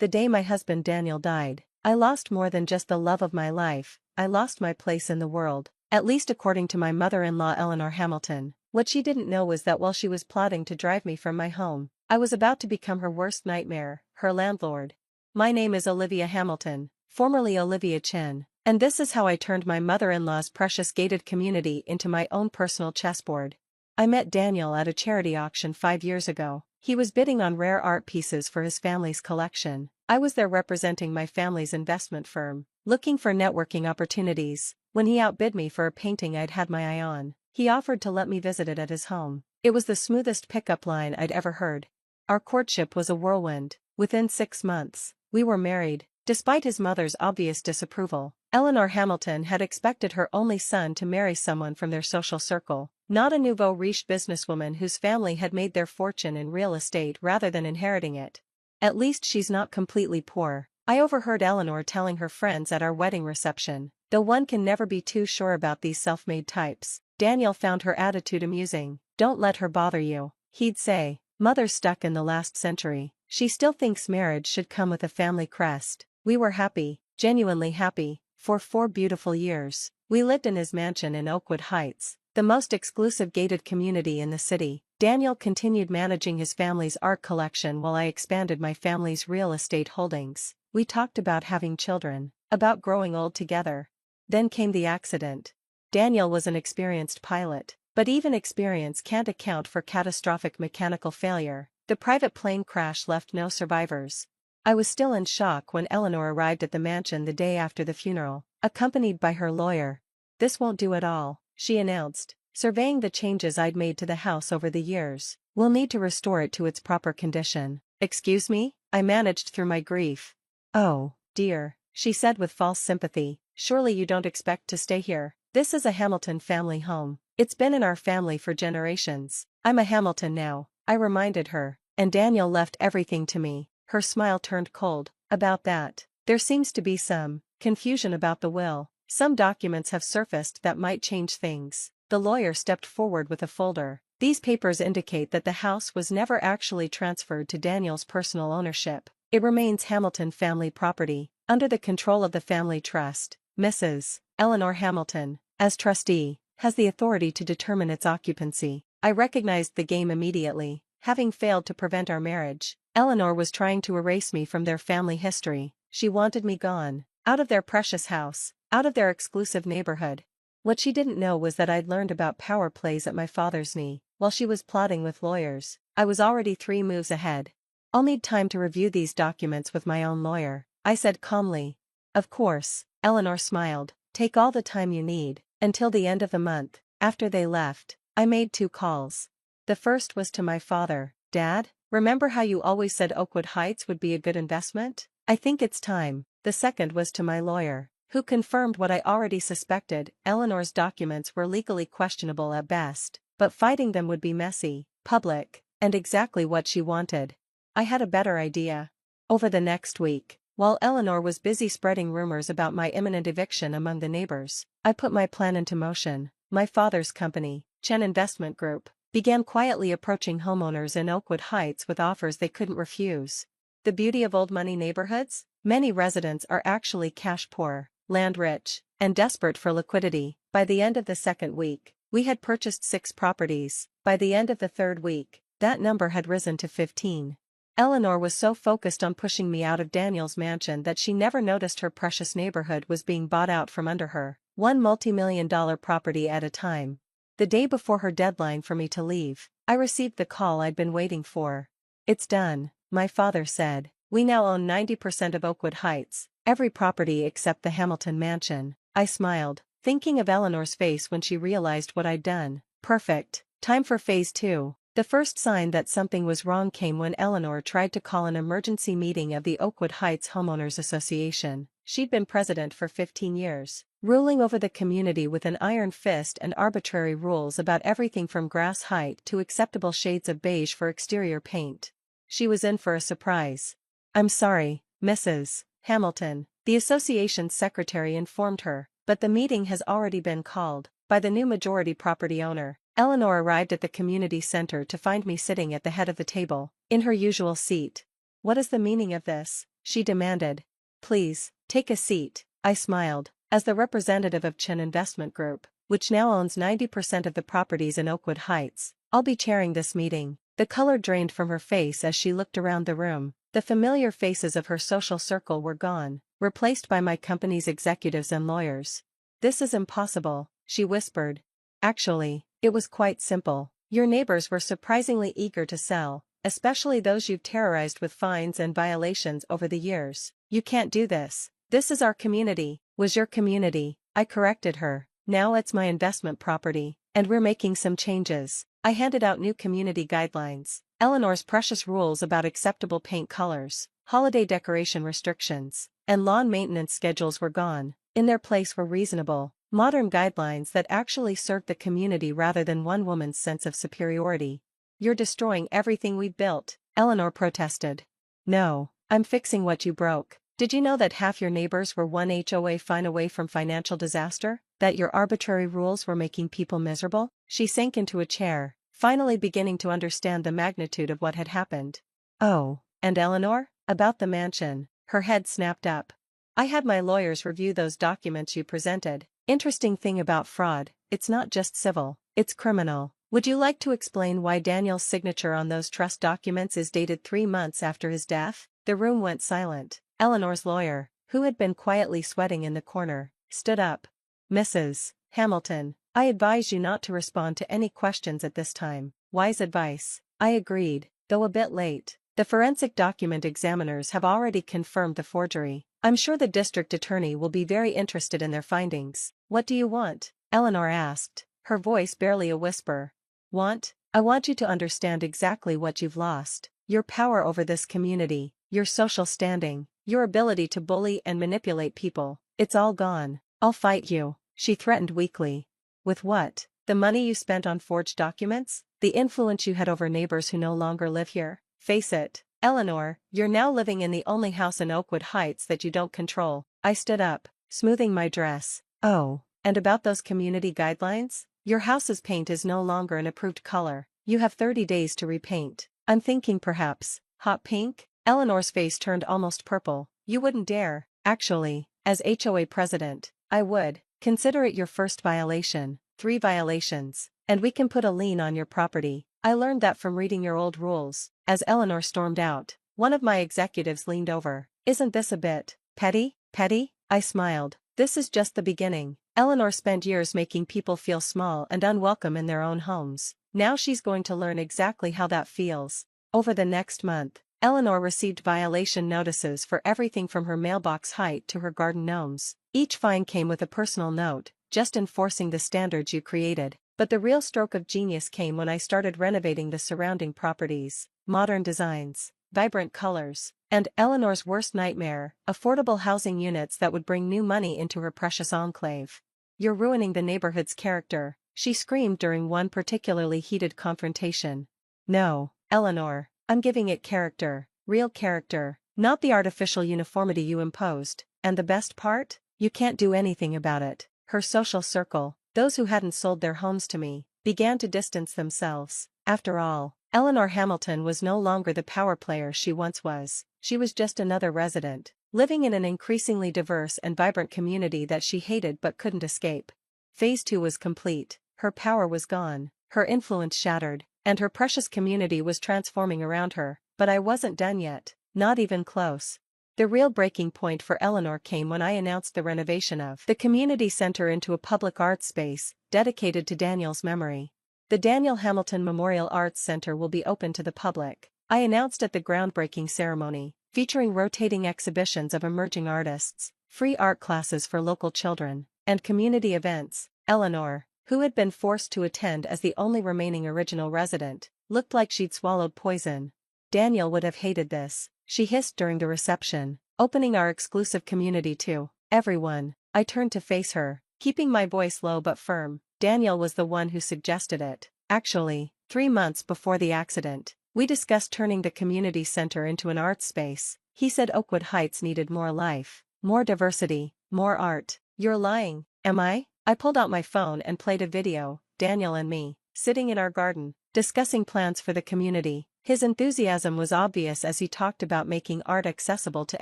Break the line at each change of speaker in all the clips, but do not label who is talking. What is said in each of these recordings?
The day my husband Daniel died, I lost more than just the love of my life, I lost my place in the world, at least according to my mother-in-law Eleanor Hamilton. What she didn't know was that while she was plotting to drive me from my home, I was about to become her worst nightmare, her landlord. My name is Olivia Hamilton, formerly Olivia Chen, and this is how I turned my mother-in-law's precious gated community into my own personal chessboard. I met Daniel at a charity auction 5 years ago. He was bidding on rare art pieces for his family's collection. I was there representing my family's investment firm, looking for networking opportunities. When he outbid me for a painting I'd had my eye on, he offered to let me visit it at his home. It was the smoothest pickup line I'd ever heard. Our courtship was a whirlwind. Within 6 months, we were married. Despite his mother's obvious disapproval, Eleanor Hamilton had expected her only son to marry someone from their social circle, not a nouveau riche businesswoman whose family had made their fortune in real estate rather than inheriting it. At least she's not completely poor, I overheard Eleanor telling her friends at our wedding reception. Though one can never be too sure about these self-made types, Daniel found her attitude amusing. Don't let her bother you, he'd say. Mother's stuck in the last century. She still thinks marriage should come with a family crest. We were happy, genuinely happy, for 4 beautiful years. We lived in his mansion in Oakwood Heights, the most exclusive gated community in the city. Daniel continued managing his family's art collection while I expanded my family's real estate holdings. We talked about having children, about growing old together. Then came the accident. Daniel was an experienced pilot, but even experience can't account for catastrophic mechanical failure. The private plane crash left no survivors. I was still in shock when Eleanor arrived at the mansion the day after the funeral, accompanied by her lawyer. This won't do at all, she announced, surveying the changes I'd made to the house over the years. We'll need to restore it to its proper condition. Excuse me? I managed through my grief. Oh, dear, she said with false sympathy. Surely you don't expect to stay here. This is a Hamilton family home. It's been in our family for generations. I'm a Hamilton now, I reminded her, and Daniel left everything to me. Her smile turned cold. About that, there seems to be some confusion about the will. Some documents have surfaced that might change things. The lawyer stepped forward with a folder. These papers indicate that the house was never actually transferred to Daniel's personal ownership. It remains Hamilton family property, under the control of the family trust. Mrs. Eleanor Hamilton, as trustee, has the authority to determine its occupancy. I recognized the game immediately. Having failed to prevent our marriage, Eleanor was trying to erase me from their family history. She wanted me gone, out of their precious house, out of their exclusive neighborhood. What she didn't know was that I'd learned about power plays at my father's knee. While she was plotting with lawyers, I was already 3 moves ahead. I'll need time to review these documents with my own lawyer, I said calmly. Of course, Eleanor smiled. Take all the time you need. Until the end of the month. After they left, I made 2 calls. The first was to my father. Dad, remember how you always said Oakwood Heights would be a good investment? I think it's time. The second was to my lawyer, who confirmed what I already suspected. Eleanor's documents were legally questionable at best, but fighting them would be messy, public, and exactly what she wanted. I had a better idea. Over the next week, while Eleanor was busy spreading rumors about my imminent eviction among the neighbors, I put my plan into motion. My father's company, Chen Investment Group, began quietly approaching homeowners in Oakwood Heights with offers they couldn't refuse. The beauty of old money neighborhoods? Many residents are actually cash poor, land rich, and desperate for liquidity. By the end of the 2nd week, we had purchased 6 properties. By the end of the 3rd week, that number had risen to 15. Eleanor was so focused on pushing me out of Daniel's mansion that she never noticed her precious neighborhood was being bought out from under her, one multi-million-dollar property at a time. The day before her deadline for me to leave, I received the call I'd been waiting for. It's done, my father said. We now own 90% of Oakwood Heights, every property except the Hamilton mansion. I smiled, thinking of Eleanor's face when she realized what I'd done. Perfect. Time for phase 2. The first sign that something was wrong came when Eleanor tried to call an emergency meeting of the Oakwood Heights Homeowners Association. She'd been president for 15 years, ruling over the community with an iron fist and arbitrary rules about everything from grass height to acceptable shades of beige for exterior paint. She was in for a surprise. I'm sorry, Mrs. Hamilton, the association's secretary informed her, but the meeting has already been called by the new majority property owner. Eleanor arrived at the community center to find me sitting at the head of the table, in her usual seat. What is the meaning of this? she demanded. Please, take a seat, I smiled. As the representative of Chen Investment Group, which now owns 90% of the properties in Oakwood Heights, I'll be chairing this meeting. The color drained from her face as she looked around the room. The familiar faces of her social circle were gone, replaced by my company's executives and lawyers. This is impossible, she whispered. Actually, it was quite simple. Your neighbors were surprisingly eager to sell, especially those you've terrorized with fines and violations over the years. You can't do this. This is our community. Was your community, I corrected her. Now it's my investment property, and we're making some changes. I handed out new community guidelines. Eleanor's precious rules about acceptable paint colors, holiday decoration restrictions, and lawn maintenance schedules were gone. In their place were reasonable, modern guidelines that actually served the community rather than one woman's sense of superiority. You're destroying everything we built, Eleanor protested. No, I'm fixing what you broke. Did you know that half your neighbors were one HOA fine away from financial disaster? That your arbitrary rules were making people miserable? She sank into a chair, finally beginning to understand the magnitude of what had happened. Oh, and Eleanor? About the mansion, her head snapped up. I had my lawyers review those documents you presented. Interesting thing about fraud, it's not just civil, it's criminal. Would you like to explain why Daniel's signature on those trust documents is dated 3 months after his death? The room went silent. Eleanor's lawyer, who had been quietly sweating in the corner, stood up. Mrs. Hamilton, I advise you not to respond to any questions at this time. Wise advice. I agreed, though a bit late. The forensic document examiners have already confirmed the forgery. I'm sure the district attorney will be very interested in their findings. What do you want? Eleanor asked, her voice barely a whisper. Want? I want you to understand exactly what you've lost. Your power over this community, your social standing, your ability to bully and manipulate people. It's all gone. I'll fight you, she threatened weakly. With what? The money you spent on forged documents? The influence you had over neighbors who no longer live here? Face it, Eleanor, you're now living in the only house in Oakwood Heights that you don't control. I stood up, smoothing my dress. Oh, and about those community guidelines? Your house's paint is no longer an approved color. You have 30 days to repaint. I'm thinking perhaps, hot pink? Eleanor's face turned almost purple. You wouldn't dare. Actually, as HOA president, I would. Consider it your first violation, 3 violations, and we can put a lien on your property. I learned that from reading your old rules. As Eleanor stormed out, one of my executives leaned over. Isn't this a bit petty? Petty? I smiled. This is just the beginning. Eleanor spent years making people feel small and unwelcome in their own homes. Now she's going to learn exactly how that feels. Over the next month, Eleanor received violation notices for everything from her mailbox height to her garden gnomes. Each fine came with a personal note, just enforcing the standards you created. But the real stroke of genius came when I started renovating the surrounding properties. Modern designs, vibrant colors, and Eleanor's worst nightmare, affordable housing units that would bring new money into her precious enclave. You're ruining the neighborhood's character, she screamed during one particularly heated confrontation. No, Eleanor, I'm giving it character, real character, not the artificial uniformity you imposed. And the best part? You can't do anything about it. Her social circle, those who hadn't sold their homes to me, began to distance themselves. After all, Eleanor Hamilton was no longer the power player she once was. She was just another resident, living in an increasingly diverse and vibrant community that she hated but couldn't escape. Phase 2 was complete. Her power was gone, her influence shattered, and her precious community was transforming around her. But I wasn't done yet, not even close. The real breaking point for Eleanor came when I announced the renovation of the community center into a public arts space, dedicated to Daniel's memory. The Daniel Hamilton Memorial Arts Center will be open to the public, I announced at the groundbreaking ceremony, featuring rotating exhibitions of emerging artists, free art classes for local children, and community events. Eleanor, who had been forced to attend as the only remaining original resident, looked like she'd swallowed poison. Daniel would have hated this, she hissed during the reception, opening our exclusive community to everyone. I turned to face her, keeping my voice low but firm. Daniel was the one who suggested it. Actually, 3 months before the accident, we discussed turning the community center into an art space. He said Oakwood Heights needed more life, more diversity, more art. You're lying, am I? I pulled out my phone and played a video, Daniel and me, sitting in our garden, discussing plans for the community. His enthusiasm was obvious as he talked about making art accessible to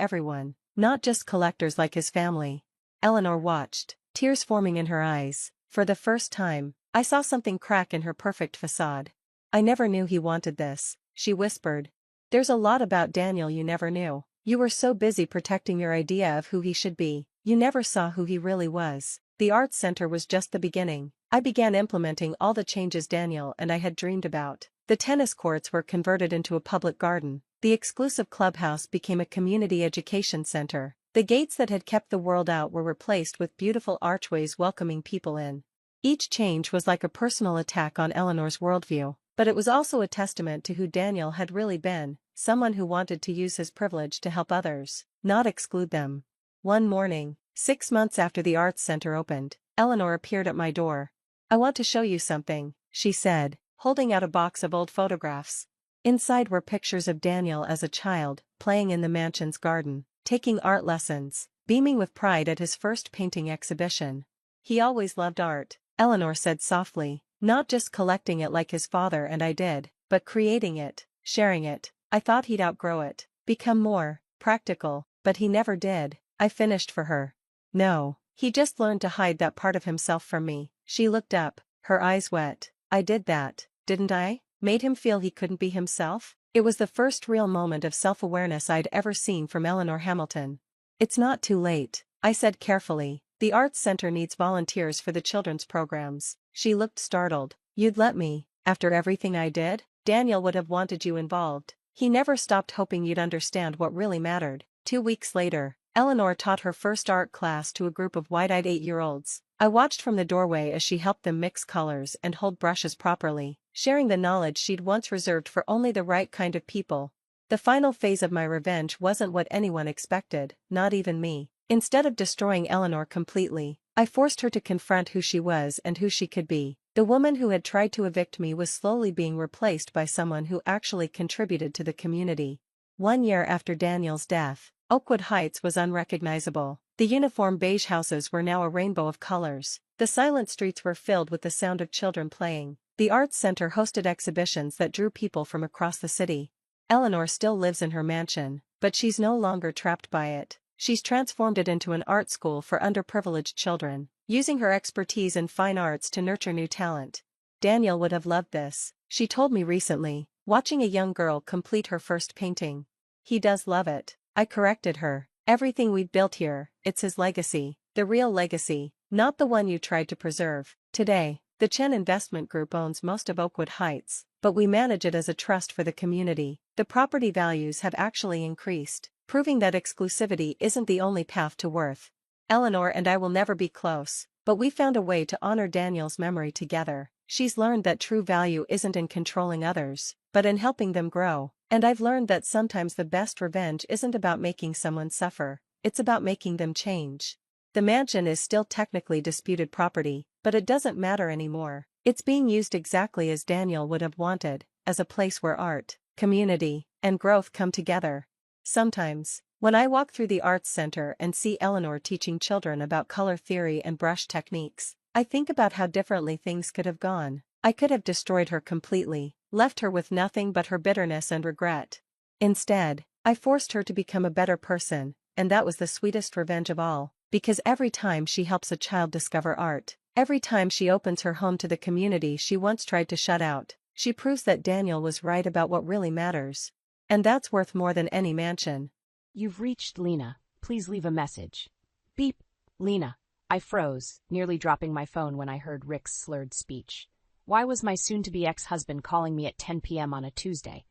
everyone, not just collectors like his family. Eleanor watched, tears forming in her eyes. For the first time, I saw something crack in her perfect facade. I never knew he wanted this, she whispered. There's a lot about Daniel you never knew. You were so busy protecting your idea of who he should be, you never saw who he really was. The arts center was just the beginning. I began implementing all the changes Daniel and I had dreamed about. The tennis courts were converted into a public garden. The exclusive clubhouse became a community education center. The gates that had kept the world out were replaced with beautiful archways welcoming people in. Each change was like a personal attack on Eleanor's worldview, but it was also a testament to who Daniel had really been, someone who wanted to use his privilege to help others, not exclude them. One morning, 6 months after the arts center opened, Eleanor appeared at my door. I want to show you something, she said, holding out a box of old photographs. Inside were pictures of Daniel as a child, playing in the mansion's garden, taking art lessons, beaming with pride at his first painting exhibition. He always loved art, Eleanor said softly, not just collecting it like his father and I did, but creating it, sharing it. I thought he'd outgrow it, become more practical, but he never did. I finished for her. No, he just learned to hide that part of himself from me. She looked up, her eyes wet. I did that, didn't I? Made him feel he couldn't be himself? It was the first real moment of self-awareness I'd ever seen from Eleanor Hamilton. It's not too late, I said carefully. The arts center needs volunteers for the children's programs. She looked startled. You'd let me, after everything I did? Daniel would have wanted you involved. He never stopped hoping you'd understand what really mattered. 2 weeks later, Eleanor taught her first art class to a group of wide-eyed 8-year-olds. I watched from the doorway as she helped them mix colors and hold brushes properly, sharing the knowledge she'd once reserved for only the right kind of people. The final phase of my revenge wasn't what anyone expected, not even me. Instead of destroying Eleanor completely, I forced her to confront who she was and who she could be. The woman who had tried to evict me was slowly being replaced by someone who actually contributed to the community. 1 year after Daniel's death, Oakwood Heights was unrecognizable. The uniform beige houses were now a rainbow of colors. The silent streets were filled with the sound of children playing. The arts center hosted exhibitions that drew people from across the city. Eleanor still lives in her mansion, but she's no longer trapped by it. She's transformed it into an art school for underprivileged children, using her expertise in fine arts to nurture new talent. Daniel would have loved this, she told me recently, watching a young girl complete her first painting. He does love it, I corrected her. Everything we've built here, it's his legacy, the real legacy, not the one you tried to preserve. Today, the Chen Investment Group owns most of Oakwood Heights, but we manage it as a trust for the community. The property values have actually increased, proving that exclusivity isn't the only path to worth. Eleanor and I will never be close, but we found a way to honor Daniel's memory together. She's learned that true value isn't in controlling others, but in helping them grow. And I've learned that sometimes the best revenge isn't about making someone suffer, it's about making them change. The mansion is still technically disputed property, but it doesn't matter anymore. It's being used exactly as Daniel would have wanted, as a place where art, community, and growth come together. Sometimes, when I walk through the arts center and see Eleanor teaching children about color theory and brush techniques, I think about how differently things could have gone. I could have destroyed her completely, left her with nothing but her bitterness and regret. Instead, I forced her to become a better person, and that was the sweetest revenge of all, because every time she helps a child discover art, every time she opens her home to the community she once tried to shut out, she proves that Daniel was right about what really matters. And that's worth more than any mansion.
You've reached Lena. Please leave a message. Beep. Lena. I froze, nearly dropping my phone when I heard Rick's slurred speech. Why was my soon-to-be ex-husband calling me at 10 p.m. on a Tuesday?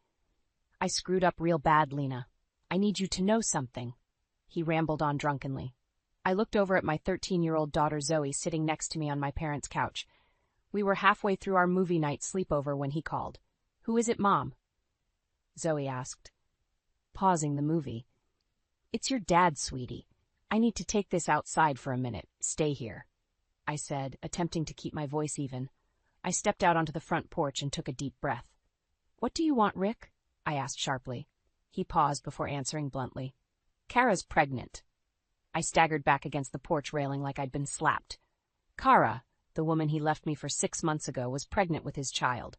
I screwed up real bad, Lena. I need you to know something. He rambled on drunkenly. I looked over at my 13-year-old daughter Zoe sitting next to me on my parents' couch. We were halfway through our movie night sleepover when he called. Who is it, Mom? Zoe asked, pausing the movie. It's your dad, sweetie. I need to take this outside for a minute. Stay here, I said, attempting to keep my voice even. I stepped out onto the front porch and took a deep breath. What do you want, Rick? I asked sharply. He paused before answering bluntly. Kara's pregnant. I staggered back against the porch railing like I'd been slapped. Kara, the woman he left me for 6 months ago, was pregnant with his child.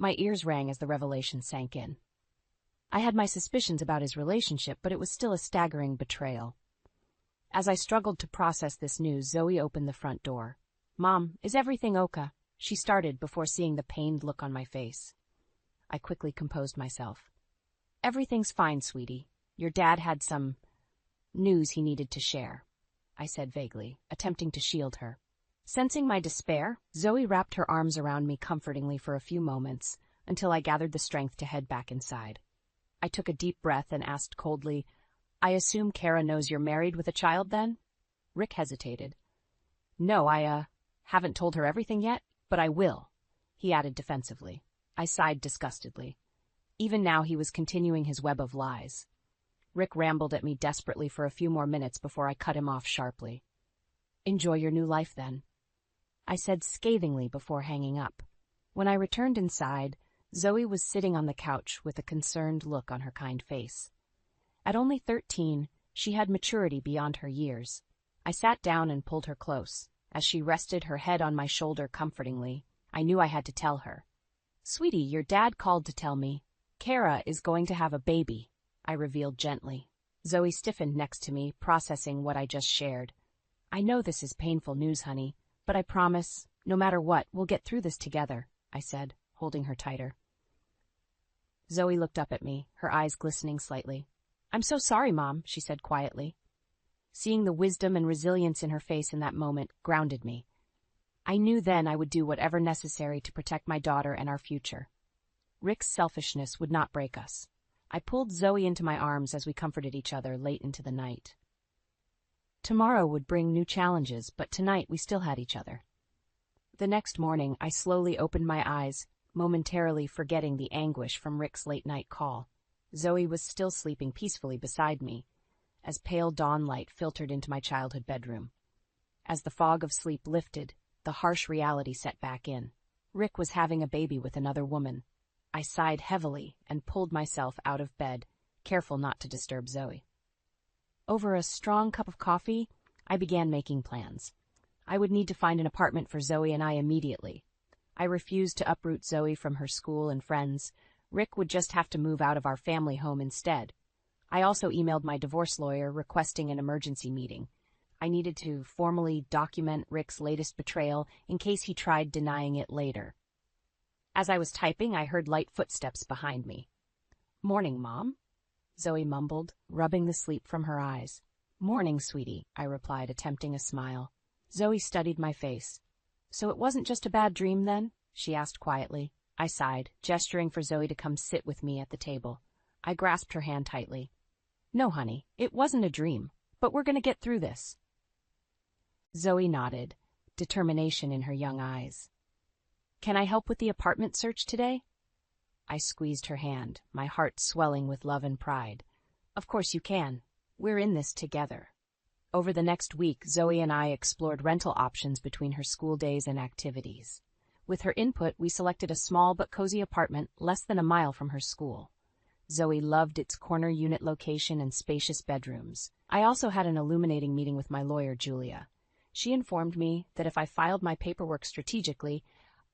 My ears rang as the revelation sank in. I had my suspicions about his relationship, but it was still a staggering betrayal. As I struggled to process this news, Zoe opened the front door. "Mom, is everything okay?" she started before seeing the pained look on my face. I quickly composed myself. "Everything's fine, sweetie. Your dad had some news he needed to share," I said vaguely, attempting to shield her. Sensing my despair, Zoe wrapped her arms around me comfortingly for a few moments, until I gathered the strength to head back inside. I took a deep breath and asked coldly, "I assume Kara knows you're married with a child, then?" Rick hesitated. "No, I haven't told her everything yet, but I will," he added defensively. I sighed disgustedly. Even now he was continuing his web of lies. Rick rambled at me desperately for a few more minutes before I cut him off sharply. "Enjoy your new life, then," I said scathingly before hanging up. When I returned inside, Zoe was sitting on the couch with a concerned look on her kind face. At only 13, she had maturity beyond her years. I sat down and pulled her close. As she rested her head on my shoulder comfortingly, I knew I had to tell her. "Sweetie, your dad called to tell me Kara is going to have a baby," I revealed gently. Zoe stiffened next to me, processing what I just shared. "I know this is painful news, honey, but I promise, no matter what, we'll get through this together," I said, holding her tighter. Zoe looked up at me, her eyes glistening slightly. "I'm so sorry, Mom," she said quietly. Seeing the wisdom and resilience in her face in that moment grounded me. I knew then I would do whatever necessary to protect my daughter and our future. Rick's selfishness would not break us. I pulled Zoe into my arms as we comforted each other late into the night. Tomorrow would bring new challenges, but tonight we still had each other. The next morning, I slowly opened my eyes, momentarily forgetting the anguish from Rick's late-night call. Zoe was still sleeping peacefully beside me, as pale dawn light filtered into my childhood bedroom. As the fog of sleep lifted, the harsh reality set back in. Rick was having a baby with another woman. I sighed heavily and pulled myself out of bed, careful not to disturb Zoe. Over a strong cup of coffee, I began making plans. I would need to find an apartment for Zoe and I immediately. I refused to uproot Zoe from her school and friends. Rick would just have to move out of our family home instead. I also emailed my divorce lawyer requesting an emergency meeting. I needed to formally document Rick's latest betrayal in case he tried denying it later. As I was typing, I heard light footsteps behind me. "Morning, Mom," Zoe mumbled, rubbing the sleep from her eyes. "Morning, sweetie," I replied, attempting a smile. Zoe studied my face. "So it wasn't just a bad dream, then?" she asked quietly. I sighed, gesturing for Zoe to come sit with me at the table. I grasped her hand tightly. "No, honey, it wasn't a dream, but we're going to get through this." Zoe nodded, determination in her young eyes. "Can I help with the apartment search today?" I squeezed her hand, my heart swelling with love and pride. "Of course you can. We're in this together." Over the next week, Zoe and I explored rental options between her school days and activities. With her input, we selected a small but cozy apartment less than a mile from her school. Zoe loved its corner unit location and spacious bedrooms. I also had an illuminating meeting with my lawyer, Julia. She informed me that if I filed my paperwork strategically,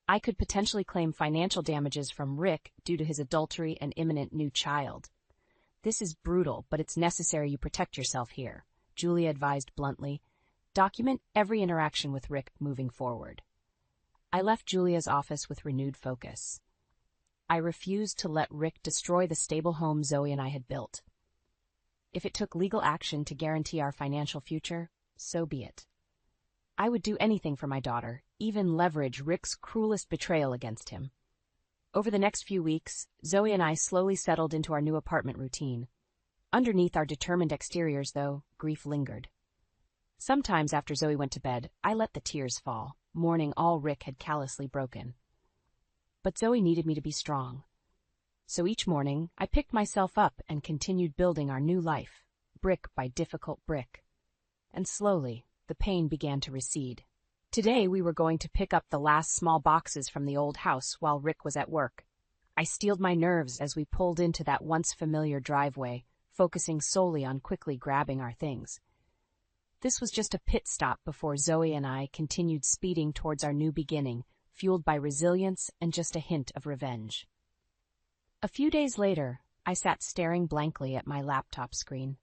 I could potentially claim financial damages from Rick due to his adultery and imminent new child. "This is brutal, but it's necessary you protect yourself here," Julia advised bluntly. "Document every interaction with Rick moving forward." I left Julia's office with renewed focus. I refused to let Rick destroy the stable home Zoe and I had built. If it took legal action to guarantee our financial future, so be it. I would do anything for my daughter, even leverage Rick's cruelest betrayal against him. Over the next few weeks, Zoe and I slowly settled into our new apartment routine. Underneath our determined exteriors, though, grief lingered. Sometimes after Zoe went to bed, I let the tears fall, mourning all Rick had callously broken. But Zoe needed me to be strong. So each morning, I picked myself up and continued building our new life, brick by difficult brick. And slowly, the pain began to recede. Today, we were going to pick up the last small boxes from the old house while Rick was at work. I steeled my nerves as we pulled into that once familiar driveway, focusing solely on quickly grabbing our things. This was just a pit stop before Zoe and I continued speeding towards our new beginning, fueled by resilience and just a hint of revenge. A few days later, I sat staring blankly at my laptop screen.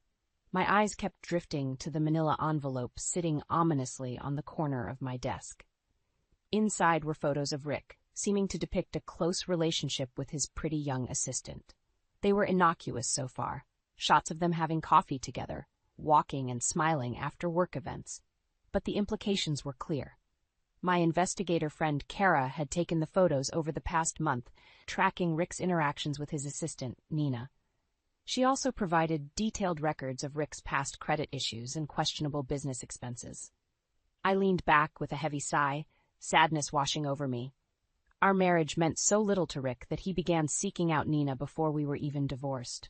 My eyes kept drifting to the manila envelope sitting ominously on the corner of my desk. Inside were photos of Rick, seeming to depict a close relationship with his pretty young assistant. They were innocuous so far, shots of them having coffee together, walking and smiling after work events. But the implications were clear. My investigator friend Kara had taken the photos over the past month, tracking Rick's interactions with his assistant, Nina. She also provided detailed records of Rick's past credit issues and questionable business expenses. I leaned back with a heavy sigh, sadness washing over me. Our marriage meant so little to Rick that he began seeking out Nina before we were even divorced.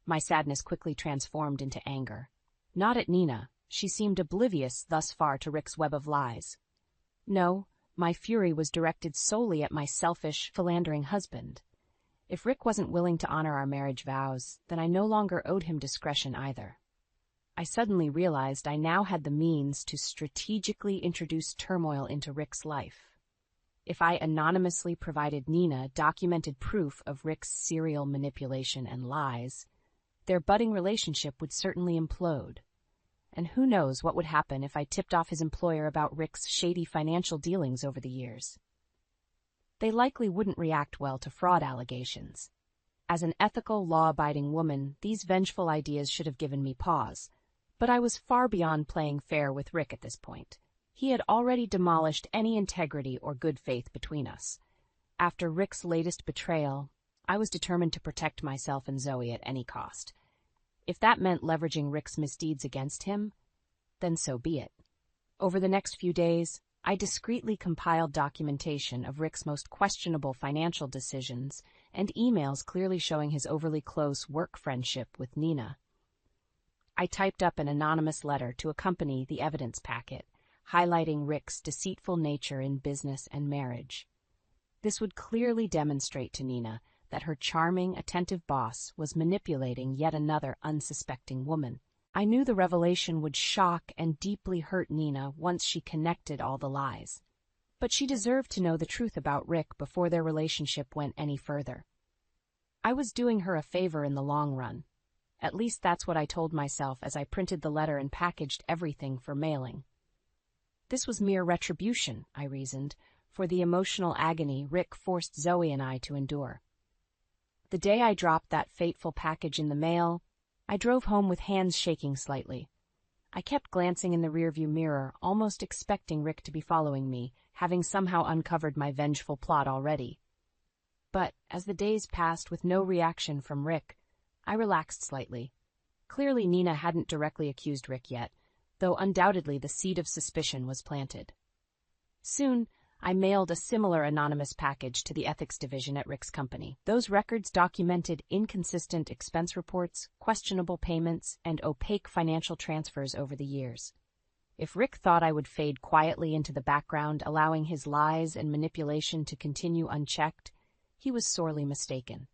My sadness quickly transformed into anger. Not at Nina. She seemed oblivious thus far to Rick's web of lies. No, my fury was directed solely at my selfish, philandering husband. If Rick wasn't willing to honor our marriage vows, then I no longer owed him discretion either. I suddenly realized I now had the means to strategically introduce turmoil into Rick's life. If I anonymously provided Nina documented proof of Rick's serial manipulation and lies, their budding relationship would certainly implode. And who knows what would happen if I tipped off his employer about Rick's shady financial dealings over the years. They likely wouldn't react well to fraud allegations. As an ethical, law-abiding woman, these vengeful ideas should have given me pause. But I was far beyond playing fair with Rick at this point. He had already demolished any integrity or good faith between us. After Rick's latest betrayal, I was determined to protect myself and Zoe at any cost. If that meant leveraging Rick's misdeeds against him, then so be it. Over the next few days, I discreetly compiled documentation of Rick's most questionable financial decisions and emails clearly showing his overly close work friendship with Nina. I typed up an anonymous letter to accompany the evidence packet, highlighting Rick's deceitful nature in business and marriage. This would clearly demonstrate to Nina that her charming, attentive boss was manipulating yet another unsuspecting woman. I knew the revelation would shock and deeply hurt Nina once she connected all the lies. But she deserved to know the truth about Rick before their relationship went any further. I was doing her a favor in the long run. At least that's what I told myself as I printed the letter and packaged everything for mailing. This was mere retribution, I reasoned, for the emotional agony Rick forced Zoe and I to endure. The day I dropped that fateful package in the mail, I drove home with hands shaking slightly. I kept glancing in the rearview mirror, almost expecting Rick to be following me, having somehow uncovered my vengeful plot already. But as the days passed with no reaction from Rick, I relaxed slightly. Clearly Nina hadn't directly accused Rick yet, though undoubtedly the seed of suspicion was planted. Soon, I mailed a similar anonymous package to the ethics division at Rick's company. Those records documented inconsistent expense reports, questionable payments, and opaque financial transfers over the years. If Rick thought I would fade quietly into the background, allowing his lies and manipulation to continue unchecked, he was sorely mistaken.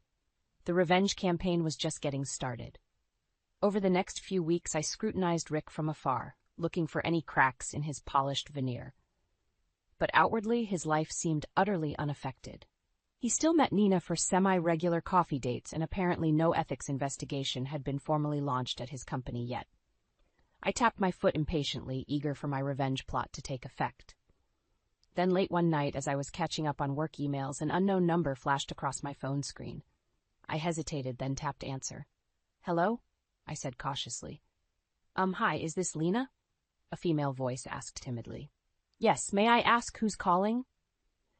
The revenge campaign was just getting started. Over the next few weeks, I scrutinized Rick from afar, looking for any cracks in his polished veneer. But outwardly, his life seemed utterly unaffected. He still met Nina for semi-regular coffee dates, and apparently no ethics investigation had been formally launched at his company yet. I tapped my foot impatiently, eager for my revenge plot to take effect. Then late one night, as I was catching up on work emails, an unknown number flashed across my phone screen. I hesitated, then tapped answer. "Hello?" I said cautiously. Hi, is this Lena?" a female voice asked timidly. "Yes, may I ask who's calling?"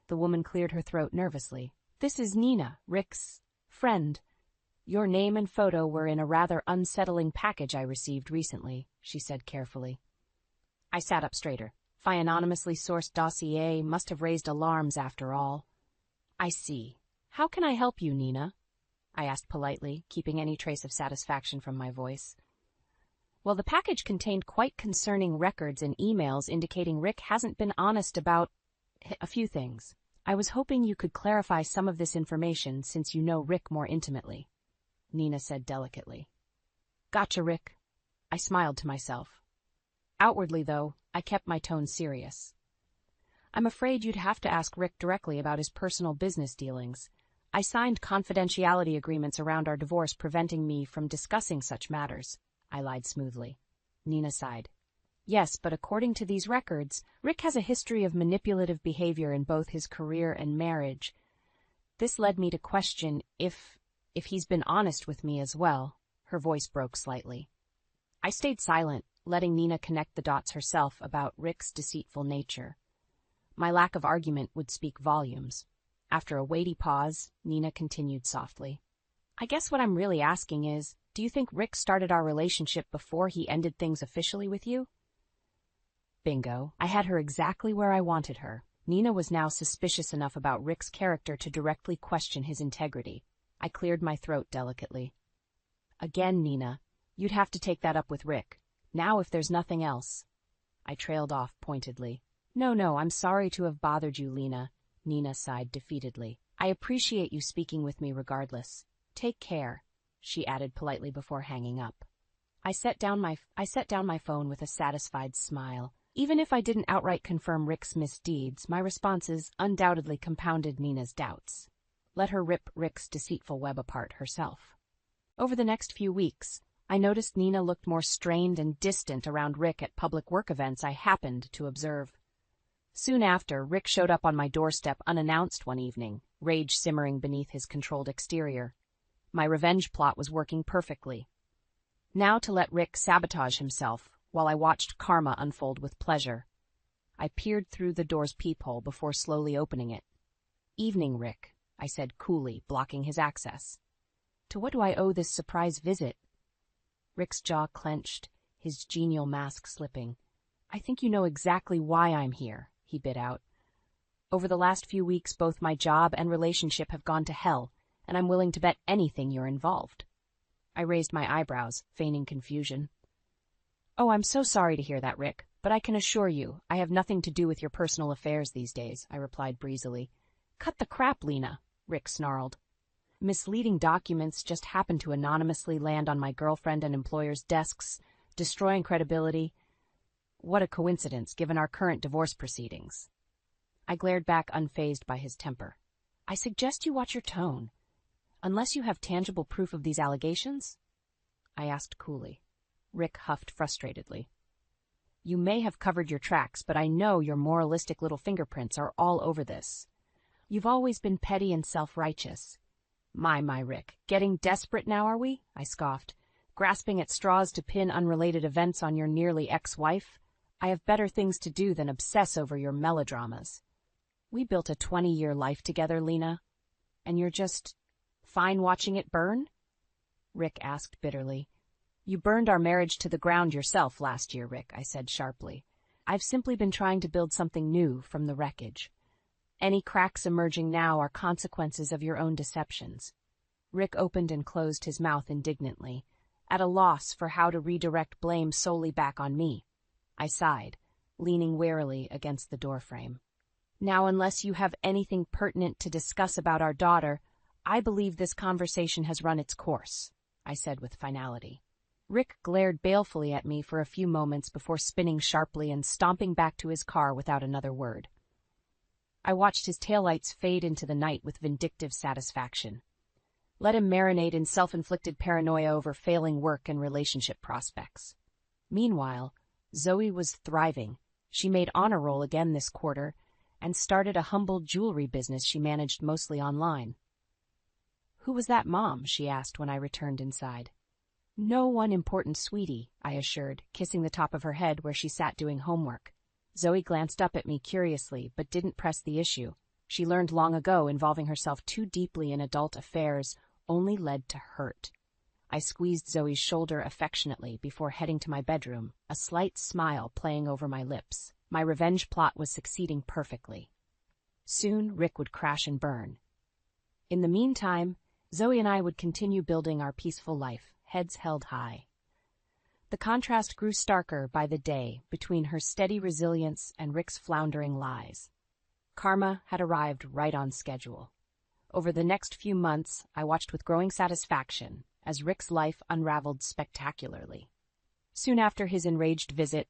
The woman cleared her throat nervously. "This is Nina, Rick's friend. Your name and photo were in a rather unsettling package I received recently," she said carefully. I sat up straighter. My anonymously sourced dossier must have raised alarms after all. "I see. How can I help you, Nina?" I asked politely, keeping any trace of satisfaction from my voice. Well, the package contained quite concerning records and emails indicating Rick hasn't been honest about a few things. I was hoping you could clarify some of this information since you know Rick more intimately," Nina said delicately. "Gotcha, Rick." I smiled to myself. Outwardly, though, I kept my tone serious. I'm afraid you'd have to ask Rick directly about his personal business dealings. I signed confidentiality agreements around our divorce preventing me from discussing such matters. I lied smoothly. Nina sighed. Yes, but according to these records, Rick has a history of manipulative behavior in both his career and marriage. This led me to question if he's been honest with me as well. Her voice broke slightly. I stayed silent, letting Nina connect the dots herself about Rick's deceitful nature. My lack of argument would speak volumes. After a weighty pause, Nina continued softly. I guess what I'm really asking is, do you think Rick started our relationship before he ended things officially with you? Bingo. I had her exactly where I wanted her. Nina was now suspicious enough about Rick's character to directly question his integrity. I cleared my throat delicately. Again, Nina, you'd have to take that up with Rick. Now if there's nothing else. I trailed off pointedly. No, I'm sorry to have bothered you, Lena. Nina sighed defeatedly. I appreciate you speaking with me regardless. Take care, she added politely before hanging up. I set down my phone with a satisfied smile. Even if I didn't outright confirm Rick's misdeeds, my responses undoubtedly compounded Nina's doubts. Let her rip Rick's deceitful web apart herself. Over the next few weeks, I noticed Nina looked more strained and distant around Rick at public work events I happened to observe. Soon after, Rick showed up on my doorstep unannounced one evening, rage simmering beneath his controlled exterior. My revenge plot was working perfectly. Now to let Rick sabotage himself, while I watched karma unfold with pleasure. I peered through the door's peephole before slowly opening it. Evening, Rick, I said coolly, blocking his access. To what do I owe this surprise visit? Rick's jaw clenched, his genial mask slipping. I think you know exactly why I'm here, he bit out. Over the last few weeks, both my job and relationship have gone to hell, and I'm willing to bet anything you're involved. I raised my eyebrows, feigning confusion. Oh, I'm so sorry to hear that, Rick, but I can assure you, I have nothing to do with your personal affairs these days, I replied breezily. Cut the crap, Lena, Rick snarled. Misleading documents just happened to anonymously land on my girlfriend and employer's desks, destroying credibility. What a coincidence, given our current divorce proceedings. I glared back unfazed by his temper. I suggest you watch your tone. Unless you have tangible proof of these allegations? I asked coolly. Rick huffed frustratedly. You may have covered your tracks, but I know your moralistic little fingerprints are all over this. You've always been petty and self-righteous. My, Rick, getting desperate now, are we? I scoffed. Grasping at straws to pin unrelated events on your nearly ex-wife? I have better things to do than obsess over your melodramas. We built a 20-year life together, Lena, and you're just fine watching it burn? Rick asked bitterly. You burned our marriage to the ground yourself last year, Rick, I said sharply. I've simply been trying to build something new from the wreckage. Any cracks emerging now are consequences of your own deceptions. Rick opened and closed his mouth indignantly, at a loss for how to redirect blame solely back on me. I sighed, leaning warily against the doorframe. Now, unless you have anything pertinent to discuss about our daughter, I believe this conversation has run its course, I said with finality. Rick glared balefully at me for a few moments before spinning sharply and stomping back to his car without another word. I watched his taillights fade into the night with vindictive satisfaction. Let him marinate in self-inflicted paranoia over failing work and relationship prospects. Meanwhile, Zoe was thriving. She made honor roll again this quarter and started a humble jewelry business she managed mostly online. Who was that mom? She asked when I returned inside. No one important, sweetie, I assured, kissing the top of her head where she sat doing homework. Zoe glanced up at me curiously, but didn't press the issue. She learned long ago involving herself too deeply in adult affairs only led to hurt. I squeezed Zoe's shoulder affectionately before heading to my bedroom, a slight smile playing over my lips. My revenge plot was succeeding perfectly. Soon, Rick would crash and burn. In the meantime, Zoe and I would continue building our peaceful life, heads held high. The contrast grew starker by the day between her steady resilience and Rick's floundering lies. Karma had arrived right on schedule. Over the next few months, I watched with growing satisfaction as Rick's life unraveled spectacularly. Soon after his enraged visit,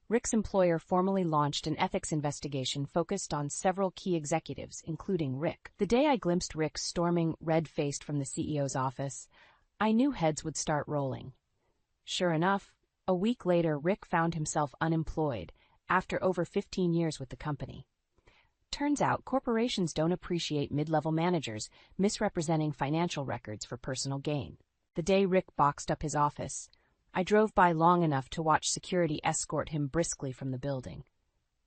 Rick's employer formally launched an ethics investigation focused on several key executives, including Rick. The day I glimpsed Rick storming red-faced from the CEO's office, I knew heads would start rolling. Sure enough, a week later Rick found himself unemployed after over 15 years with the company. Turns out corporations don't appreciate mid-level managers misrepresenting financial records for personal gain. The day Rick boxed up his office, I drove by long enough to watch security escort him briskly from the building.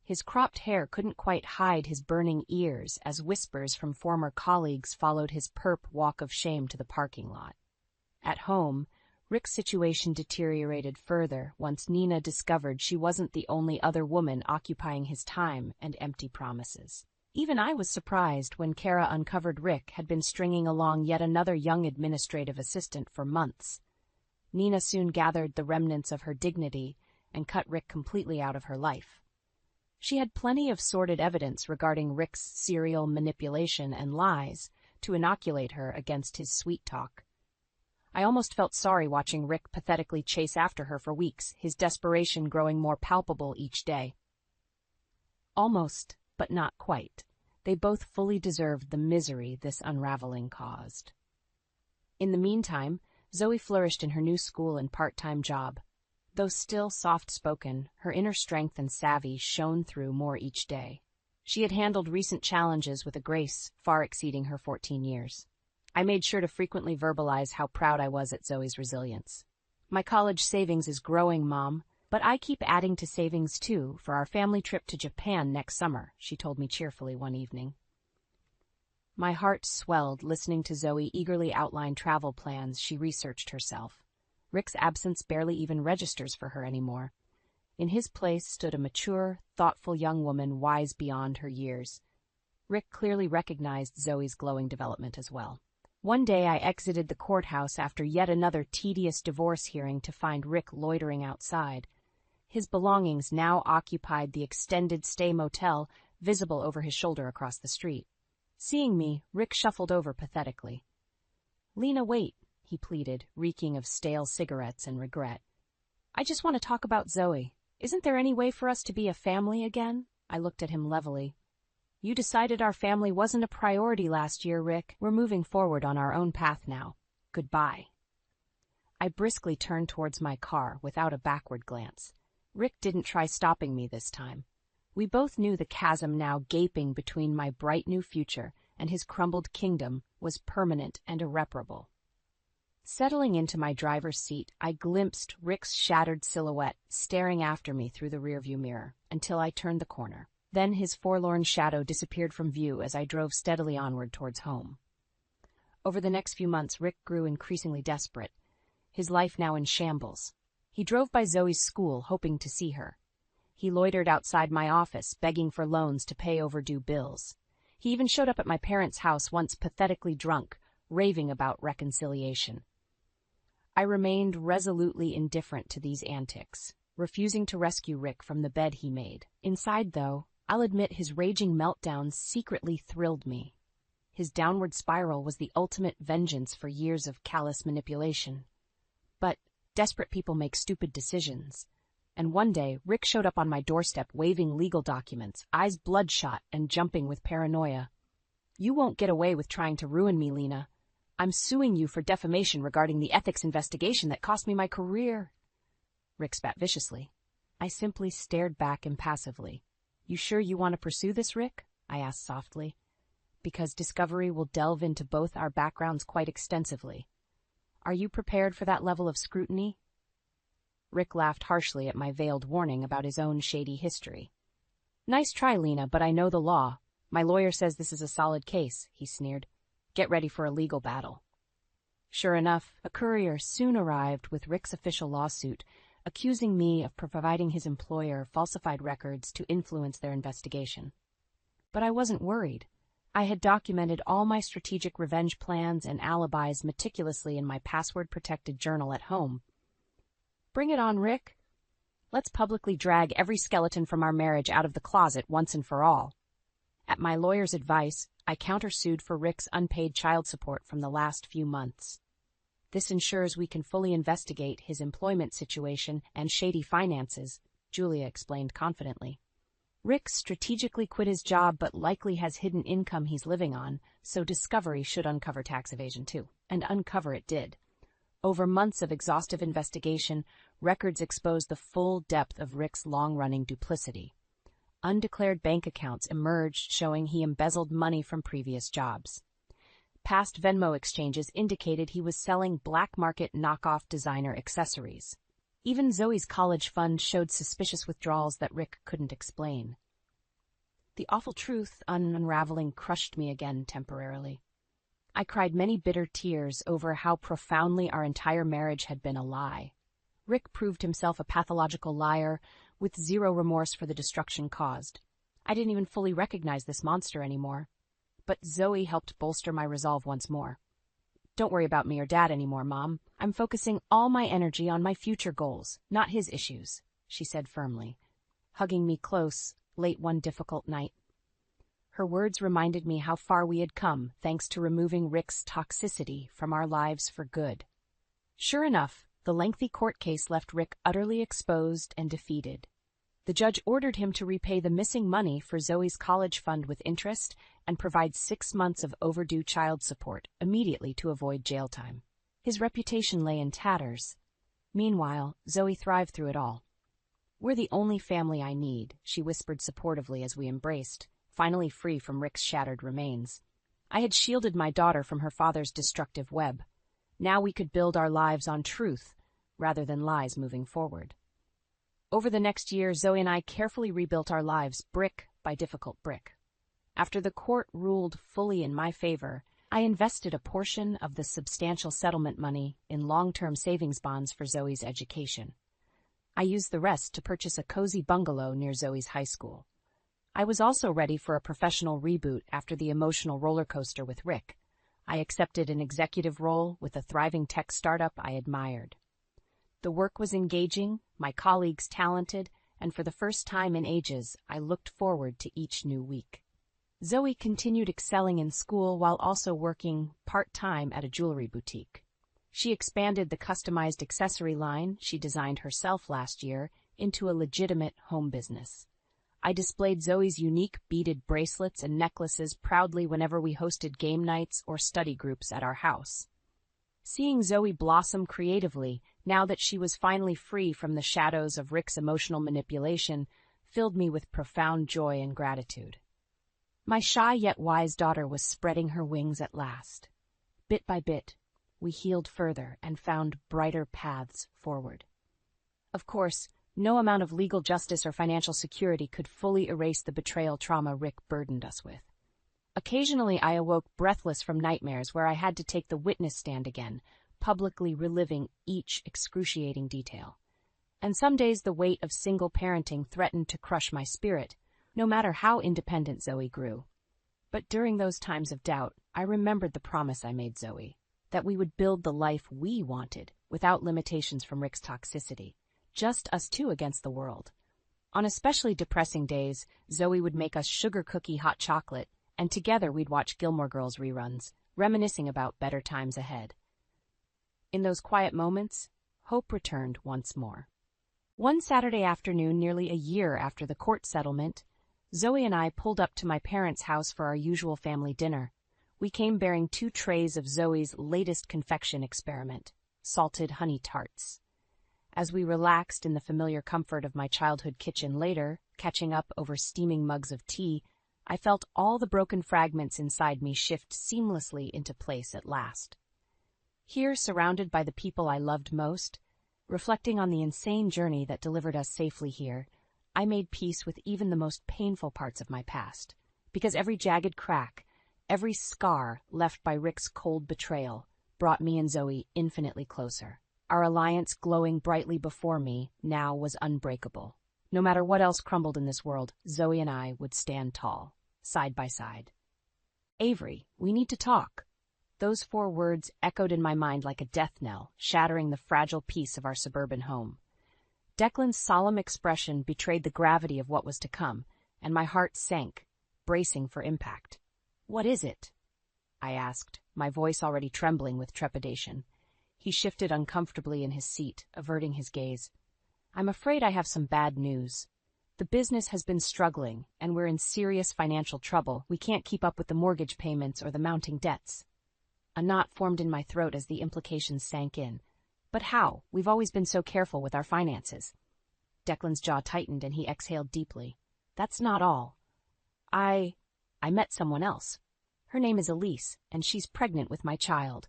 His cropped hair couldn't quite hide his burning ears as whispers from former colleagues followed his perp walk of shame to the parking lot. At home, Rick's situation deteriorated further once Nina discovered she wasn't the only other woman occupying his time and empty promises. Even I was surprised when Kara uncovered Rick had been stringing along yet another young administrative assistant for months. Nina soon gathered the remnants of her dignity and cut Rick completely out of her life. She had plenty of sordid evidence regarding Rick's serial manipulation and lies to inoculate her against his sweet talk. I almost felt sorry watching Rick pathetically chase after her for weeks, his desperation growing more palpable each day. Almost, but not quite. They both fully deserved the misery this unraveling caused. In the meantime, Zoe flourished in her new school and part-time job. Though still soft-spoken, her inner strength and savvy shone through more each day. She had handled recent challenges with a grace far exceeding her 14 years. I made sure to frequently verbalize how proud I was at Zoe's resilience. "My college savings is growing, Mom, but I keep adding to savings too for our family trip to Japan next summer," she told me cheerfully one evening. My heart swelled listening to Zoe eagerly outline travel plans she researched herself. Rick's absence barely even registers for her anymore. In his place stood a mature, thoughtful young woman wise beyond her years. Rick clearly recognized Zoe's glowing development as well. One day I exited the courthouse after yet another tedious divorce hearing to find Rick loitering outside. His belongings now occupied the extended stay motel visible over his shoulder across the street. Seeing me, Rick shuffled over pathetically. "Lena, wait," he pleaded, reeking of stale cigarettes and regret. "I just want to talk about Zoe. Isn't there any way for us to be a family again?" I looked at him levelly. "You decided our family wasn't a priority last year, Rick. We're moving forward on our own path now. Goodbye." I briskly turned towards my car without a backward glance. Rick didn't try stopping me this time. We both knew the chasm now gaping between my bright new future and his crumbled kingdom was permanent and irreparable. Settling into my driver's seat, I glimpsed Rick's shattered silhouette staring after me through the rearview mirror until I turned the corner. Then his forlorn shadow disappeared from view as I drove steadily onward towards home. Over the next few months, Rick grew increasingly desperate, his life now in shambles. He drove by Zoe's school, hoping to see her. He loitered outside my office, begging for loans to pay overdue bills. He even showed up at my parents' house once pathetically drunk, raving about reconciliation. I remained resolutely indifferent to these antics, refusing to rescue Rick from the bed he made. Inside, though, I'll admit his raging meltdowns secretly thrilled me. His downward spiral was the ultimate vengeance for years of callous manipulation. But desperate people make stupid decisions. And one day, Rick showed up on my doorstep waving legal documents, eyes bloodshot and jumping with paranoia. "You won't get away with trying to ruin me, Lena. I'm suing you for defamation regarding the ethics investigation that cost me my career." Rick spat viciously. I simply stared back impassively. "You sure you want to pursue this, Rick?" I asked softly. "Because discovery will delve into both our backgrounds quite extensively. Are you prepared for that level of scrutiny?" Rick laughed harshly at my veiled warning about his own shady history. "Nice try, Lena, but I know the law. My lawyer says this is a solid case," he sneered. "Get ready for a legal battle." Sure enough, a courier soon arrived with Rick's official lawsuit, accusing me of providing his employer falsified records to influence their investigation. But I wasn't worried. I had documented all my strategic revenge plans and alibis meticulously in my password-protected journal at home. "Bring it on, Rick. Let's publicly drag every skeleton from our marriage out of the closet once and for all." At my lawyer's advice, I countersued for Rick's unpaid child support from the last few months. This ensures we can fully investigate his employment situation and shady finances, Julia explained confidently. Rick strategically quit his job but likely has hidden income he's living on, so discovery should uncover tax evasion too. And uncover it did. Over months of exhaustive investigation, records exposed the full depth of Rick's long-running duplicity. Undeclared bank accounts emerged showing he embezzled money from previous jobs. Past Venmo exchanges indicated he was selling black-market knockoff designer accessories. Even Zoe's college fund showed suspicious withdrawals that Rick couldn't explain. The awful truth, unraveling, crushed me again temporarily. I cried many bitter tears over how profoundly our entire marriage had been a lie. Rick proved himself a pathological liar with zero remorse for the destruction caused. I didn't even fully recognize this monster anymore. But Zoe helped bolster my resolve once more. Don't worry about me or Dad anymore, Mom. I'm focusing all my energy on my future goals, not his issues, she said firmly, hugging me close late one difficult night. Her words reminded me how far we had come thanks to removing Rick's toxicity from our lives for good. Sure enough, the lengthy court case left Rick utterly exposed and defeated. The judge ordered him to repay the missing money for Zoe's college fund with interest and provide 6 months of overdue child support immediately to avoid jail time. His reputation lay in tatters. Meanwhile, Zoe thrived through it all. We're the only family I need, she whispered supportively as we embraced, finally free from Rick's shattered remains. I had shielded my daughter from her father's destructive web. Now we could build our lives on truth rather than lies moving forward. Over the next year, Zoe and I carefully rebuilt our lives brick by difficult brick. After the court ruled fully in my favor, I invested a portion of the substantial settlement money in long-term savings bonds for Zoe's education. I used the rest to purchase a cozy bungalow near Zoe's high school. I was also ready for a professional reboot after the emotional roller coaster with Rick. I accepted an executive role with a thriving tech startup I admired. The work was engaging, my colleagues talented, and for the first time in ages, I looked forward to each new week. Zoe continued excelling in school while also working part-time at a jewelry boutique. She expanded the customized accessory line she designed herself last year into a legitimate home business. I displayed Zoe's unique beaded bracelets and necklaces proudly whenever we hosted game nights or study groups at our house. Seeing Zoe blossom creatively, now that she was finally free from the shadows of Rick's emotional manipulation, filled me with profound joy and gratitude. My shy yet wise daughter was spreading her wings at last. Bit by bit, we healed further and found brighter paths forward. Of course, no amount of legal justice or financial security could fully erase the betrayal trauma Rick burdened us with. Occasionally, I awoke breathless from nightmares where I had to take the witness stand again, publicly reliving each excruciating detail. And some days the weight of single parenting threatened to crush my spirit, no matter how independent Zoe grew. But during those times of doubt, I remembered the promise I made Zoe, that we would build the life we wanted, without limitations from Rick's toxicity, just us two against the world. On especially depressing days, Zoe would make us sugar cookie hot chocolate, and together we'd watch Gilmore Girls reruns, reminiscing about better times ahead. In those quiet moments, hope returned once more. One Saturday afternoon, nearly a year after the court settlement, Zoe and I pulled up to my parents' house for our usual family dinner. We came bearing 2 trays of Zoe's latest confection experiment, salted honey tarts. As we relaxed in the familiar comfort of my childhood kitchen later, catching up over steaming mugs of tea, I felt all the broken fragments inside me shift seamlessly into place at last. Here, surrounded by the people I loved most, reflecting on the insane journey that delivered us safely here, I made peace with even the most painful parts of my past, because every jagged crack, every scar left by Rick's cold betrayal, brought me and Zoe infinitely closer. Our alliance, glowing brightly before me, now was unbreakable. No matter what else crumbled in this world, Zoe and I would stand tall, side by side. Avery, we need to talk. Those 4 words echoed in my mind like a death knell, shattering the fragile peace of our suburban home. Declan's solemn expression betrayed the gravity of what was to come, and my heart sank, bracing for impact. "What is it?" I asked, my voice already trembling with trepidation. He shifted uncomfortably in his seat, averting his gaze. I'm afraid I have some bad news. The business has been struggling, and we're in serious financial trouble. We can't keep up with the mortgage payments or the mounting debts. A knot formed in my throat as the implications sank in. But how? We've always been so careful with our finances. Declan's jaw tightened and he exhaled deeply. That's not all. I met someone else. Her name is Elise, and she's pregnant with my child.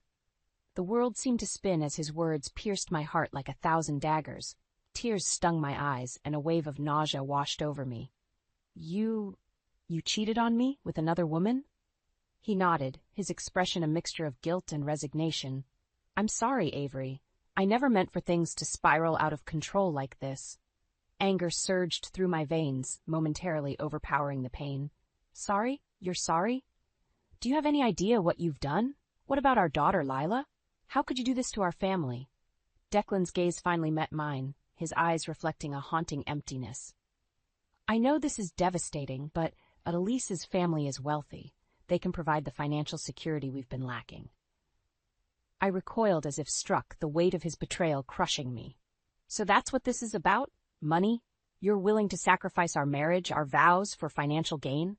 The world seemed to spin as his words pierced my heart like 1,000 daggers. Tears stung my eyes, and a wave of nausea washed over me. You cheated on me with another woman? He nodded, his expression a mixture of guilt and resignation. I'm sorry, Avery. I never meant for things to spiral out of control like this. Anger surged through my veins, momentarily overpowering the pain. Sorry? You're sorry? Do you have any idea what you've done? What about our daughter, Lila? How could you do this to our family? Declan's gaze finally met mine, his eyes reflecting a haunting emptiness. I know this is devastating, but Elise's family is wealthy. They can provide the financial security we've been lacking. I recoiled as if struck, the weight of his betrayal crushing me. So that's what this is about? Money? You're willing to sacrifice our marriage, our vows, for financial gain?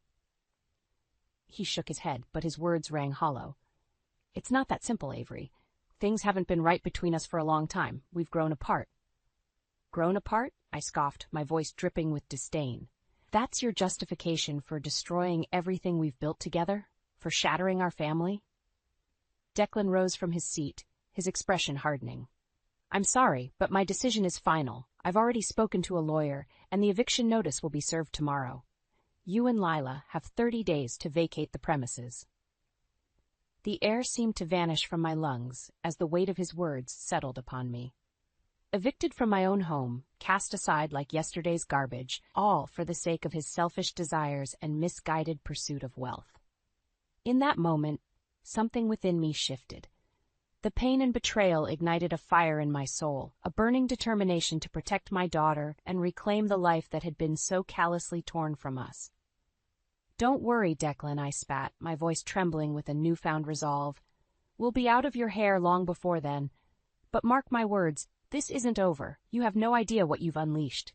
He shook his head, but his words rang hollow. It's not that simple, Avery. Things haven't been right between us for a long time. We've grown apart. Grown apart? I scoffed, my voice dripping with disdain. That's your justification for destroying everything we've built together? For shattering our family? Declan rose from his seat, his expression hardening. I'm sorry, but my decision is final. I've already spoken to a lawyer, and the eviction notice will be served tomorrow. You and Lila have 30 days to vacate the premises. The air seemed to vanish from my lungs as the weight of his words settled upon me. Evicted from my own home, cast aside like yesterday's garbage, all for the sake of his selfish desires and misguided pursuit of wealth. In that moment, something within me shifted. The pain and betrayal ignited a fire in my soul, a burning determination to protect my daughter and reclaim the life that had been so callously torn from us. Don't worry, Declan, I spat, my voice trembling with a newfound resolve. We'll be out of your hair long before then. But mark my words, this isn't over. You have no idea what you've unleashed.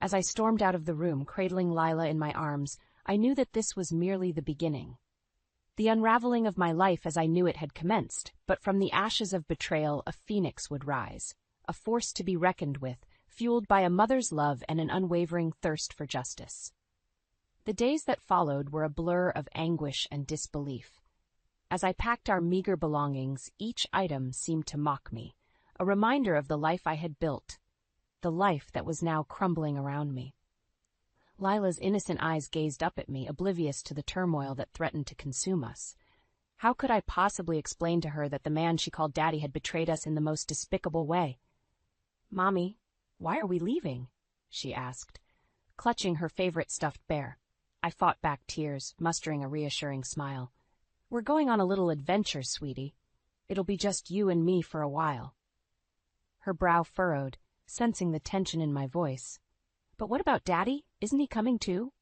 As I stormed out of the room, cradling Lila in my arms, I knew that this was merely the beginning. The unraveling of my life as I knew it had commenced, but from the ashes of betrayal a phoenix would rise, a force to be reckoned with, fueled by a mother's love and an unwavering thirst for justice. The days that followed were a blur of anguish and disbelief. As I packed our meager belongings, each item seemed to mock me, a reminder of the life I had built, the life that was now crumbling around me. Lila's innocent eyes gazed up at me, oblivious to the turmoil that threatened to consume us. How could I possibly explain to her that the man she called Daddy had betrayed us in the most despicable way? "Mommy, why are we leaving?" she asked, clutching her favorite stuffed bear. I fought back tears, mustering a reassuring smile. "We're going on a little adventure, sweetie. It'll be just you and me for a while." Her brow furrowed, sensing the tension in my voice. "But what about Daddy? Isn't he coming too?"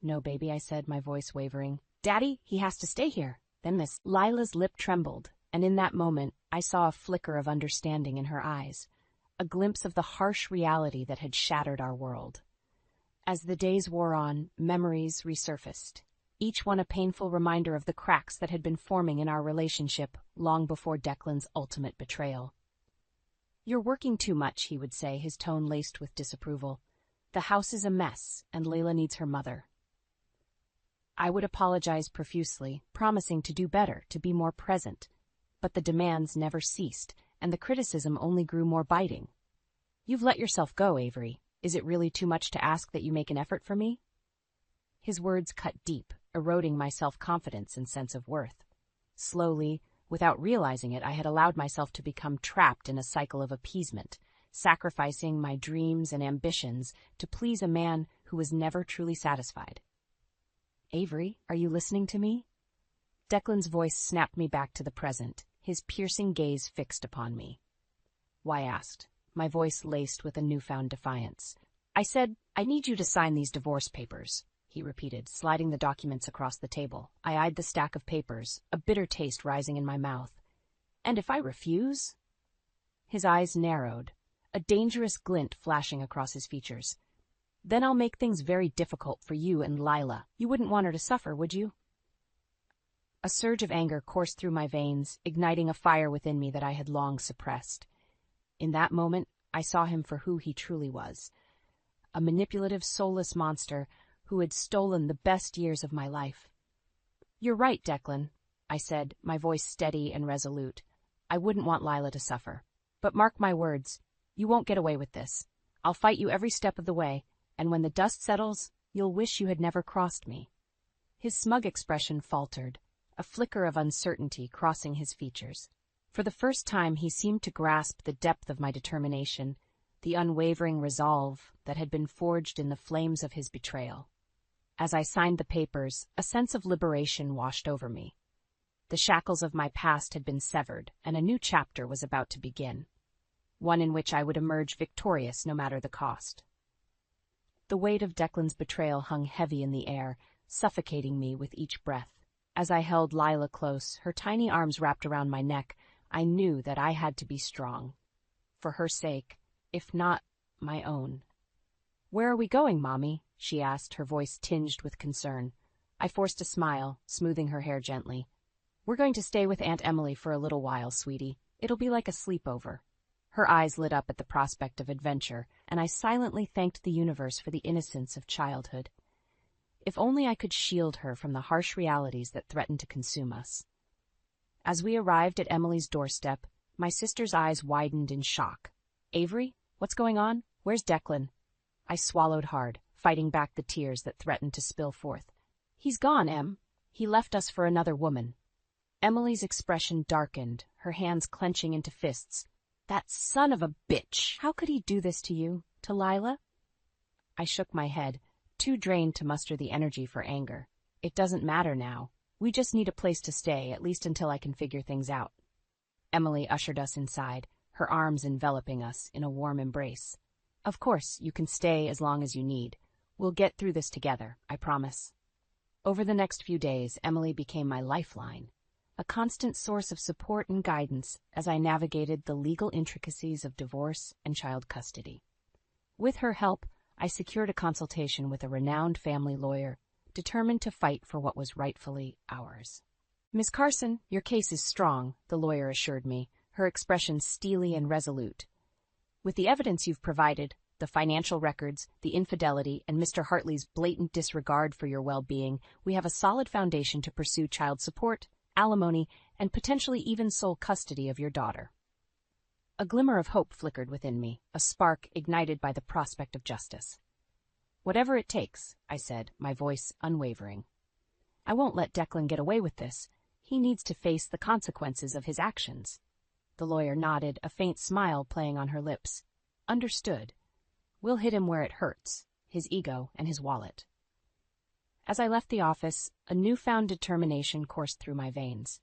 "No, baby," I said, my voice wavering. "Daddy, he has to stay here." Then Miss Lila's lip trembled, and in that moment I saw a flicker of understanding in her eyes, a glimpse of the harsh reality that had shattered our world. As the days wore on, memories resurfaced, each one a painful reminder of the cracks that had been forming in our relationship long before Declan's ultimate betrayal. "You're working too much," he would say, his tone laced with disapproval. "The house is a mess, and Layla needs her mother." I would apologize profusely, promising to do better, to be more present, but the demands never ceased, and the criticism only grew more biting. "You've let yourself go, Avery. Is it really too much to ask that you make an effort for me?" His words cut deep, eroding my self-confidence and sense of worth. Slowly, without realizing it, I had allowed myself to become trapped in a cycle of appeasement, sacrificing my dreams and ambitions to please a man who was never truly satisfied. "Avery, are you listening to me?" Declan's voice snapped me back to the present, his piercing gaze fixed upon me. "Why?" asked, my voice laced with a newfound defiance. "I said, I need you to sign these divorce papers," he repeated, sliding the documents across the table. I eyed the stack of papers, a bitter taste rising in my mouth. "And if I refuse?" His eyes narrowed, a dangerous glint flashing across his features. "Then I'll make things very difficult for you and Lila. You wouldn't want her to suffer, would you?" A surge of anger coursed through my veins, igniting a fire within me that I had long suppressed. In that moment, I saw him for who he truly was. A manipulative, soulless monster who had stolen the best years of my life. "You're right, Declan," I said, my voice steady and resolute. "I wouldn't want Lila to suffer. But mark my words, you won't get away with this. I'll fight you every step of the way, and when the dust settles, you'll wish you had never crossed me." His smug expression faltered, a flicker of uncertainty crossing his features. For the first time he seemed to grasp the depth of my determination, the unwavering resolve that had been forged in the flames of his betrayal. As I signed the papers, a sense of liberation washed over me. The shackles of my past had been severed, and a new chapter was about to begin, one in which I would emerge victorious no matter the cost. The weight of Declan's betrayal hung heavy in the air, suffocating me with each breath. As I held Lila close, her tiny arms wrapped around my neck, I knew that I had to be strong. For her sake, if not my own. "Where are we going, Mommy?" she asked, her voice tinged with concern. I forced a smile, smoothing her hair gently. "We're going to stay with Aunt Emily for a little while, sweetie. It'll be like a sleepover." Her eyes lit up at the prospect of adventure, and I silently thanked the universe for the innocence of childhood. If only I could shield her from the harsh realities that threatened to consume us. As we arrived at Emily's doorstep, my sister's eyes widened in shock. "Avery, what's going on? Where's Declan?" I swallowed hard, fighting back the tears that threatened to spill forth. "He's gone, Em. He left us for another woman." Emily's expression darkened, her hands clenching into fists. "That son of a bitch! How could he do this to you? To Lila?" I shook my head, too drained to muster the energy for anger. "It doesn't matter now. We just need a place to stay, at least until I can figure things out." Emily ushered us inside, her arms enveloping us in a warm embrace. "Of course, you can stay as long as you need. We'll get through this together, I promise." Over the next few days, Emily became my lifeline, a constant source of support and guidance as I navigated the legal intricacies of divorce and child custody. With her help, I secured a consultation with a renowned family lawyer, determined to fight for what was rightfully ours. "Miss Carson, your case is strong," the lawyer assured me, her expression steely and resolute. "With the evidence you've provided, the financial records, the infidelity, and Mr. Hartley's blatant disregard for your well-being, we have a solid foundation to pursue child support, alimony, and potentially even sole custody of your daughter." A glimmer of hope flickered within me, a spark ignited by the prospect of justice. "Whatever it takes," I said, my voice unwavering. "I won't let Declan get away with this. He needs to face the consequences of his actions." The lawyer nodded, a faint smile playing on her lips. "Understood. We'll hit him where it hurts, his ego and his wallet." As I left the office, a newfound determination coursed through my veins.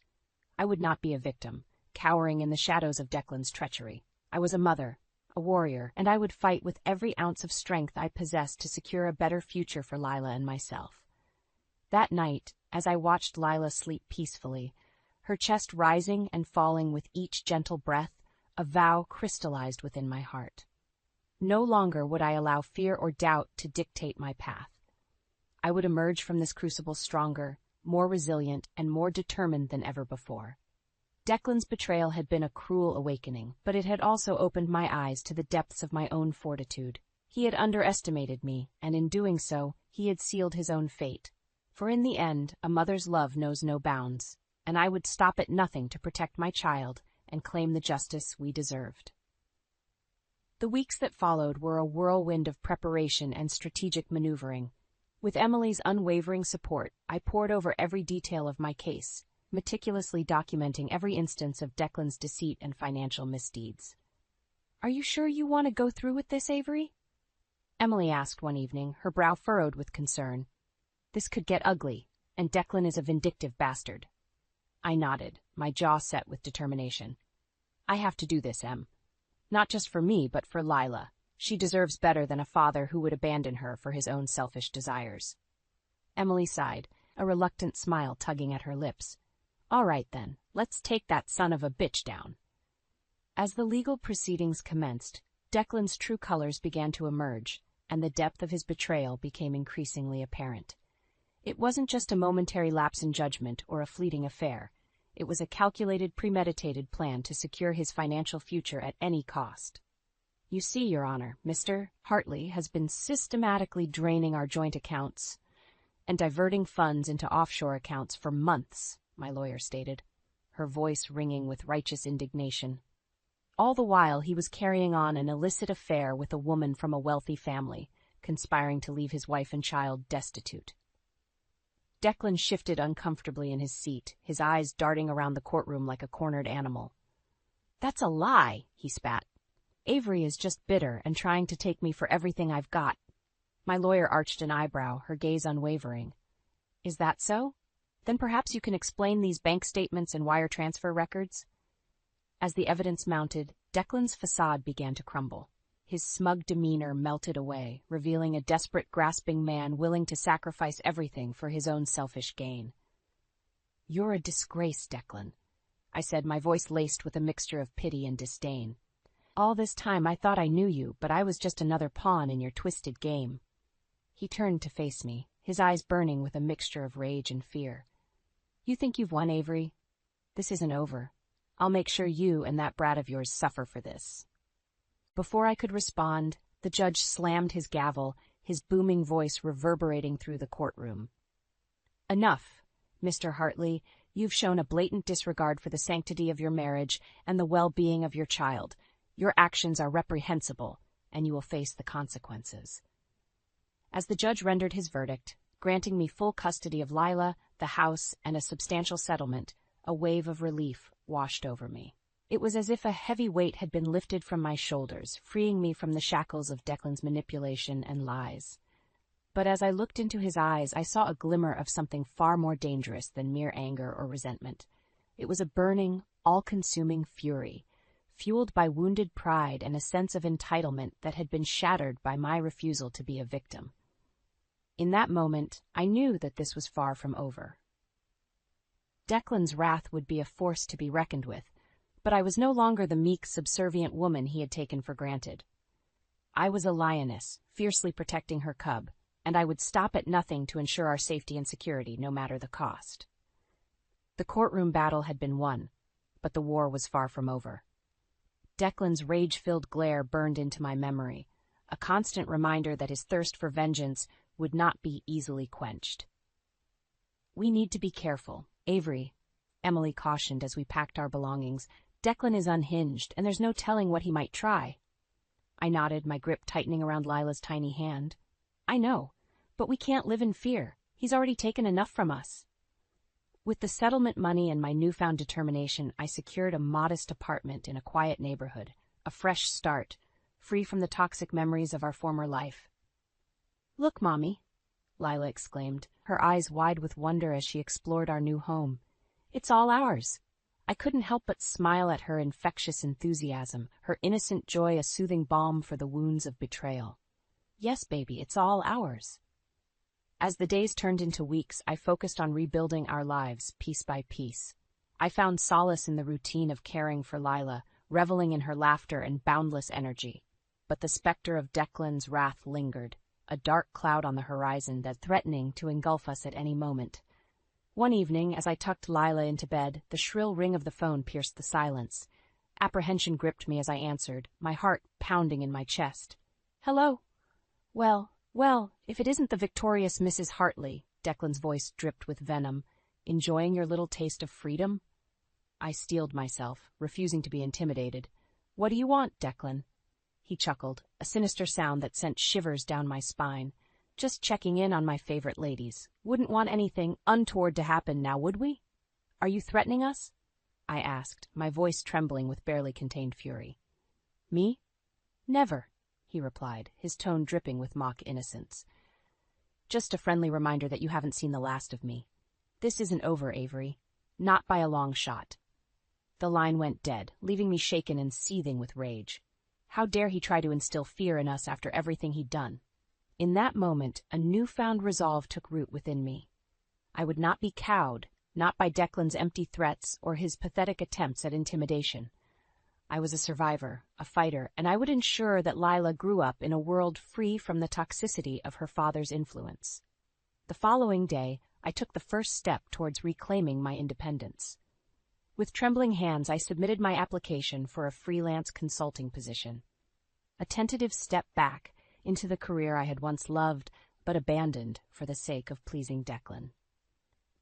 I would not be a victim, cowering in the shadows of Declan's treachery. I was a mother, a warrior, and I would fight with every ounce of strength I possessed to secure a better future for Lila and myself. That night, as I watched Lila sleep peacefully, her chest rising and falling with each gentle breath, a vow crystallized within my heart. No longer would I allow fear or doubt to dictate my path. I would emerge from this crucible stronger, more resilient, and more determined than ever before. Declan's betrayal had been a cruel awakening, but it had also opened my eyes to the depths of my own fortitude. He had underestimated me, and in doing so, he had sealed his own fate. For in the end, a mother's love knows no bounds, and I would stop at nothing to protect my child and claim the justice we deserved. The weeks that followed were a whirlwind of preparation and strategic maneuvering. With Emily's unwavering support, I pored over every detail of my case, meticulously documenting every instance of Declan's deceit and financial misdeeds. "Are you sure you want to go through with this, Avery?" Emily asked one evening, her brow furrowed with concern. "This could get ugly, and Declan is a vindictive bastard." I nodded, my jaw set with determination. "I have to do this, Em. Not just for me, but for Lila. She deserves better than a father who would abandon her for his own selfish desires." Emily sighed, a reluctant smile tugging at her lips. "All right, then. Let's take that son of a bitch down." As the legal proceedings commenced, Declan's true colors began to emerge, and the depth of his betrayal became increasingly apparent. It wasn't just a momentary lapse in judgment or a fleeting affair. It was a calculated, premeditated plan to secure his financial future at any cost. You see, Your Honor, Mr. Hartley has been systematically draining our joint accounts and diverting funds into offshore accounts for months, my lawyer stated, her voice ringing with righteous indignation. All the while, he was carrying on an illicit affair with a woman from a wealthy family, conspiring to leave his wife and child destitute. Declan shifted uncomfortably in his seat, his eyes darting around the courtroom like a cornered animal. That's a lie, he spat. Avery is just bitter and trying to take me for everything I've got. My lawyer arched an eyebrow, her gaze unwavering. Is that so? Then perhaps you can explain these bank statements and wire transfer records? As the evidence mounted, Declan's facade began to crumble. His smug demeanor melted away, revealing a desperate, grasping man willing to sacrifice everything for his own selfish gain. You're a disgrace, Declan, I said, my voice laced with a mixture of pity and disdain. All this time I thought I knew you, but I was just another pawn in your twisted game. He turned to face me, his eyes burning with a mixture of rage and fear. You think you've won, Avery? This isn't over. I'll make sure you and that brat of yours suffer for this. Before I could respond, the judge slammed his gavel, his booming voice reverberating through the courtroom. Enough, Mr. Hartley. You've shown a blatant disregard for the sanctity of your marriage and the well-being of your child. Your actions are reprehensible, and you will face the consequences. As the judge rendered his verdict, granting me full custody of Lila, the house, and a substantial settlement, a wave of relief washed over me. It was as if a heavy weight had been lifted from my shoulders, freeing me from the shackles of Declan's manipulation and lies. But as I looked into his eyes, I saw a glimmer of something far more dangerous than mere anger or resentment. It was a burning, all-consuming fury, fueled by wounded pride and a sense of entitlement that had been shattered by my refusal to be a victim. In that moment, I knew that this was far from over. Declan's wrath would be a force to be reckoned with, but I was no longer the meek, subservient woman he had taken for granted. I was a lioness, fiercely protecting her cub, and I would stop at nothing to ensure our safety and security, no matter the cost. The courtroom battle had been won, but the war was far from over. Declan's rage-filled glare burned into my memory, a constant reminder that his thirst for vengeance would not be easily quenched. We need to be careful, Avery, Emily cautioned as we packed our belongings. Declan is unhinged, and there's no telling what he might try. I nodded, my grip tightening around Lila's tiny hand. I know, but we can't live in fear. He's already taken enough from us. With the settlement money and my newfound determination, I secured a modest apartment in a quiet neighborhood, a fresh start, free from the toxic memories of our former life. Look, Mommy, Lila exclaimed, her eyes wide with wonder as she explored our new home. It's all ours. I couldn't help but smile at her infectious enthusiasm, her innocent joy a soothing balm for the wounds of betrayal. Yes, baby, it's all ours. As the days turned into weeks, I focused on rebuilding our lives piece by piece. I found solace in the routine of caring for Lila, reveling in her laughter and boundless energy. But the specter of Declan's wrath lingered, a dark cloud on the horizon that threatening to engulf us at any moment. One evening, as I tucked Lila into bed, the shrill ring of the phone pierced the silence. Apprehension gripped me as I answered, my heart pounding in my chest. Hello? Well, if it isn't the victorious Mrs. Hartley, Declan's voice dripped with venom. Enjoying your little taste of freedom? I steeled myself, refusing to be intimidated. What do you want, Declan? He chuckled, a sinister sound that sent shivers down my spine. Just checking in on my favorite ladies. Wouldn't want anything untoward to happen now, would we? Are you threatening us? I asked, my voice trembling with barely contained fury. Me? Never, he replied, his tone dripping with mock innocence. Just a friendly reminder that you haven't seen the last of me. This isn't over, Avery. Not by a long shot. The line went dead, leaving me shaken and seething with rage. How dare he try to instill fear in us after everything he'd done? In that moment, a newfound resolve took root within me. I would not be cowed, not by Declan's empty threats or his pathetic attempts at intimidation. I was a survivor, a fighter, and I would ensure that Lila grew up in a world free from the toxicity of her father's influence. The following day, I took the first step towards reclaiming my independence. With trembling hands, I submitted my application for a freelance consulting position. A tentative step back into the career I had once loved but abandoned for the sake of pleasing Declan.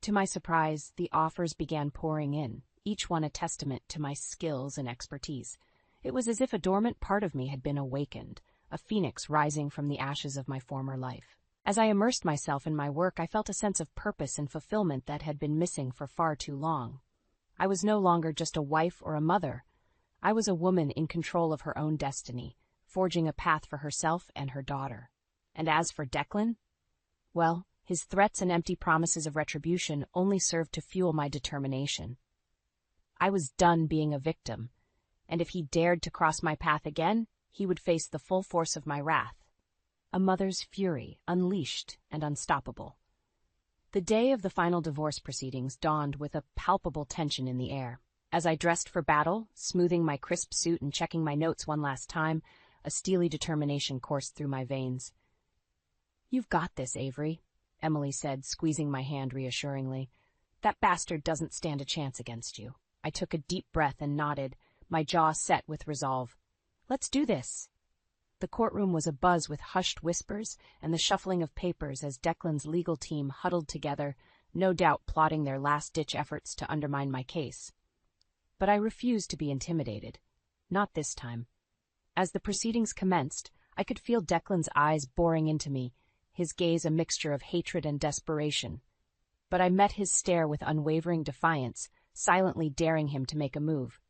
To my surprise, the offers began pouring in, each one a testament to my skills and expertise. It was as if a dormant part of me had been awakened, a phoenix rising from the ashes of my former life. As I immersed myself in my work, I felt a sense of purpose and fulfillment that had been missing for far too long. I was no longer just a wife or a mother. I was a woman in control of her own destiny, forging a path for herself and her daughter. And as for Declan, well, his threats and empty promises of retribution only served to fuel my determination. I was done being a victim, and if he dared to cross my path again, he would face the full force of my wrath. A mother's fury, unleashed and unstoppable. The day of the final divorce proceedings dawned with a palpable tension in the air. As I dressed for battle, smoothing my crisp suit and checking my notes one last time, a steely determination coursed through my veins. "You've got this, Avery," Emily said, squeezing my hand reassuringly. "That bastard doesn't stand a chance against you." I took a deep breath and nodded, my jaw set with resolve. "Let's do this." The courtroom was abuzz with hushed whispers and the shuffling of papers as Declan's legal team huddled together, no doubt plotting their last-ditch efforts to undermine my case. But I refused to be intimidated. Not this time. As the proceedings commenced, I could feel Declan's eyes boring into me, his gaze a mixture of hatred and desperation. But I met his stare with unwavering defiance, silently daring him to make a move.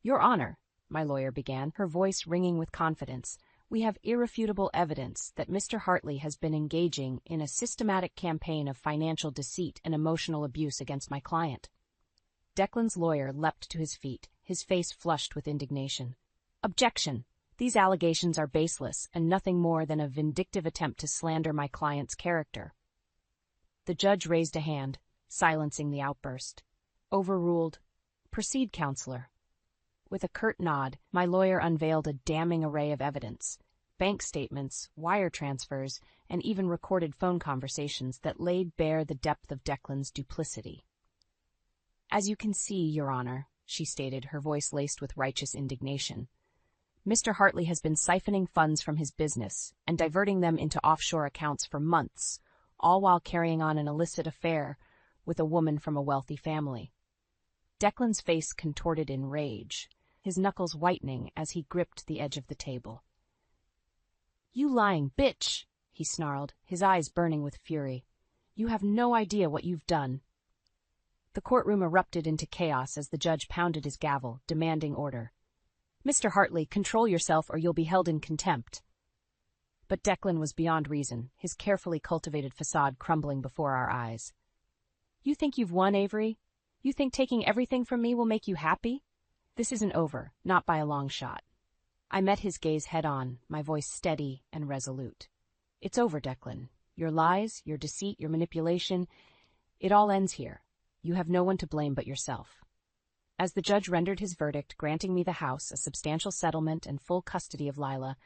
"Your Honor," my lawyer began, her voice ringing with confidence, "we have irrefutable evidence that Mr. Hartley has been engaging in a systematic campaign of financial deceit and emotional abuse against my client." Declan's lawyer leapt to his feet, his face flushed with indignation. "Objection! These allegations are baseless and nothing more than a vindictive attempt to slander my client's character." The judge raised a hand, silencing the outburst. "Overruled. Proceed, counselor." With a curt nod, my lawyer unveiled a damning array of evidence, bank statements, wire transfers, and even recorded phone conversations that laid bare the depth of Declan's duplicity. "As you can see, Your Honor," she stated, her voice laced with righteous indignation, "Mr. Hartley has been siphoning funds from his business and diverting them into offshore accounts for months, all while carrying on an illicit affair with a woman from a wealthy family." Declan's face contorted in rage, his knuckles whitening as he gripped the edge of the table. "You lying bitch!" he snarled, his eyes burning with fury. "You have no idea what you've done." The courtroom erupted into chaos as the judge pounded his gavel, demanding order. "Mr. Hartley, control yourself or you'll be held in contempt." But Declan was beyond reason, his carefully cultivated facade crumbling before our eyes. "You think you've won, Avery? You think taking everything from me will make you happy? This isn't over, not by a long shot." I met his gaze head-on, my voice steady and resolute. "It's over, Declan. Your lies, your deceit, your manipulation, it all ends here. You have no one to blame but yourself." As the judge rendered his verdict, granting me the house, a substantial settlement, and full custody of Lila,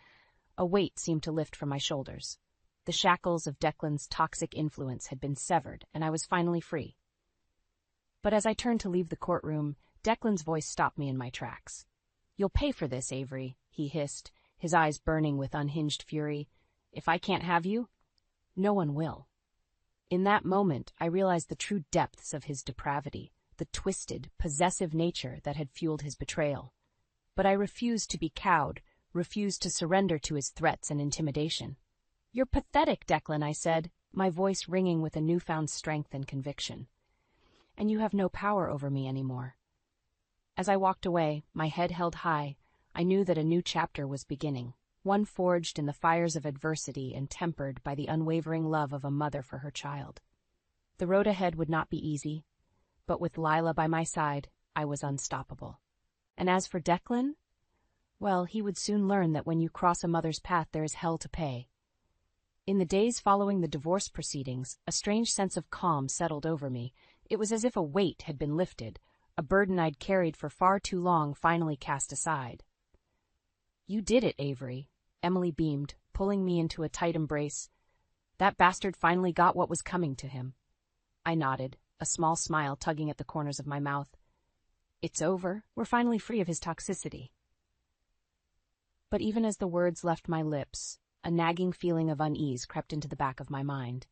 a weight seemed to lift from my shoulders. The shackles of Declan's toxic influence had been severed, and I was finally free. But as I turned to leave the courtroom, Declan's voice stopped me in my tracks. "You'll pay for this, Avery," he hissed, his eyes burning with unhinged fury. "If I can't have you, no one will." In that moment, I realized the true depths of his depravity, the twisted, possessive nature that had fueled his betrayal. But I refused to be cowed, refused to surrender to his threats and intimidation. "You're pathetic, Declan," I said, my voice ringing with a newfound strength and conviction. "And you have no power over me anymore." As I walked away, my head held high, I knew that a new chapter was beginning, one forged in the fires of adversity and tempered by the unwavering love of a mother for her child. The road ahead would not be easy, but with Lila by my side, I was unstoppable. And as for Declan, well, he would soon learn that when you cross a mother's path, there is hell to pay. In the days following the divorce proceedings, a strange sense of calm settled over me. It was as if a weight had been lifted, a burden I'd carried for far too long finally cast aside. "You did it, Avery," Emily beamed, pulling me into a tight embrace. "That bastard finally got what was coming to him." I nodded, a small smile tugging at the corners of my mouth. "It's over. We're finally free of his toxicity." But even as the words left my lips, a nagging feeling of unease crept into the back of my mind.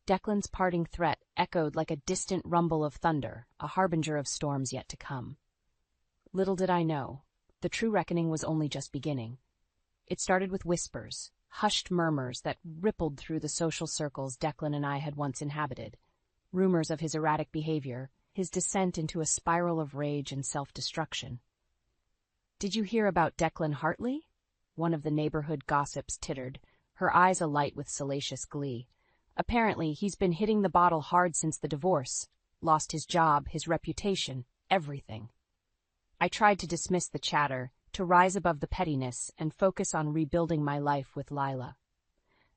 Declan's parting threat echoed like a distant rumble of thunder, a harbinger of storms yet to come. Little did I know, the true reckoning was only just beginning. It started with whispers, hushed murmurs that rippled through the social circles Declan and I had once inhabited. Rumors of his erratic behavior, his descent into a spiral of rage and self-destruction. "Did you hear about Declan Hartley?" One of the neighborhood gossips tittered, her eyes alight with salacious glee. "Apparently, he's been hitting the bottle hard since the divorce. Lost his job, his reputation, everything." I tried to dismiss the chatter, to rise above the pettiness and focus on rebuilding my life with Lila.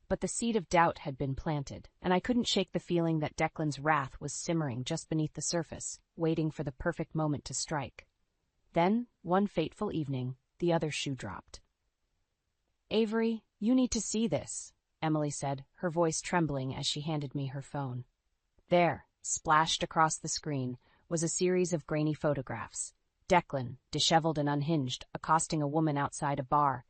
But the seed of doubt had been planted, and I couldn't shake the feeling that Declan's wrath was simmering just beneath the surface, waiting for the perfect moment to strike. Then, one fateful evening, the other shoe dropped. "Avery, you need to see this," Emily said, her voice trembling as she handed me her phone. There, splashed across the screen, was a series of grainy photographs. Declan, disheveled and unhinged, accosting a woman outside a bar.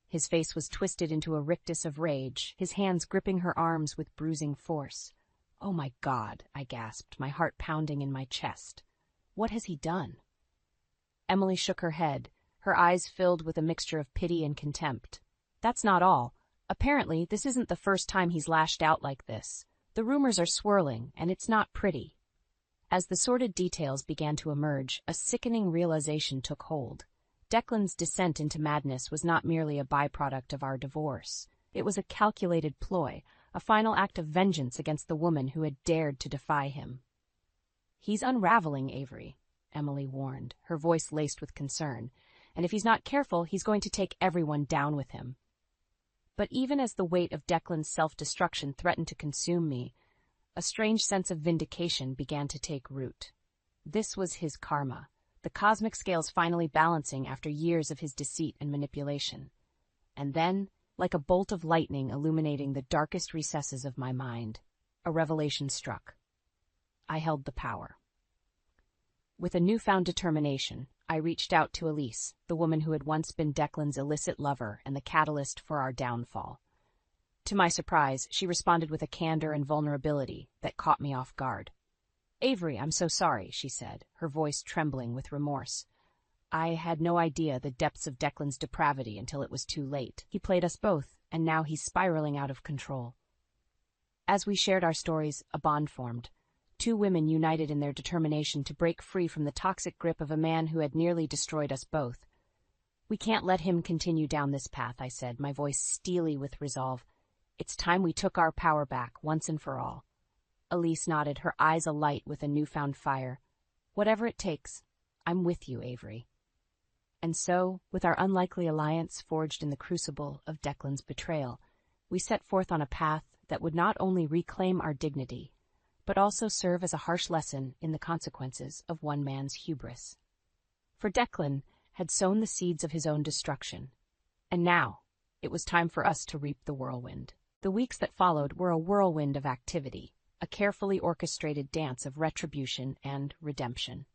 His face was twisted into a rictus of rage, his hands gripping her arms with bruising force. "Oh my God," I gasped, my heart pounding in my chest. "What has he done?" Emily shook her head, her eyes filled with a mixture of pity and contempt. "That's not all. Apparently, this isn't the first time he's lashed out like this. The rumors are swirling, and it's not pretty." As the sordid details began to emerge, a sickening realization took hold. Declan's descent into madness was not merely a byproduct of our divorce. It was a calculated ploy, a final act of vengeance against the woman who had dared to defy him. "He's unraveling, Avery," Emily warned, her voice laced with concern. "And if he's not careful, he's going to take everyone down with him." But even as the weight of Declan's self-destruction threatened to consume me, a strange sense of vindication began to take root. This was his karma, the cosmic scales finally balancing after years of his deceit and manipulation. And then, like a bolt of lightning illuminating the darkest recesses of my mind, a revelation struck. I held the power. With a newfound determination, I reached out to Elise, the woman who had once been Declan's illicit lover and the catalyst for our downfall. To my surprise, she responded with a candor and vulnerability that caught me off guard. "Avery, I'm so sorry," she said, her voice trembling with remorse. "I had no idea the depths of Declan's depravity until it was too late. He played us both, and now he's spiraling out of control." As we shared our stories, a bond formed. Two women united in their determination to break free from the toxic grip of a man who had nearly destroyed us both. "We can't let him continue down this path," I said, my voice steely with resolve. "It's time we took our power back, once and for all." Elise nodded, her eyes alight with a newfound fire. "Whatever it takes, I'm with you, Avery." And so, with our unlikely alliance forged in the crucible of Declan's betrayal, we set forth on a path that would not only reclaim our dignity, but also serve as a harsh lesson in the consequences of one man's hubris. For Declan had sown the seeds of his own destruction, and now it was time for us to reap the whirlwind. The weeks that followed were a whirlwind of activity, a carefully orchestrated dance of retribution and redemption.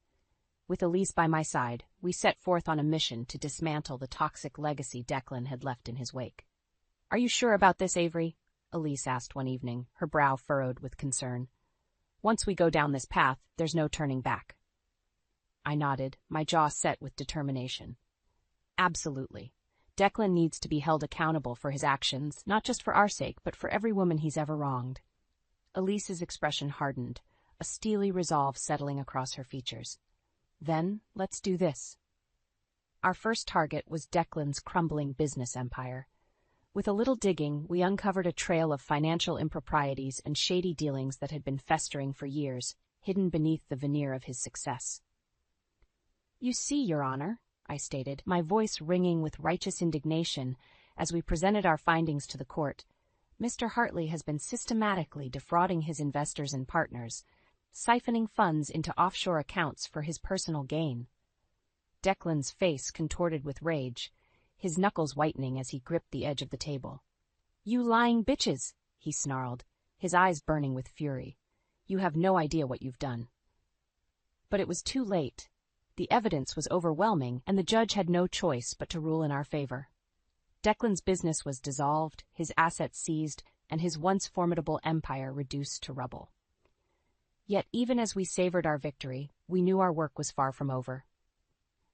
With Elise by my side, we set forth on a mission to dismantle the toxic legacy Declan had left in his wake. "Are you sure about this, Avery?" Elise asked one evening, her brow furrowed with concern. "Once we go down this path, there's no turning back." I nodded, my jaw set with determination. "Absolutely. Declan needs to be held accountable for his actions, not just for our sake, but for every woman he's ever wronged." Elise's expression hardened, a steely resolve settling across her features. "Then, let's do this." Our first target was Declan's crumbling business empire. With a little digging, we uncovered a trail of financial improprieties and shady dealings that had been festering for years, hidden beneath the veneer of his success. "You see, Your Honor," I stated, my voice ringing with righteous indignation as we presented our findings to the court, "Mr. Hartley has been systematically defrauding his investors and partners, siphoning funds into offshore accounts for his personal gain. Declan's face contorted with rage, his knuckles whitening as he gripped the edge of the table. "You lying bitches," he snarled, his eyes burning with fury. "You have no idea what you've done." But it was too late. The evidence was overwhelming, and the judge had no choice but to rule in our favor. Declan's business was dissolved, his assets seized, and his once formidable empire reduced to rubble. Yet even as we savored our victory, we knew our work was far from over.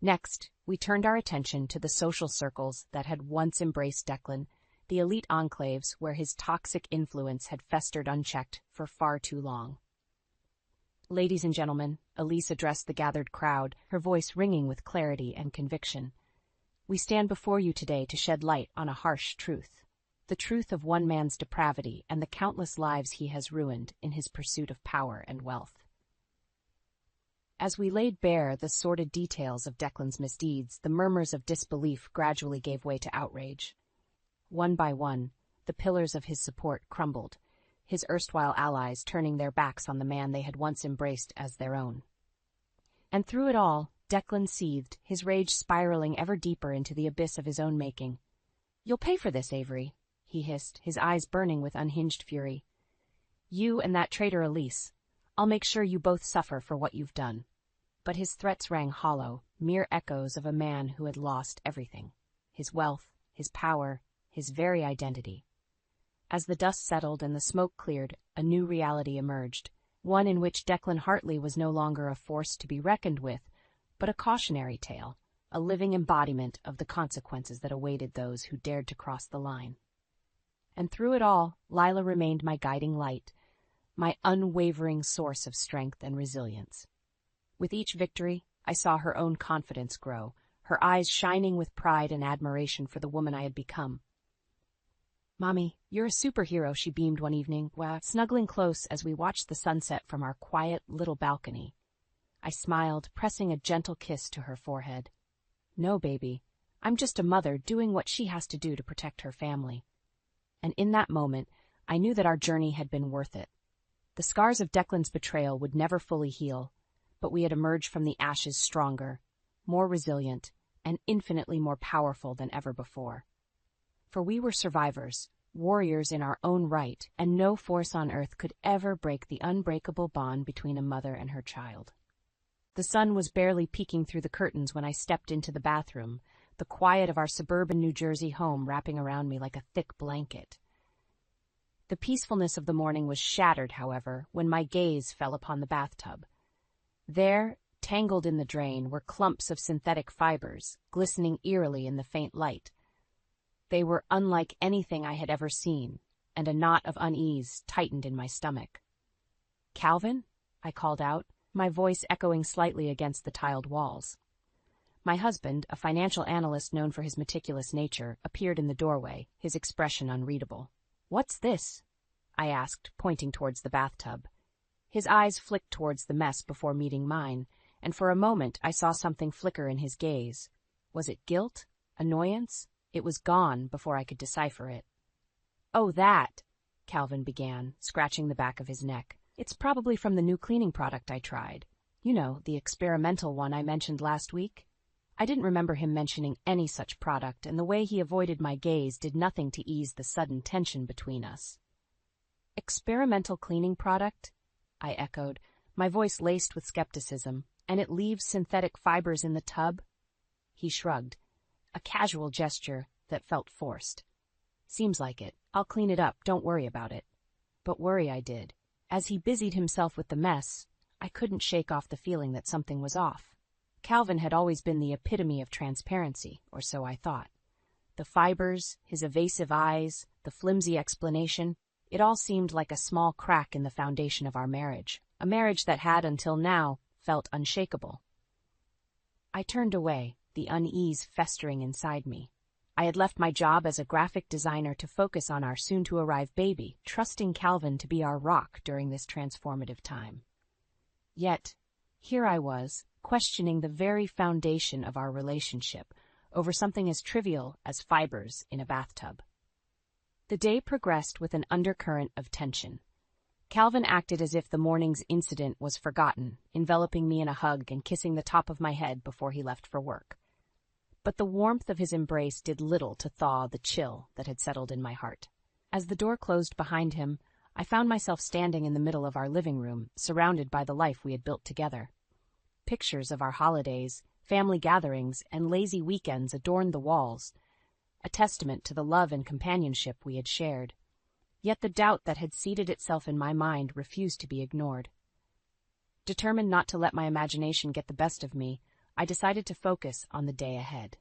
Next, we turned our attention to the social circles that had once embraced Declan, the elite enclaves where his toxic influence had festered unchecked for far too long. "Ladies and gentlemen," Elise addressed the gathered crowd, her voice ringing with clarity and conviction. "We stand before you today to shed light on a harsh truth. The truth of one man's depravity and the countless lives he has ruined in his pursuit of power and wealth." As we laid bare the sordid details of Declan's misdeeds, the murmurs of disbelief gradually gave way to outrage. One by one, the pillars of his support crumbled, his erstwhile allies turning their backs on the man they had once embraced as their own. And through it all, Declan seethed, his rage spiraling ever deeper into the abyss of his own making. "You'll pay for this, Avery," he hissed, his eyes burning with unhinged fury. "You and that traitor Elise. I'll make sure you both suffer for what you've done." But his threats rang hollow, mere echoes of a man who had lost everything: his wealth, his power, his very identity. As the dust settled and the smoke cleared, a new reality emerged, one in which Declan Hartley was no longer a force to be reckoned with, but a cautionary tale, a living embodiment of the consequences that awaited those who dared to cross the line. And through it all, Lila remained my guiding light, my unwavering source of strength and resilience. With each victory, I saw her own confidence grow, her eyes shining with pride and admiration for the woman I had become. "Mommy, you're a superhero," she beamed one evening, while snuggling close as we watched the sunset from our quiet little balcony. I smiled, pressing a gentle kiss to her forehead. "No, baby, I'm just a mother doing what she has to do to protect her family." And in that moment, I knew that our journey had been worth it. The scars of Declan's betrayal would never fully heal, but we had emerged from the ashes stronger, more resilient, and infinitely more powerful than ever before. For we were survivors, warriors in our own right, and no force on earth could ever break the unbreakable bond between a mother and her child. The sun was barely peeking through the curtains when I stepped into the bathroom, the quiet of our suburban New Jersey home wrapping around me like a thick blanket. The peacefulness of the morning was shattered, however, when my gaze fell upon the bathtub. There, tangled in the drain, were clumps of synthetic fibers, glistening eerily in the faint light. They were unlike anything I had ever seen, and a knot of unease tightened in my stomach. "Calvin?" I called out, my voice echoing slightly against the tiled walls. My husband, a financial analyst known for his meticulous nature, appeared in the doorway, his expression unreadable. "What's this?" I asked, pointing towards the bathtub. His eyes flicked towards the mess before meeting mine, and for a moment I saw something flicker in his gaze. Was it guilt? Annoyance? It was gone before I could decipher it. "Oh, that," Calvin began, scratching the back of his neck. "It's probably from the new cleaning product I tried. You know, the experimental one I mentioned last week." I didn't remember him mentioning any such product, and the way he avoided my gaze did nothing to ease the sudden tension between us. "Experimental cleaning product?" I echoed, my voice laced with skepticism. "And it leaves synthetic fibers in the tub?" He shrugged, a casual gesture that felt forced. "Seems like it. I'll clean it up, don't worry about it." But worry I did. As he busied himself with the mess, I couldn't shake off the feeling that something was off. Calvin had always been the epitome of transparency, or so I thought. The fibers, his evasive eyes, the flimsy explanation, it all seemed like a small crack in the foundation of our marriage, a marriage that had, until now, felt unshakable. I turned away, the unease festering inside me. I had left my job as a graphic designer to focus on our soon-to-arrive baby, trusting Calvin to be our rock during this transformative time. Yet, here I was, questioning the very foundation of our relationship over something as trivial as fibers in a bathtub. The day progressed with an undercurrent of tension. Calvin acted as if the morning's incident was forgotten, enveloping me in a hug and kissing the top of my head before he left for work. But the warmth of his embrace did little to thaw the chill that had settled in my heart. As the door closed behind him, I found myself standing in the middle of our living room, surrounded by the life we had built together. Pictures of our holidays, family gatherings, and lazy weekends adorned the walls, a testament to the love and companionship we had shared. Yet the doubt that had seated itself in my mind refused to be ignored. Determined not to let my imagination get the best of me, I decided to focus on the day ahead.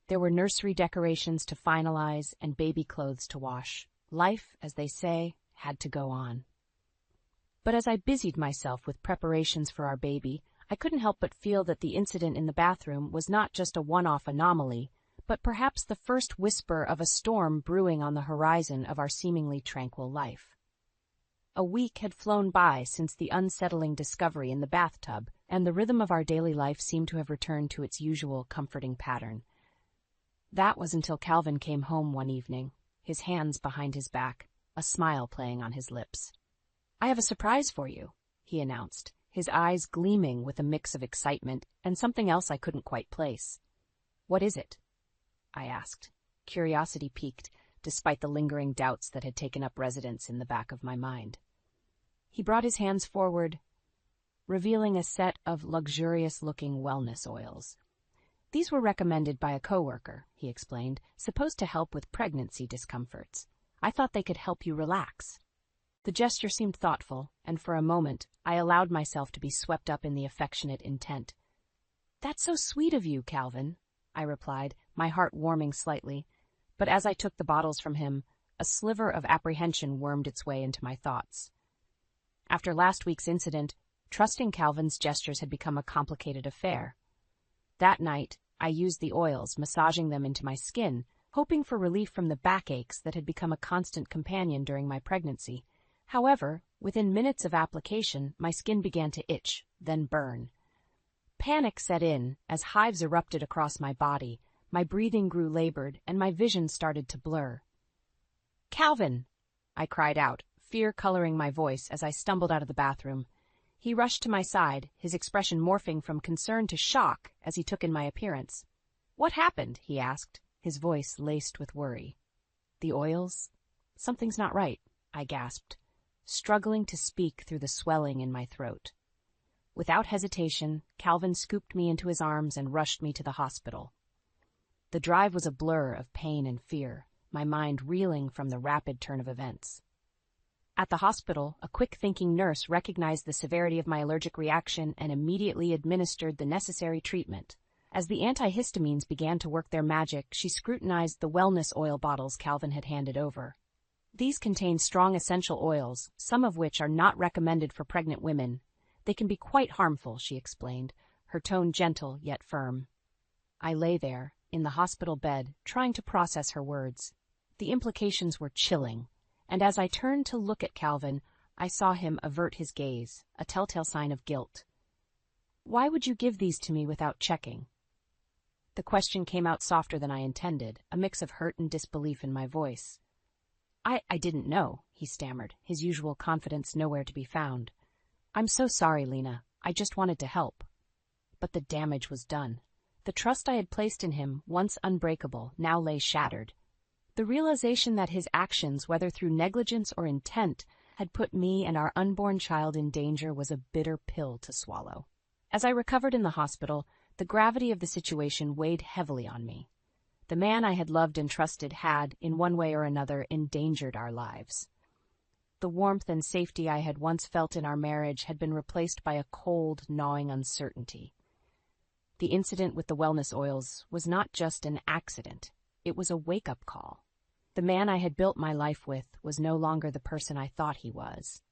There were nursery decorations to finalize and baby clothes to wash. Life, as they say, had to go on. But as I busied myself with preparations for our baby, I couldn't help but feel that the incident in the bathroom was not just a one-off anomaly, but perhaps the first whisper of a storm brewing on the horizon of our seemingly tranquil life. A week had flown by since the unsettling discovery in the bathtub, and the rhythm of our daily life seemed to have returned to its usual comforting pattern. That was until Calvin came home one evening, his hands behind his back, a smile playing on his lips. "I have a surprise for you," he announced, his eyes gleaming with a mix of excitement and something else I couldn't quite place. "What is it?" I asked, curiosity piqued, despite the lingering doubts that had taken up residence in the back of my mind. He brought his hands forward, revealing a set of luxurious-looking wellness oils. "These were recommended by a coworker," he explained, "supposed to help with pregnancy discomforts. I thought they could help you relax." The gesture seemed thoughtful, and for a moment I allowed myself to be swept up in the affectionate intent. "That's so sweet of you, Calvin," I replied, my heart warming slightly, but as I took the bottles from him, a sliver of apprehension wormed its way into my thoughts. After last week's incident, trusting Calvin's gestures had become a complicated affair. That night, I used the oils, massaging them into my skin, hoping for relief from the backaches that had become a constant companion during my pregnancy. However, within minutes of application, my skin began to itch, then burn. Panic set in as hives erupted across my body, my breathing grew labored, and my vision started to blur. "Calvin!" I cried out, fear coloring my voice as I stumbled out of the bathroom. He rushed to my side, his expression morphing from concern to shock as he took in my appearance. "What happened?" he asked, his voice laced with worry. "The oils? Something's not right," I gasped, struggling to speak through the swelling in my throat. Without hesitation, Calvin scooped me into his arms and rushed me to the hospital. The drive was a blur of pain and fear, my mind reeling from the rapid turn of events. At the hospital, a quick-thinking nurse recognized the severity of my allergic reaction and immediately administered the necessary treatment. As the antihistamines began to work their magic, she scrutinized the wellness oil bottles Calvin had handed over. "These contain strong essential oils, some of which are not recommended for pregnant women. They can be quite harmful," she explained, her tone gentle yet firm. I lay there, in the hospital bed, trying to process her words. The implications were chilling, and as I turned to look at Calvin, I saw him avert his gaze, a telltale sign of guilt. "Why would you give these to me without checking?" The question came out softer than I intended, a mix of hurt and disbelief in my voice. I didn't know," he stammered, his usual confidence nowhere to be found. "I'm so sorry, Lena. I just wanted to help." But the damage was done. The trust I had placed in him, once unbreakable, now lay shattered. The realization that his actions, whether through negligence or intent, had put me and our unborn child in danger was a bitter pill to swallow. As I recovered in the hospital, the gravity of the situation weighed heavily on me. The man I had loved and trusted had, in one way or another, endangered our lives. The warmth and safety I had once felt in our marriage had been replaced by a cold, gnawing uncertainty. The incident with the wellness oils was not just an accident. It was a wake-up call. The man I had built my life with was no longer the person I thought he was.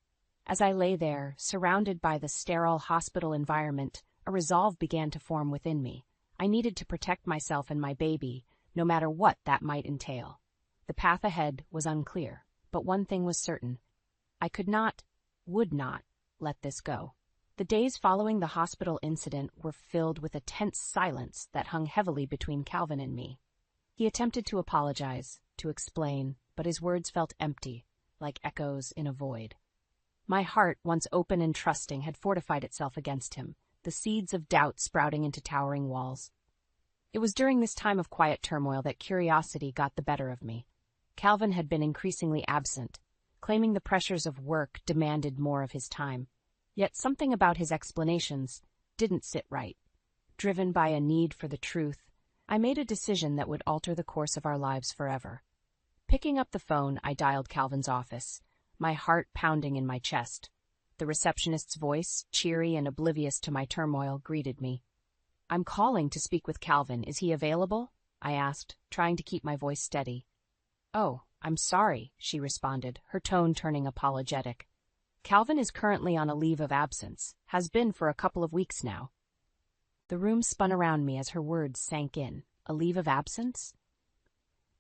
As I lay there, surrounded by the sterile hospital environment, a resolve began to form within me. I needed to protect myself and my baby, no matter what that might entail. The path ahead was unclear, but one thing was certain. I could not, would not, let this go. The days following the hospital incident were filled with a tense silence that hung heavily between Calvin and me. He attempted to apologize, to explain, but his words felt empty, like echoes in a void. My heart, once open and trusting, had fortified itself against him, the seeds of doubt sprouting into towering walls. It was during this time of quiet turmoil that curiosity got the better of me. Calvin had been increasingly absent, claiming the pressures of work demanded more of his time. Yet something about his explanations didn't sit right. Driven by a need for the truth, I made a decision that would alter the course of our lives forever. Picking up the phone, I dialed Calvin's office, my heart pounding in my chest. The receptionist's voice, cheery and oblivious to my turmoil, greeted me. "I'm calling to speak with Calvin. Is he available?" I asked, trying to keep my voice steady. "Oh, I'm sorry," she responded, her tone turning apologetic. "Calvin is currently on a leave of absence, has been for a couple of weeks now." The room spun around me as her words sank in. A leave of absence?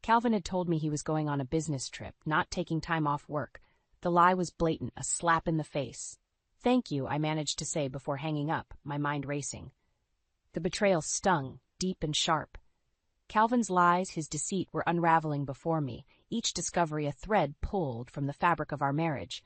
Calvin had told me he was going on a business trip, not taking time off work. The lie was blatant, a slap in the face. "Thank you," I managed to say before hanging up, my mind racing. The betrayal stung, deep and sharp. Calvin's lies, his deceit, were unraveling before me, each discovery a thread pulled from the fabric of our marriage.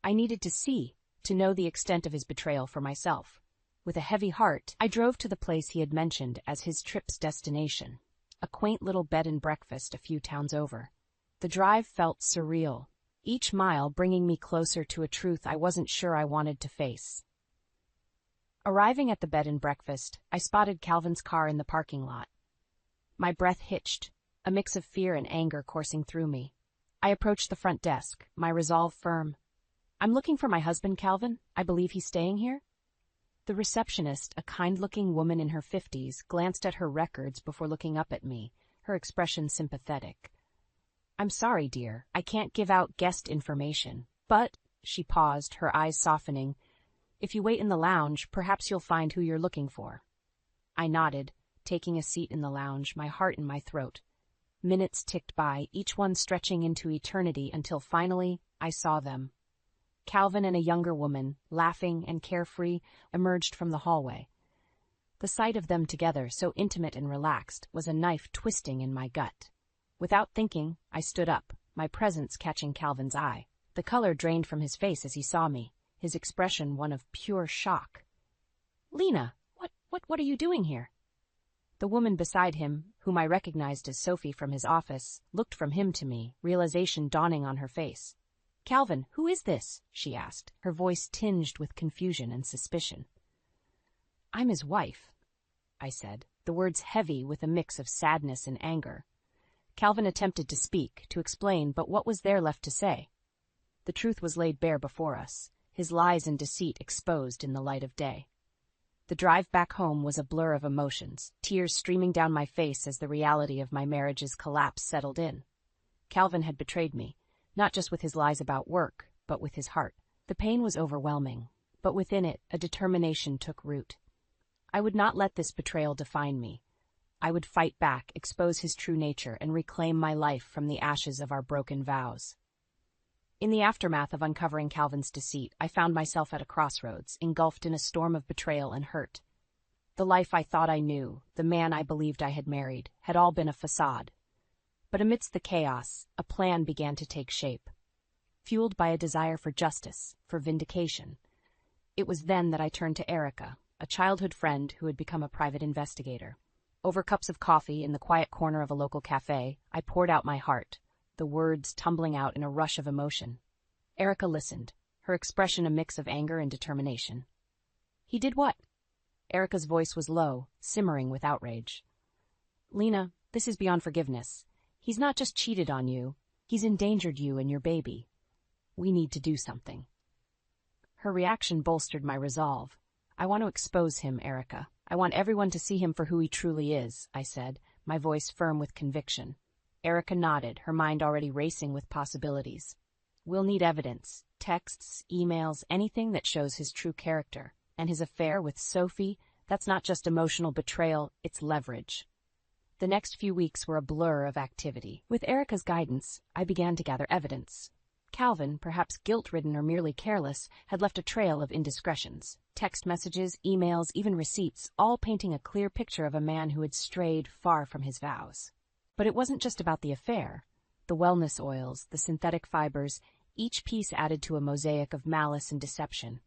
I needed to see, to know the extent of his betrayal for myself. With a heavy heart, I drove to the place he had mentioned as his trip's destination, a quaint little bed and breakfast a few towns over. The drive felt surreal, each mile bringing me closer to a truth I wasn't sure I wanted to face. Arriving at the bed and breakfast, I spotted Calvin's car in the parking lot. My breath hitched, a mix of fear and anger coursing through me. I approached the front desk, my resolve firm. "I'm looking for my husband, Calvin. I believe he's staying here." The receptionist, a kind-looking woman in her 50s, glanced at her records before looking up at me, her expression sympathetic. "I'm sorry, dear. I can't give out guest information. But," she paused, her eyes softening, "if you wait in the lounge, perhaps you'll find who you're looking for." I nodded, taking a seat in the lounge, my heart in my throat. Minutes ticked by, each one stretching into eternity, until finally I saw them. Calvin and a younger woman, laughing and carefree, emerged from the hallway. The sight of them together, so intimate and relaxed, was a knife twisting in my gut. Without thinking, I stood up, my presence catching Calvin's eye. The color drained from his face as he saw me, his expression one of pure shock. "Lena, what are you doing here?" The woman beside him, whom I recognized as Sophie from his office, looked from him to me, realization dawning on her face. "Calvin, who is this?" she asked, her voice tinged with confusion and suspicion. "I'm his wife," I said, the words heavy with a mix of sadness and anger. Calvin attempted to speak, to explain, but what was there left to say? The truth was laid bare before us, his lies and deceit exposed in the light of day. The drive back home was a blur of emotions, tears streaming down my face as the reality of my marriage's collapse settled in. Calvin had betrayed me, not just with his lies about work, but with his heart. The pain was overwhelming, but within it, a determination took root. I would not let this betrayal define me. I would fight back, expose his true nature, and reclaim my life from the ashes of our broken vows. In the aftermath of uncovering Calvin's deceit, I found myself at a crossroads, engulfed in a storm of betrayal and hurt. The life I thought I knew, the man I believed I had married, had all been a facade. But amidst the chaos, a plan began to take shape, fueled by a desire for justice, for vindication. It was then that I turned to Erica, a childhood friend who had become a private investigator. Over cups of coffee in the quiet corner of a local cafe, I poured out my heart, the words tumbling out in a rush of emotion. Erica listened, her expression a mix of anger and determination. "He did what?" Erica's voice was low, simmering with outrage. "Lena, this is beyond forgiveness. He's not just cheated on you, he's endangered you and your baby. We need to do something." Her reaction bolstered my resolve. "I want to expose him, Erica. I want everyone to see him for who he truly is," I said, my voice firm with conviction. Erica nodded, her mind already racing with possibilities. "We'll need evidence, texts, emails, anything that shows his true character. And his affair with Sophie, that's not just emotional betrayal, it's leverage." The next few weeks were a blur of activity. With Erica's guidance, I began to gather evidence. Calvin, perhaps guilt-ridden or merely careless, had left a trail of indiscretions. Text messages, emails, even receipts, all painting a clear picture of a man who had strayed far from his vows. But it wasn't just about the affair. The wellness oils, the synthetic fibers, Each piece added to a mosaic of malice and deception.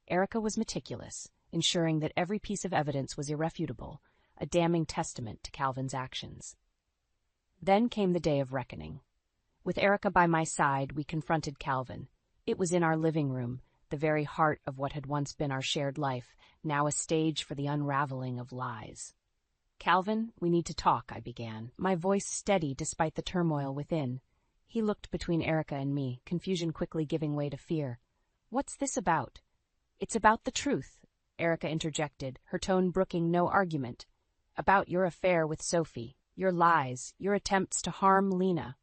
Erica was meticulous, ensuring that every piece of evidence was irrefutable, a damning testament to Calvin's actions. Then came the day of reckoning. With Erica by my side, we confronted Calvin. It was in our living room, the very heart of what had once been our shared life, now a stage for the unraveling of lies. "Calvin, we need to talk," I began, my voice steady despite the turmoil within. He looked between Erica and me, confusion quickly giving way to fear. "What's this about?" "It's about the truth," Erica interjected, her tone brooking no argument. "About your affair with Sophie, your lies, your attempts to harm Lena."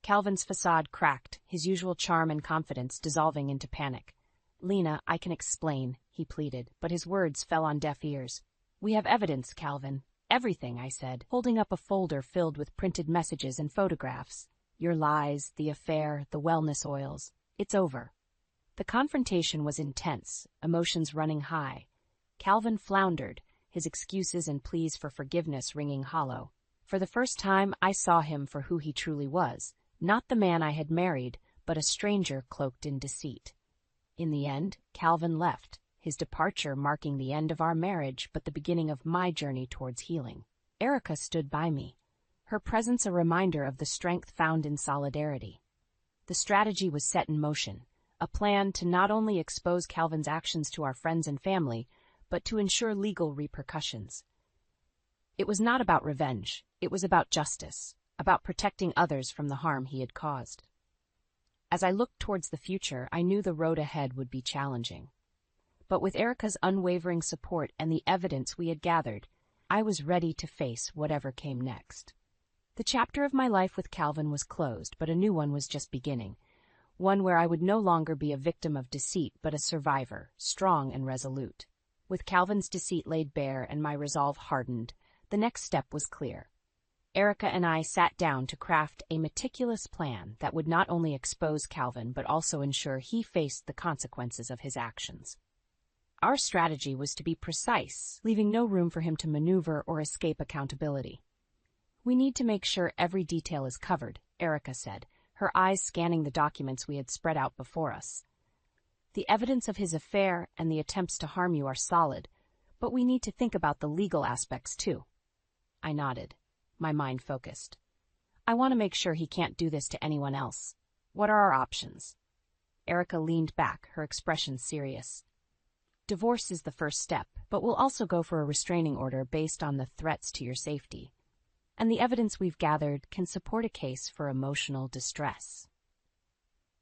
Calvin's facade cracked, his usual charm and confidence dissolving into panic. "Lena, I can explain," he pleaded, but his words fell on deaf ears. "We have evidence, Calvin." "Everything," I said, holding up a folder filled with printed messages and photographs. "Your lies, the affair, the wellness oils. It's over." The confrontation was intense, emotions running high. Calvin floundered, his excuses and pleas for forgiveness ringing hollow. For the first time, I saw him for who he truly was, not the man I had married, but a stranger cloaked in deceit. In the end, Calvin left, his departure marking the end of our marriage but the beginning of my journey towards healing. Erica stood by me, her presence a reminder of the strength found in solidarity. The strategy was set in motion, a plan to not only expose Calvin's actions to our friends and family, but to ensure legal repercussions. It was not about revenge, it was about justice, about protecting others from the harm he had caused. As I looked towards the future, I knew the road ahead would be challenging. But with Erica's unwavering support and the evidence we had gathered, I was ready to face whatever came next. The chapter of my life with Calvin was closed, but a new one was just beginning, one where I would no longer be a victim of deceit but a survivor, strong and resolute. With Calvin's deceit laid bare and my resolve hardened, the next step was clear. Erica and I sat down to craft a meticulous plan that would not only expose Calvin but also ensure he faced the consequences of his actions. Our strategy was to be precise, leaving no room for him to maneuver or escape accountability. "We need to make sure every detail is covered," Erica said, her eyes scanning the documents we had spread out before us. "The evidence of his affair and the attempts to harm you are solid, but we need to think about the legal aspects too." I nodded, my mind focused. "I want to make sure he can't do this to anyone else. What are our options?" Erica leaned back, her expression serious. "Divorce is the first step, but we'll also go for a restraining order based on the threats to your safety. And the evidence we've gathered can support a case for emotional distress."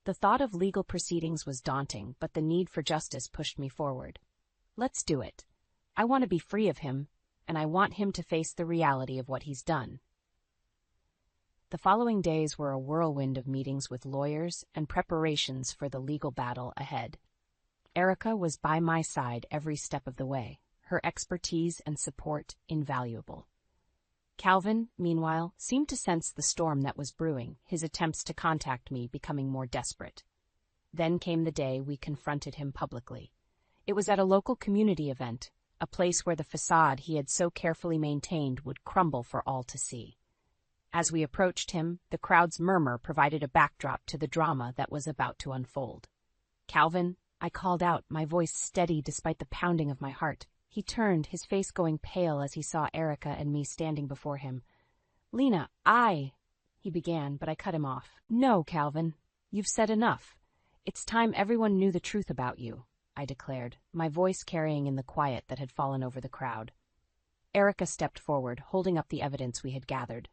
The thought of legal proceedings was daunting, but the need for justice pushed me forward. "Let's do it. I want to be free of him, and I want him to face the reality of what he's done." The following days were a whirlwind of meetings with lawyers and preparations for the legal battle ahead. Erica was by my side every step of the way, her expertise and support invaluable. Calvin, meanwhile, seemed to sense the storm that was brewing, his attempts to contact me becoming more desperate. Then came the day we confronted him publicly. It was at a local community event, a place where the facade he had so carefully maintained would crumble for all to see. As we approached him, the crowd's murmur provided a backdrop to the drama that was about to unfold. "Calvin," I called out, my voice steady despite the pounding of my heart. He turned, his face going pale as he saw Erica and me standing before him. "Lena, he began, but I cut him off. "No, Calvin, you've said enough. It's time everyone knew the truth about you," I declared, my voice carrying in the quiet that had fallen over the crowd. Erica stepped forward, holding up the evidence we had gathered.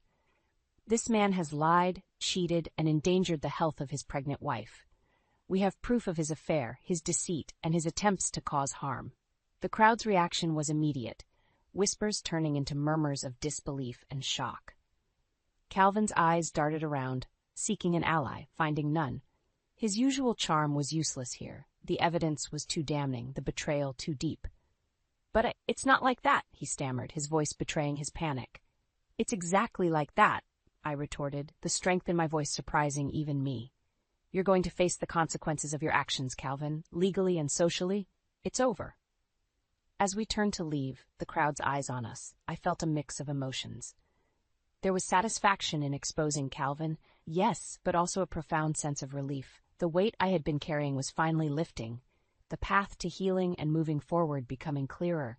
"This man has lied, cheated, and endangered the health of his pregnant wife. We have proof of his affair, his deceit, and his attempts to cause harm." The crowd's reaction was immediate, whispers turning into murmurs of disbelief and shock. Calvin's eyes darted around, seeking an ally, finding none. His usual charm was useless here. The evidence was too damning, the betrayal too deep. "But it's not like that," he stammered, his voice betraying his panic. "It's exactly like that," I retorted, the strength in my voice surprising even me. "You're going to face the consequences of your actions, Calvin, legally and socially. It's over." As we turned to leave, the crowd's eyes on us, I felt a mix of emotions. There was satisfaction in exposing Calvin, yes, but also a profound sense of relief. The The weight I had been carrying was finally lifting, the path to healing and moving forward becoming clearer.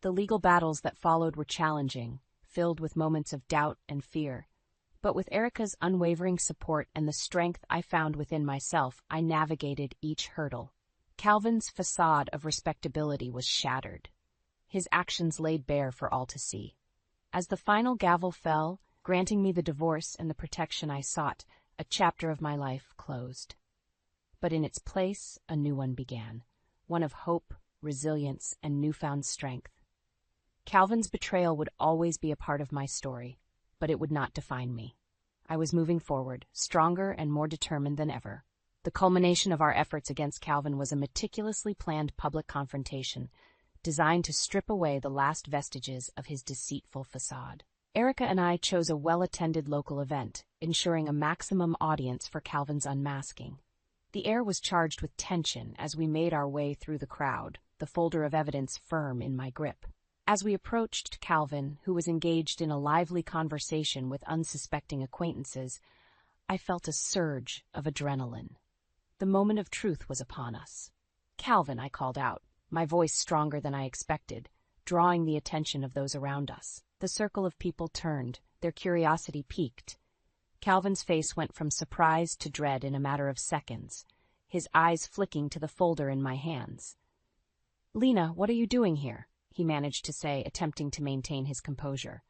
The legal battles that followed were challenging, filled with moments of doubt and fear. But with Erica's unwavering support and the strength I found within myself, I navigated each hurdle. Calvin's facade of respectability was shattered, his actions laid bare for all to see. As the final gavel fell, granting me the divorce and the protection I sought, a chapter of my life closed. But in its place, a new one began, one of hope, resilience, and newfound strength. Calvin's betrayal would always be a part of my story, but it would not define me. I was moving forward, stronger and more determined than ever. The culmination of our efforts against Calvin was a meticulously planned public confrontation, designed to strip away the last vestiges of his deceitful facade. Erica and I chose a well-attended local event, ensuring a maximum audience for Calvin's unmasking. The air was charged with tension as we made our way through the crowd, the folder of evidence firm in my grip. As we approached Calvin, who was engaged in a lively conversation with unsuspecting acquaintances, I felt a surge of adrenaline. The moment of truth was upon us. "Calvin," I called out, my voice stronger than I expected, drawing the attention of those around us. The circle of people turned, their curiosity piqued. Calvin's face went from surprise to dread in a matter of seconds, his eyes flicking to the folder in my hands. "Lena, what are you doing here?" he managed to say, attempting to maintain his composure.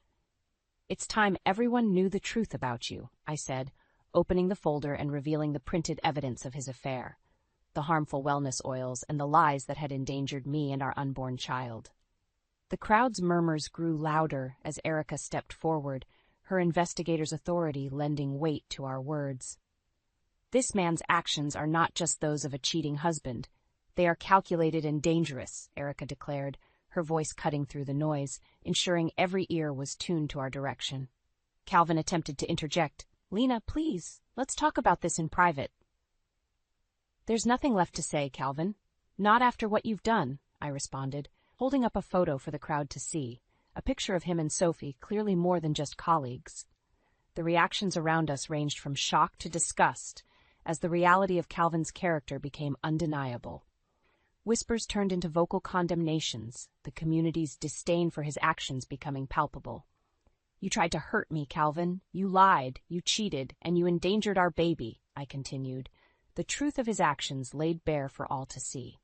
"It's time everyone knew the truth about you," I said, opening the folder and revealing the printed evidence of his affair, the harmful wellness oils and the lies that had endangered me and our unborn child. The crowd's murmurs grew louder as Erica stepped forward, her investigator's authority lending weight to our words. "This man's actions are not just those of a cheating husband. They are calculated and dangerous," Erica declared, her voice cutting through the noise, ensuring every ear was tuned to our direction. Calvin attempted to interject. "Lena, please, let's talk about this in private." "There's nothing left to say, Calvin. Not after what you've done," I responded, holding up a photo for the crowd to see, a picture of him and Sophie, clearly more than just colleagues. The reactions around us ranged from shock to disgust, as the reality of Calvin's character became undeniable. Whispers turned into vocal condemnations, the community's disdain for his actions becoming palpable. "You tried to hurt me, Calvin. You lied, you cheated, and you endangered our baby," I continued, the truth of his actions laid bare for all to see.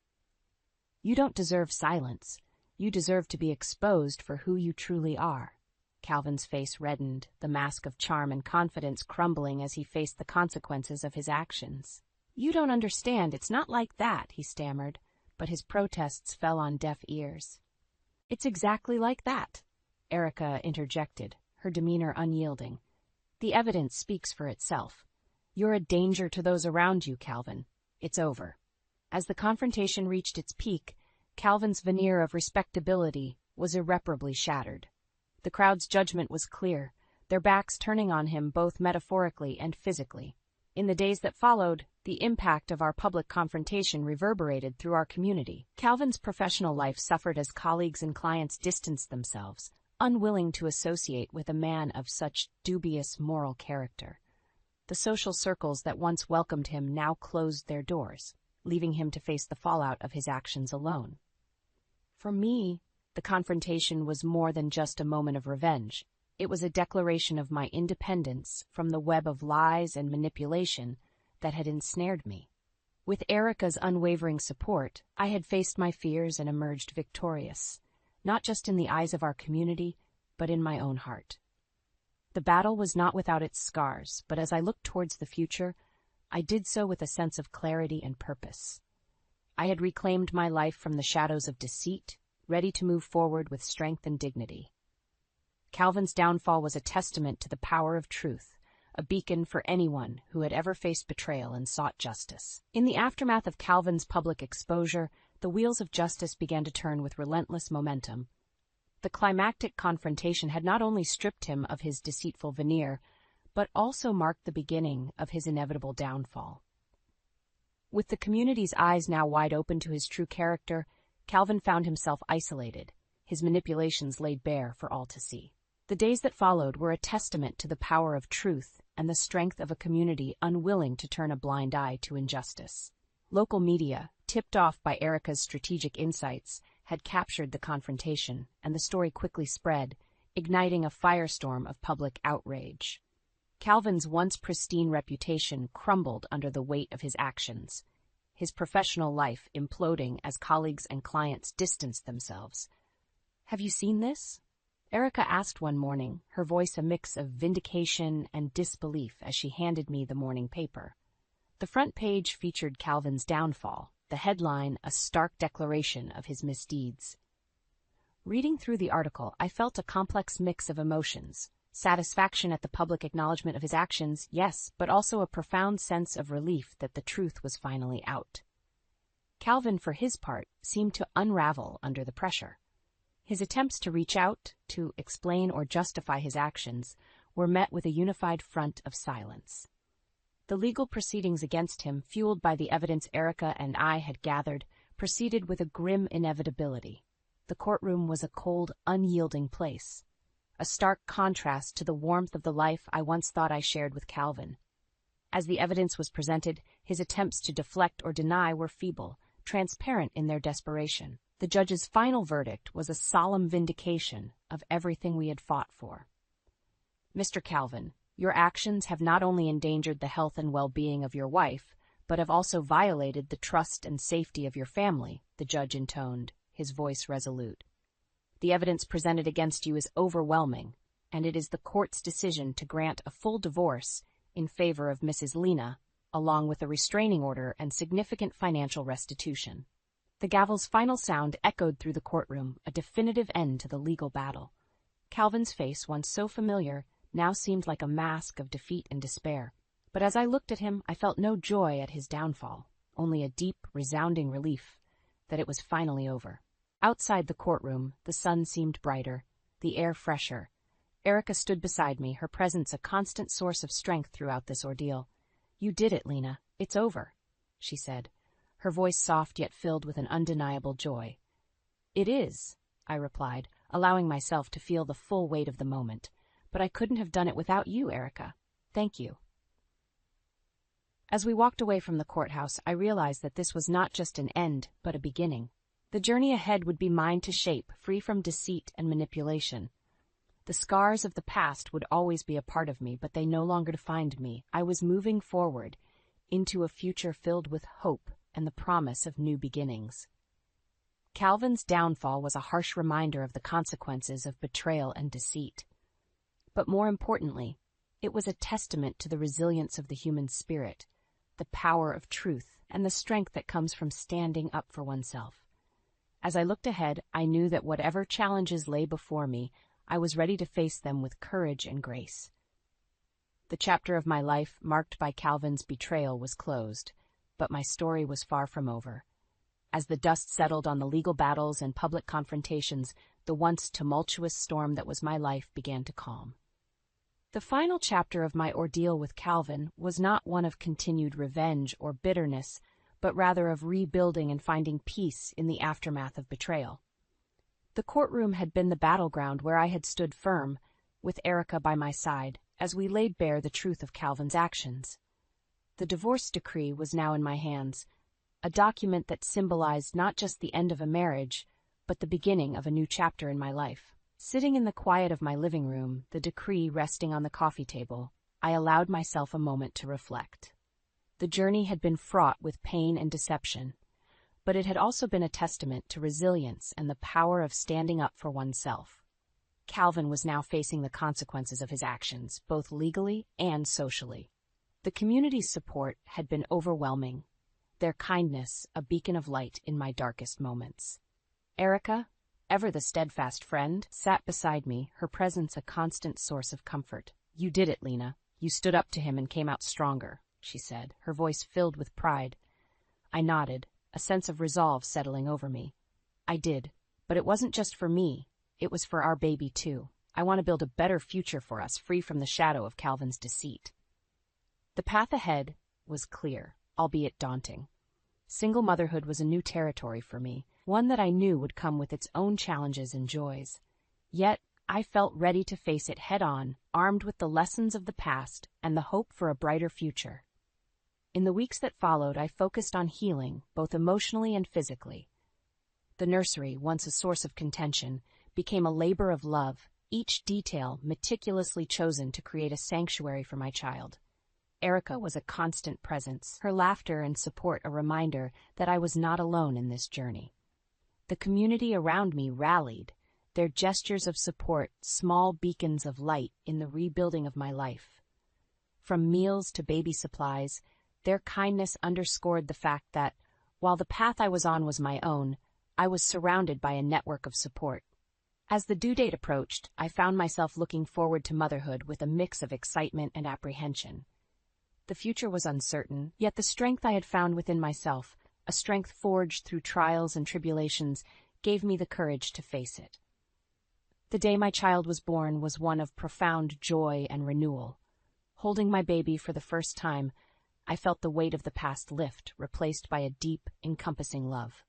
"You don't deserve silence. You deserve to be exposed for who you truly are." Calvin's face reddened, the mask of charm and confidence crumbling as he faced the consequences of his actions. "You don't understand. It's not like that," he stammered, but his protests fell on deaf ears. "It's exactly like that," Erica interjected, her demeanor unyielding. "The evidence speaks for itself. You're a danger to those around you, Calvin. It's over." As the confrontation reached its peak, Calvin's veneer of respectability was irreparably shattered. The crowd's judgment was clear, their backs turning on him both metaphorically and physically. In the days that followed, the impact of our public confrontation reverberated through our community. Calvin's professional life suffered as colleagues and clients distanced themselves, unwilling to associate with a man of such dubious moral character. The social circles that once welcomed him now closed their doors, leaving him to face the fallout of his actions alone. For me, the confrontation was more than just a moment of revenge. It was a declaration of my independence from the web of lies and manipulation that had ensnared me. With Erica's unwavering support, I had faced my fears and emerged victorious, not just in the eyes of our community, but in my own heart. The battle was not without its scars, but as I looked towards the future, I did so with a sense of clarity and purpose. I had reclaimed my life from the shadows of deceit, ready to move forward with strength and dignity. Calvin's downfall was a testament to the power of truth, a beacon for anyone who had ever faced betrayal and sought justice. In the aftermath of Calvin's public exposure, the wheels of justice began to turn with relentless momentum. The climactic confrontation had not only stripped him of his deceitful veneer, but also marked the beginning of his inevitable downfall. With the community's eyes now wide open to his true character, Calvin found himself isolated, his manipulations laid bare for all to see. The days that followed were a testament to the power of truth and the strength of a community unwilling to turn a blind eye to injustice. Local media, tipped off by Erica's strategic insights, had captured the confrontation, and the story quickly spread, igniting a firestorm of public outrage. Calvin's once pristine reputation crumbled under the weight of his actions, his professional life imploding as colleagues and clients distanced themselves. "Have you seen this?" Erica asked one morning, her voice a mix of vindication and disbelief as she handed me the morning paper. The front page featured Calvin's downfall, the headline a stark declaration of his misdeeds. Reading through the article, I felt a complex mix of emotions. Satisfaction at the public acknowledgement of his actions, yes, but also a profound sense of relief that the truth was finally out. Calvin, for his part, seemed to unravel under the pressure. His attempts to reach out, to explain or justify his actions, were met with a unified front of silence. The legal proceedings against him, fueled by the evidence Erica and I had gathered, proceeded with a grim inevitability. The courtroom was a cold, unyielding place, a stark contrast to the warmth of the life I once thought I shared with Calvin. As the evidence was presented, his attempts to deflect or deny were feeble, transparent in their desperation. The judge's final verdict was a solemn vindication of everything we had fought for. "Mr. Calvin, your actions have not only endangered the health and well-being of your wife, but have also violated the trust and safety of your family," the judge intoned, his voice resolute. "The evidence presented against you is overwhelming, and it is the court's decision to grant a full divorce in favor of Mrs. Lena, along with a restraining order and significant financial restitution." The gavel's final sound echoed through the courtroom, a definitive end to the legal battle. Calvin's face, once so familiar, now seemed like a mask of defeat and despair. But as I looked at him, I felt no joy at his downfall, only a deep, resounding relief that it was finally over. Outside the courtroom, the sun seemed brighter, the air fresher. Erica stood beside me, her presence a constant source of strength throughout this ordeal. "You did it, Lena. It's over," she said, her voice soft yet filled with an undeniable joy. "It is," I replied, allowing myself to feel the full weight of the moment. "But I couldn't have done it without you, Erica. Thank you." As we walked away from the courthouse, I realized that this was not just an end, but a beginning. The journey ahead would be mine to shape, free from deceit and manipulation. The scars of the past would always be a part of me, but they no longer defined me. I was moving forward into a future filled with hope and the promise of new beginnings. Calvin's downfall was a harsh reminder of the consequences of betrayal and deceit. But more importantly, it was a testament to the resilience of the human spirit, the power of truth, and the strength that comes from standing up for oneself. As I looked ahead, I knew that whatever challenges lay before me, I was ready to face them with courage and grace. The chapter of my life marked by Calvin's betrayal was closed, but my story was far from over. As the dust settled on the legal battles and public confrontations, the once tumultuous storm that was my life began to calm. The final chapter of my ordeal with Calvin was not one of continued revenge or bitterness, but rather of rebuilding and finding peace in the aftermath of betrayal. The courtroom had been the battleground where I had stood firm, with Erica by my side, as we laid bare the truth of Calvin's actions. The divorce decree was now in my hands, a document that symbolized not just the end of a marriage, but the beginning of a new chapter in my life. Sitting in the quiet of my living room, the decree resting on the coffee table, I allowed myself a moment to reflect. The journey had been fraught with pain and deception, but it had also been a testament to resilience and the power of standing up for oneself. Calvin was now facing the consequences of his actions, both legally and socially. The community's support had been overwhelming, their kindness a beacon of light in my darkest moments. Erica, ever the steadfast friend, sat beside me, her presence a constant source of comfort. "You did it, Lena. You stood up to him and came out stronger," she said, her voice filled with pride. I nodded, a sense of resolve settling over me. "I did, but it wasn't just for me. It was for our baby, too. I want to build a better future for us, free from the shadow of Calvin's deceit." The path ahead was clear, albeit daunting. Single motherhood was a new territory for me, one that I knew would come with its own challenges and joys. Yet, I felt ready to face it head-on, armed with the lessons of the past and the hope for a brighter future. In the weeks that followed, I focused on healing, both emotionally and physically. The nursery, once a source of contention, became a labor of love, each detail meticulously chosen to create a sanctuary for my child. Erica was a constant presence, her laughter and support a reminder that I was not alone in this journey. The community around me rallied, their gestures of support small beacons of light in the rebuilding of my life. From meals to baby supplies, their kindness underscored the fact that, while the path I was on was my own, I was surrounded by a network of support. As the due date approached, I found myself looking forward to motherhood with a mix of excitement and apprehension. The future was uncertain, yet the strength I had found within myself, a strength forged through trials and tribulations, gave me the courage to face it. The day my child was born was one of profound joy and renewal. Holding my baby for the first time, I felt the weight of the past lift, replaced by a deep, encompassing love.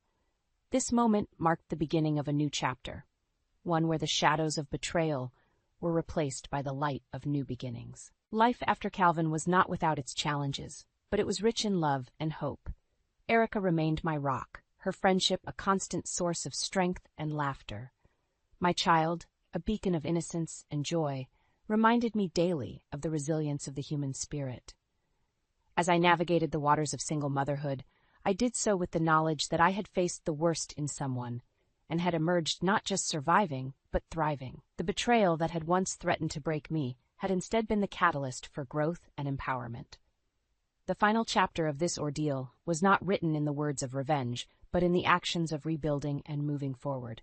This moment marked the beginning of a new chapter, one where the shadows of betrayal were replaced by the light of new beginnings. Life after Calvin was not without its challenges, but it was rich in love and hope. Erica remained my rock, her friendship a constant source of strength and laughter. My child, a beacon of innocence and joy, reminded me daily of the resilience of the human spirit. As I navigated the waters of single motherhood, I did so with the knowledge that I had faced the worst in someone, and had emerged not just surviving, but thriving. The betrayal that had once threatened to break me had instead been the catalyst for growth and empowerment. The final chapter of this ordeal was not written in the words of revenge, but in the actions of rebuilding and moving forward.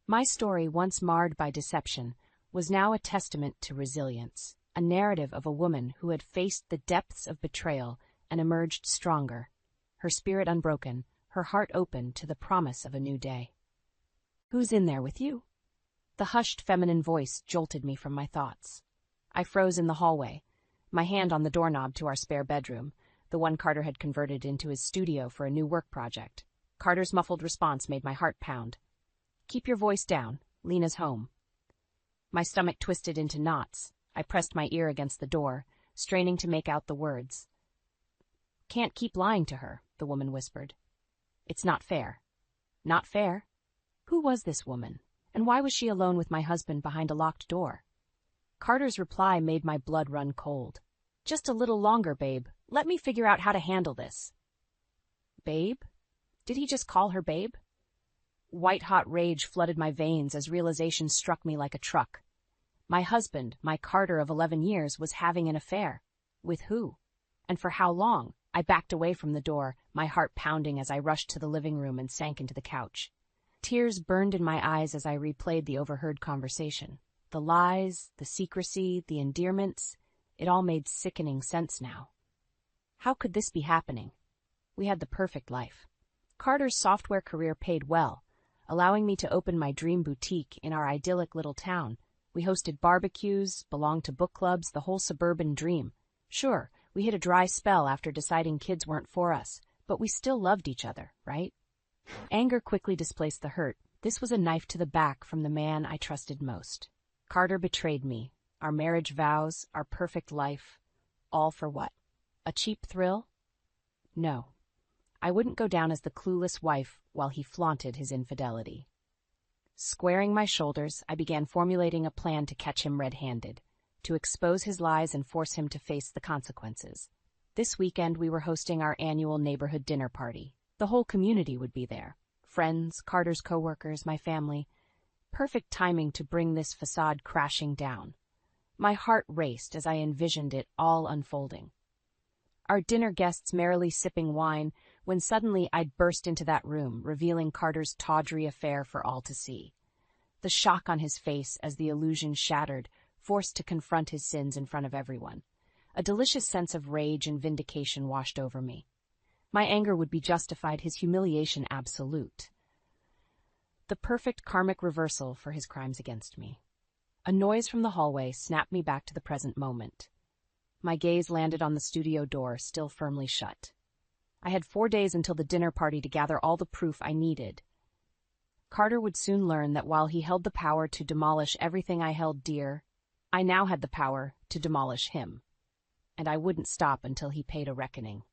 My story, once marred by deception, was now a testament to resilience, a narrative of a woman who had faced the depths of betrayal and emerged stronger, her spirit unbroken, her heart open to the promise of a new day. "Who's in there with you?" The hushed feminine voice jolted me from my thoughts. I froze in the hallway, my hand on the doorknob to our spare bedroom, the one Carter had converted into his studio for a new work project. Carter's muffled response made my heart pound. "Keep your voice down. Lena's home." My stomach twisted into knots. I pressed my ear against the door, straining to make out the words. "Can't keep lying to her," the woman whispered. "It's not fair." Not fair? Who was this woman, and why was she alone with my husband behind a locked door? Carter's reply made my blood run cold. "Just a little longer, babe. Let me figure out how to handle this." Babe? Did he just call her babe? White-hot rage flooded my veins as realization struck me like a truck. My husband, my Carter of 11 years, was having an affair. With who? And for how long? I backed away from the door, my heart pounding as I rushed to the living room and sank into the couch. Tears burned in my eyes as I replayed the overheard conversation. The lies, the secrecy, the endearments, it all made sickening sense now. How could this be happening? We had the perfect life. Carter's software career paid well, allowing me to open my dream boutique in our idyllic little town. We hosted barbecues, belonged to book clubs, the whole suburban dream. Sure, we hit a dry spell after deciding kids weren't for us, but we still loved each other, right? Anger quickly displaced the hurt. This was a knife to the back from the man I trusted most. Carter betrayed me, our marriage vows, our perfect life. All for what? A cheap thrill? No. I wouldn't go down as the clueless wife while he flaunted his infidelity. Squaring my shoulders, I began formulating a plan to catch him red-handed, to expose his lies and force him to face the consequences. This weekend we were hosting our annual neighborhood dinner party. The whole community would be there. Friends, Carter's coworkers, my family. Perfect timing to bring this facade crashing down. My heart raced as I envisioned it all unfolding. Our dinner guests merrily sipping wine, when suddenly I'd burst into that room, revealing Carter's tawdry affair for all to see. The shock on his face as the illusion shattered, forced to confront his sins in front of everyone. A delicious sense of rage and vindication washed over me. My anger would be justified, his humiliation absolute. The perfect karmic reversal for his crimes against me. A noise from the hallway snapped me back to the present moment. My gaze landed on the studio door, still firmly shut. I had 4 days until the dinner party to gather all the proof I needed. Carter would soon learn that while he held the power to demolish everything I held dear, I now had the power to demolish him. And I wouldn't stop until he paid a reckoning.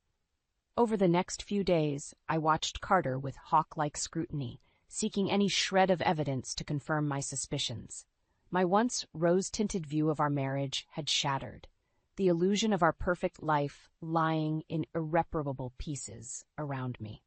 Over the next few days, I watched Carter with hawk-like scrutiny, seeking any shred of evidence to confirm my suspicions. My once rose-tinted view of our marriage had shattered, the illusion of our perfect life lying in irreparable pieces around me.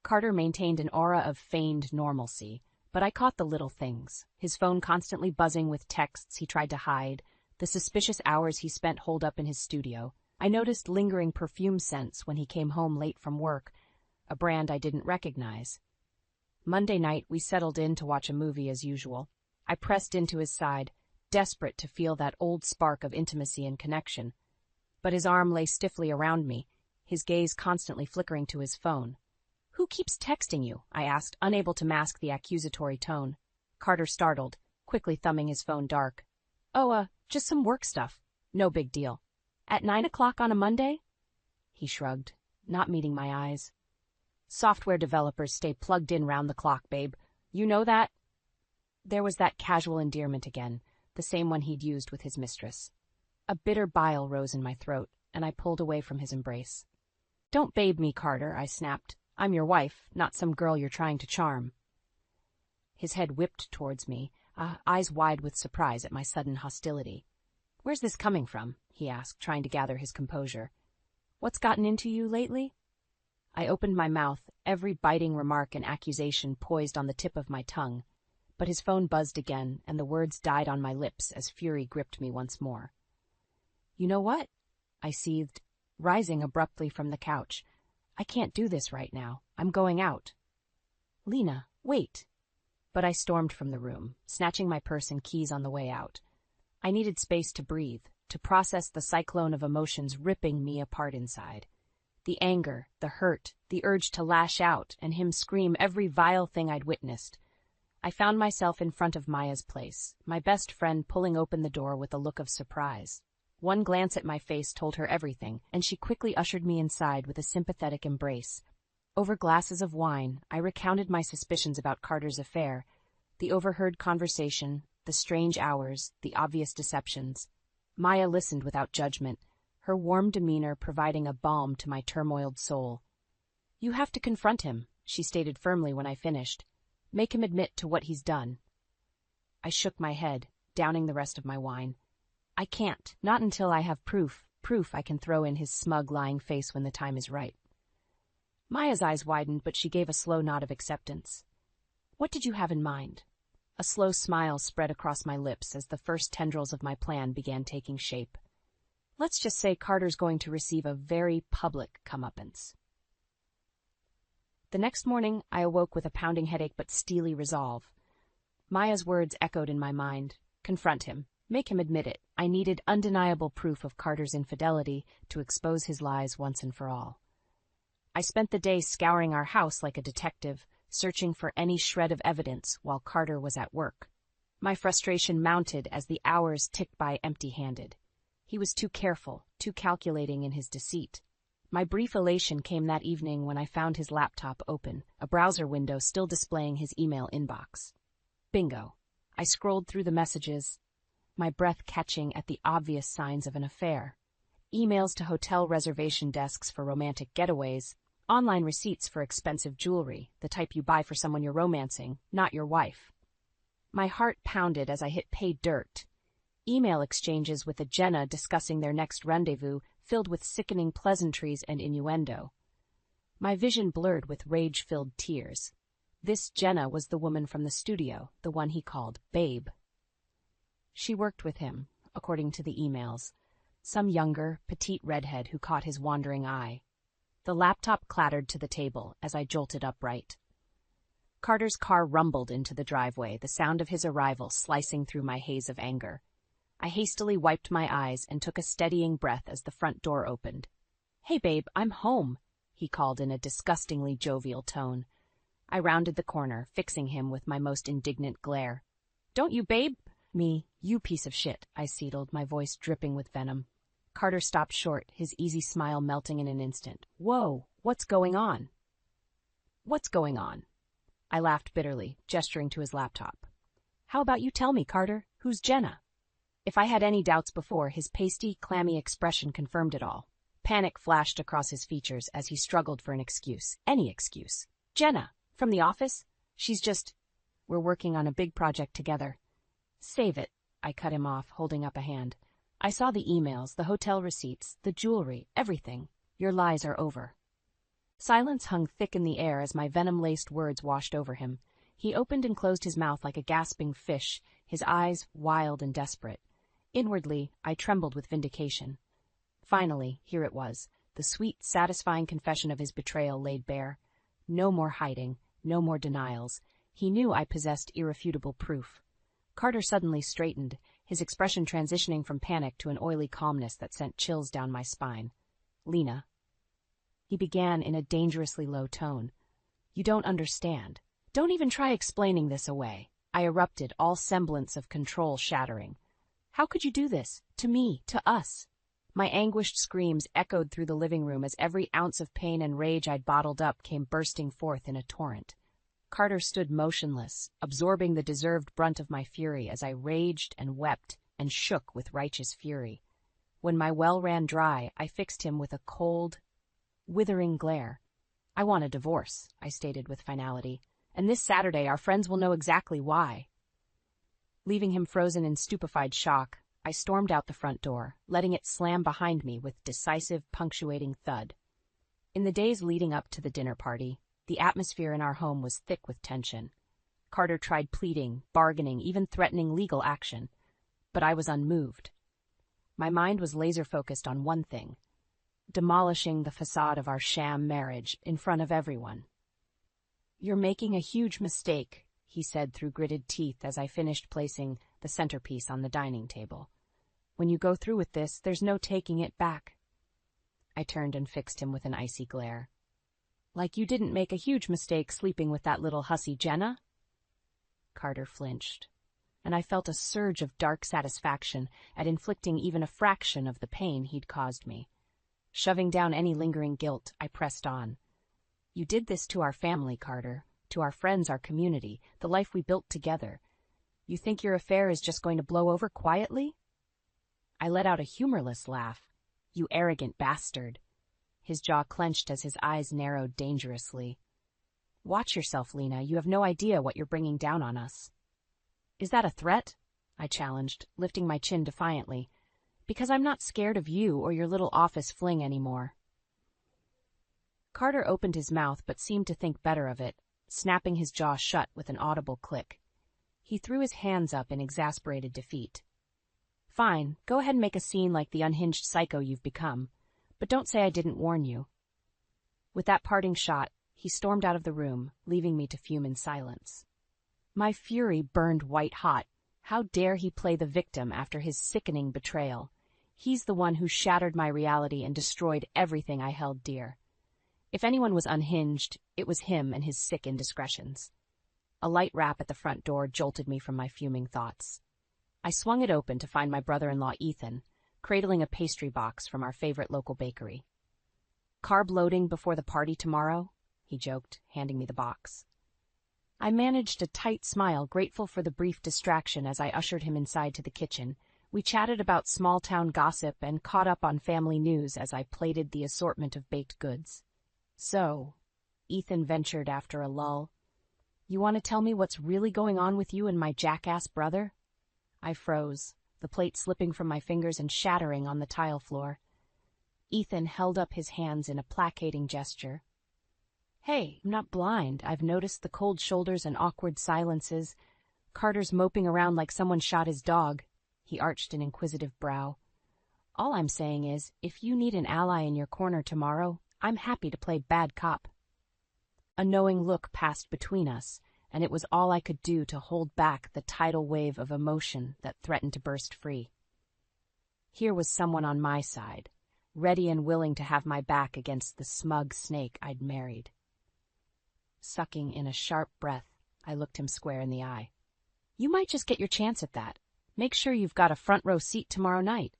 Carter maintained an aura of feigned normalcy, but I caught the little things, his phone constantly buzzing with texts he tried to hide, the suspicious hours he spent holed up in his studio. I noticed lingering perfume scents when he came home late from work, a brand I didn't recognize. Monday night, we settled in to watch a movie as usual. I pressed into his side, desperate to feel that old spark of intimacy and connection. But his arm lay stiffly around me, his gaze constantly flickering to his phone. "Who keeps texting you?" I asked, unable to mask the accusatory tone. Carter startled, quickly thumbing his phone dark. "Oh, just some work stuff. No big deal. At 9 o'clock on a Monday?" He shrugged, not meeting my eyes. "Software developers stay plugged in round the clock, babe. You know that?" There was that casual endearment again, the same one he'd used with his mistress. A bitter bile rose in my throat, and I pulled away from his embrace. "Don't babe me, Carter," I snapped. "I'm your wife, not some girl you're trying to charm." His head whipped towards me, eyes wide with surprise at my sudden hostility. "Where's this coming from?" he asked, trying to gather his composure. "What's gotten into you lately?" I opened my mouth, every biting remark and accusation poised on the tip of my tongue, but his phone buzzed again, and the words died on my lips as fury gripped me once more. "You know what?" I seethed, rising abruptly from the couch. "I can't do this right now. I'm going out." "Lena, wait." But I stormed from the room, snatching my purse and keys on the way out. I needed space to breathe, to process the cyclone of emotions ripping me apart inside. The anger, the hurt, the urge to lash out, and him scream every vile thing I'd witnessed. I found myself in front of Maya's place, my best friend pulling open the door with a look of surprise. One glance at my face told her everything, and she quickly ushered me inside with a sympathetic embrace. Over glasses of wine, I recounted my suspicions about Carter's affair, the overheard conversation, the strange hours, the obvious deceptions. Maya listened without judgment, her warm demeanor providing a balm to my turmoiled soul. "You have to confront him," she stated firmly when I finished. "Make him admit to what he's done." I shook my head, downing the rest of my wine. "I can't, not until I have proof I can throw in his smug, lying face when the time is right." Maya's eyes widened, but she gave a slow nod of acceptance. "What did you have in mind?" A slow smile spread across my lips as the first tendrils of my plan began taking shape. "Let's just say Carter's going to receive a very public comeuppance." The next morning, I awoke with a pounding headache but steely resolve. Maya's words echoed in my mind. Confront him. Make him admit it. I needed undeniable proof of Carter's infidelity to expose his lies once and for all. I spent the day scouring our house like a detective, searching for any shred of evidence while Carter was at work. My frustration mounted as the hours ticked by empty-handed. He was too careful, too calculating in his deceit. My brief elation came that evening when I found his laptop open, a browser window still displaying his email inbox. Bingo. I scrolled through the messages, my breath catching at the obvious signs of an affair. Emails to hotel reservation desks for romantic getaways, online receipts for expensive jewelry, the type you buy for someone you're romancing, not your wife. My heart pounded as I hit pay dirt. Email exchanges with a Jenna discussing their next rendezvous, filled with sickening pleasantries and innuendo. My vision blurred with rage-filled tears. This Jenna was the woman from the studio, the one he called Babe. She worked with him, according to the emails, some younger, petite redhead who caught his wandering eye. The laptop clattered to the table as I jolted upright. Carter's car rumbled into the driveway, the sound of his arrival slicing through my haze of anger. I hastily wiped my eyes and took a steadying breath as the front door opened. "Hey, babe, I'm home," he called in a disgustingly jovial tone. I rounded the corner, fixing him with my most indignant glare. "Don't you, babe?" "Me, you piece of shit," I seethed, my voice dripping with venom. Carter stopped short, his easy smile melting in an instant. "Whoa, what's going on?" "What's going on?" I laughed bitterly, gesturing to his laptop. How about you tell me, Carter, who's Jenna? If I had any doubts before, his pasty, clammy expression confirmed it all. Panic flashed across his features as he struggled for an excuse. Any excuse. Jenna, from the office? We're working on a big project together. Save it, I cut him off, holding up a hand. I saw the emails, the hotel receipts, the jewelry, everything. Your lies are over. Silence hung thick in the air as my venom-laced words washed over him. He opened and closed his mouth like a gasping fish, his eyes wild and desperate. Inwardly, I trembled with vindication. Finally, here it was, the sweet, satisfying confession of his betrayal laid bare. No more hiding, no more denials. He knew I possessed irrefutable proof. Carter suddenly straightened, his expression transitioning from panic to an oily calmness that sent chills down my spine. Lena. He began in a dangerously low tone. You don't understand. Don't even try explaining this away. I erupted, all semblance of control shattering. How could you do this? To me, to us? My anguished screams echoed through the living room as every ounce of pain and rage I'd bottled up came bursting forth in a torrent. Carter stood motionless, absorbing the deserved brunt of my fury as I raged and wept and shook with righteous fury. When my well ran dry, I fixed him with a cold, withering glare. I want a divorce, I stated with finality, and this Saturday our friends will know exactly why. Leaving him frozen in stupefied shock, I stormed out the front door, letting it slam behind me with decisive, punctuating thud. In the days leading up to the dinner party, the atmosphere in our home was thick with tension. Carter tried pleading, bargaining, even threatening legal action, but I was unmoved. My mind was laser-focused on one thing: demolishing the facade of our sham marriage in front of everyone. You're making a huge mistake, he said through gritted teeth as I finished placing the centerpiece on the dining table. When you go through with this, there's no taking it back. I turned and fixed him with an icy glare. Like you didn't make a huge mistake sleeping with that little hussy Jenna? Carter flinched, and I felt a surge of dark satisfaction at inflicting even a fraction of the pain he'd caused me. Shoving down any lingering guilt, I pressed on. You did this to our family, Carter, to our friends, our community, the life we built together. You think your affair is just going to blow over quietly? I let out a humorless laugh. You arrogant bastard. His jaw clenched as his eyes narrowed dangerously. Watch yourself, Lena. You have no idea what you're bringing down on us. Is that a threat? I challenged, lifting my chin defiantly. Because I'm not scared of you or your little office fling anymore. Carter opened his mouth but seemed to think better of it, snapping his jaw shut with an audible click. He threw his hands up in exasperated defeat. Fine, go ahead and make a scene like the unhinged psycho you've become, but don't say I didn't warn you. With that parting shot, he stormed out of the room, leaving me to fume in silence. My fury burned white-hot. How dare he play the victim after his sickening betrayal? He's the one who shattered my reality and destroyed everything I held dear. If anyone was unhinged, it was him and his sick indiscretions. A light rap at the front door jolted me from my fuming thoughts. I swung it open to find my brother-in-law Ethan, cradling a pastry box from our favorite local bakery. Carb loading before the party tomorrow? He joked, handing me the box. I managed a tight smile, grateful for the brief distraction as I ushered him inside to the kitchen. We chatted about small-town gossip and caught up on family news as I plated the assortment of baked goods. So, Ethan ventured after a lull, you want to tell me what's really going on with you and my jackass brother? I froze, the plate slipping from my fingers and shattering on the tile floor. Ethan held up his hands in a placating gesture. Hey, I'm not blind. I've noticed the cold shoulders and awkward silences. Carter's moping around like someone shot his dog. He arched an inquisitive brow. All I'm saying is, if you need an ally in your corner tomorrow, I'm happy to play bad cop. A knowing look passed between us, and it was all I could do to hold back the tidal wave of emotion that threatened to burst free. Here was someone on my side, ready and willing to have my back against the smug snake I'd married. Sucking in a sharp breath, I looked him square in the eye. You might just get your chance at that. Make sure you've got a front-row seat tomorrow night.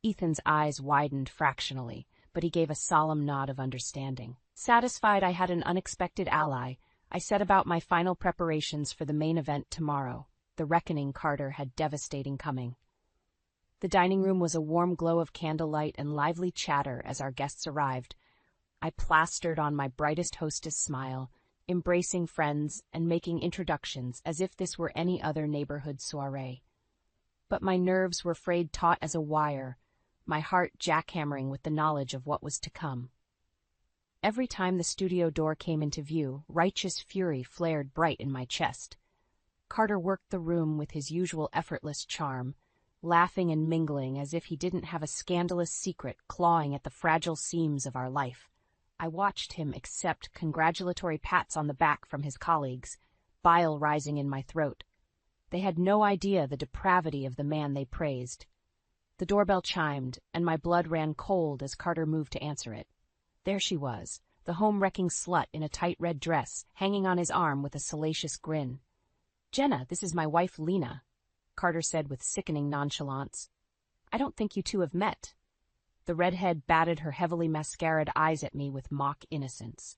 Ethan's eyes widened fractionally, but he gave a solemn nod of understanding. Satisfied I had an unexpected ally, I set about my final preparations for the main event tomorrow. The reckoning Carter had devastating coming. The dining room was a warm glow of candlelight and lively chatter as our guests arrived. I plastered on my brightest hostess smile, embracing friends and making introductions as if this were any other neighborhood soiree. But my nerves were frayed taut as a wire, my heart jackhammering with the knowledge of what was to come. Every time the studio door came into view, righteous fury flared bright in my chest. Carter worked the room with his usual effortless charm, laughing and mingling as if he didn't have a scandalous secret clawing at the fragile seams of our life. I watched him accept congratulatory pats on the back from his colleagues, bile rising in my throat. They had no idea the depravity of the man they praised. The doorbell chimed, and my blood ran cold as Carter moved to answer it. There she was, the home-wrecking slut in a tight red dress, hanging on his arm with a salacious grin. "Jenna, this is my wife Lena," Carter said with sickening nonchalance. "I don't think you two have met." The redhead batted her heavily mascaraed eyes at me with mock innocence.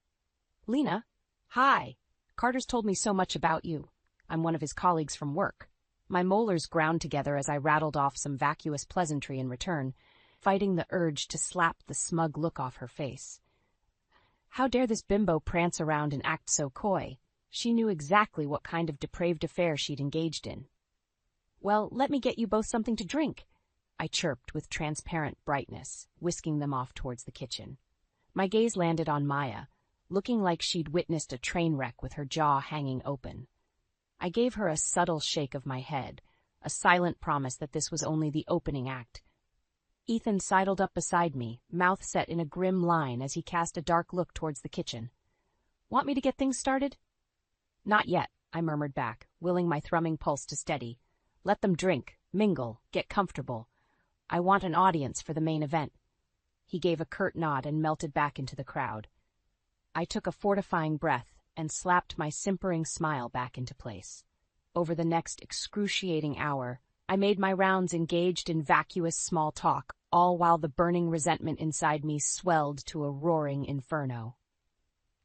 "Lena? Hi. Carter's told me so much about you. I'm one of his colleagues from work." My molars ground together as I rattled off some vacuous pleasantry in return, fighting the urge to slap the smug look off her face. How dare this bimbo prance around and act so coy? She knew exactly what kind of depraved affair she'd engaged in. "Well, let me get you both something to drink," I chirped with transparent brightness, whisking them off towards the kitchen. My gaze landed on Maya, looking like she'd witnessed a train wreck with her jaw hanging open. I gave her a subtle shake of my head, a silent promise that this was only the opening act. Ethan sidled up beside me, mouth set in a grim line as he cast a dark look towards the kitchen. "Want me to get things started?" "Not yet," I murmured back, willing my thrumming pulse to steady. "Let them drink, mingle, get comfortable. I want an audience for the main event." He gave a curt nod and melted back into the crowd. I took a fortifying breath and slapped my simpering smile back into place. Over the next excruciating hour, I made my rounds engaged in vacuous small talk, all while the burning resentment inside me swelled to a roaring inferno.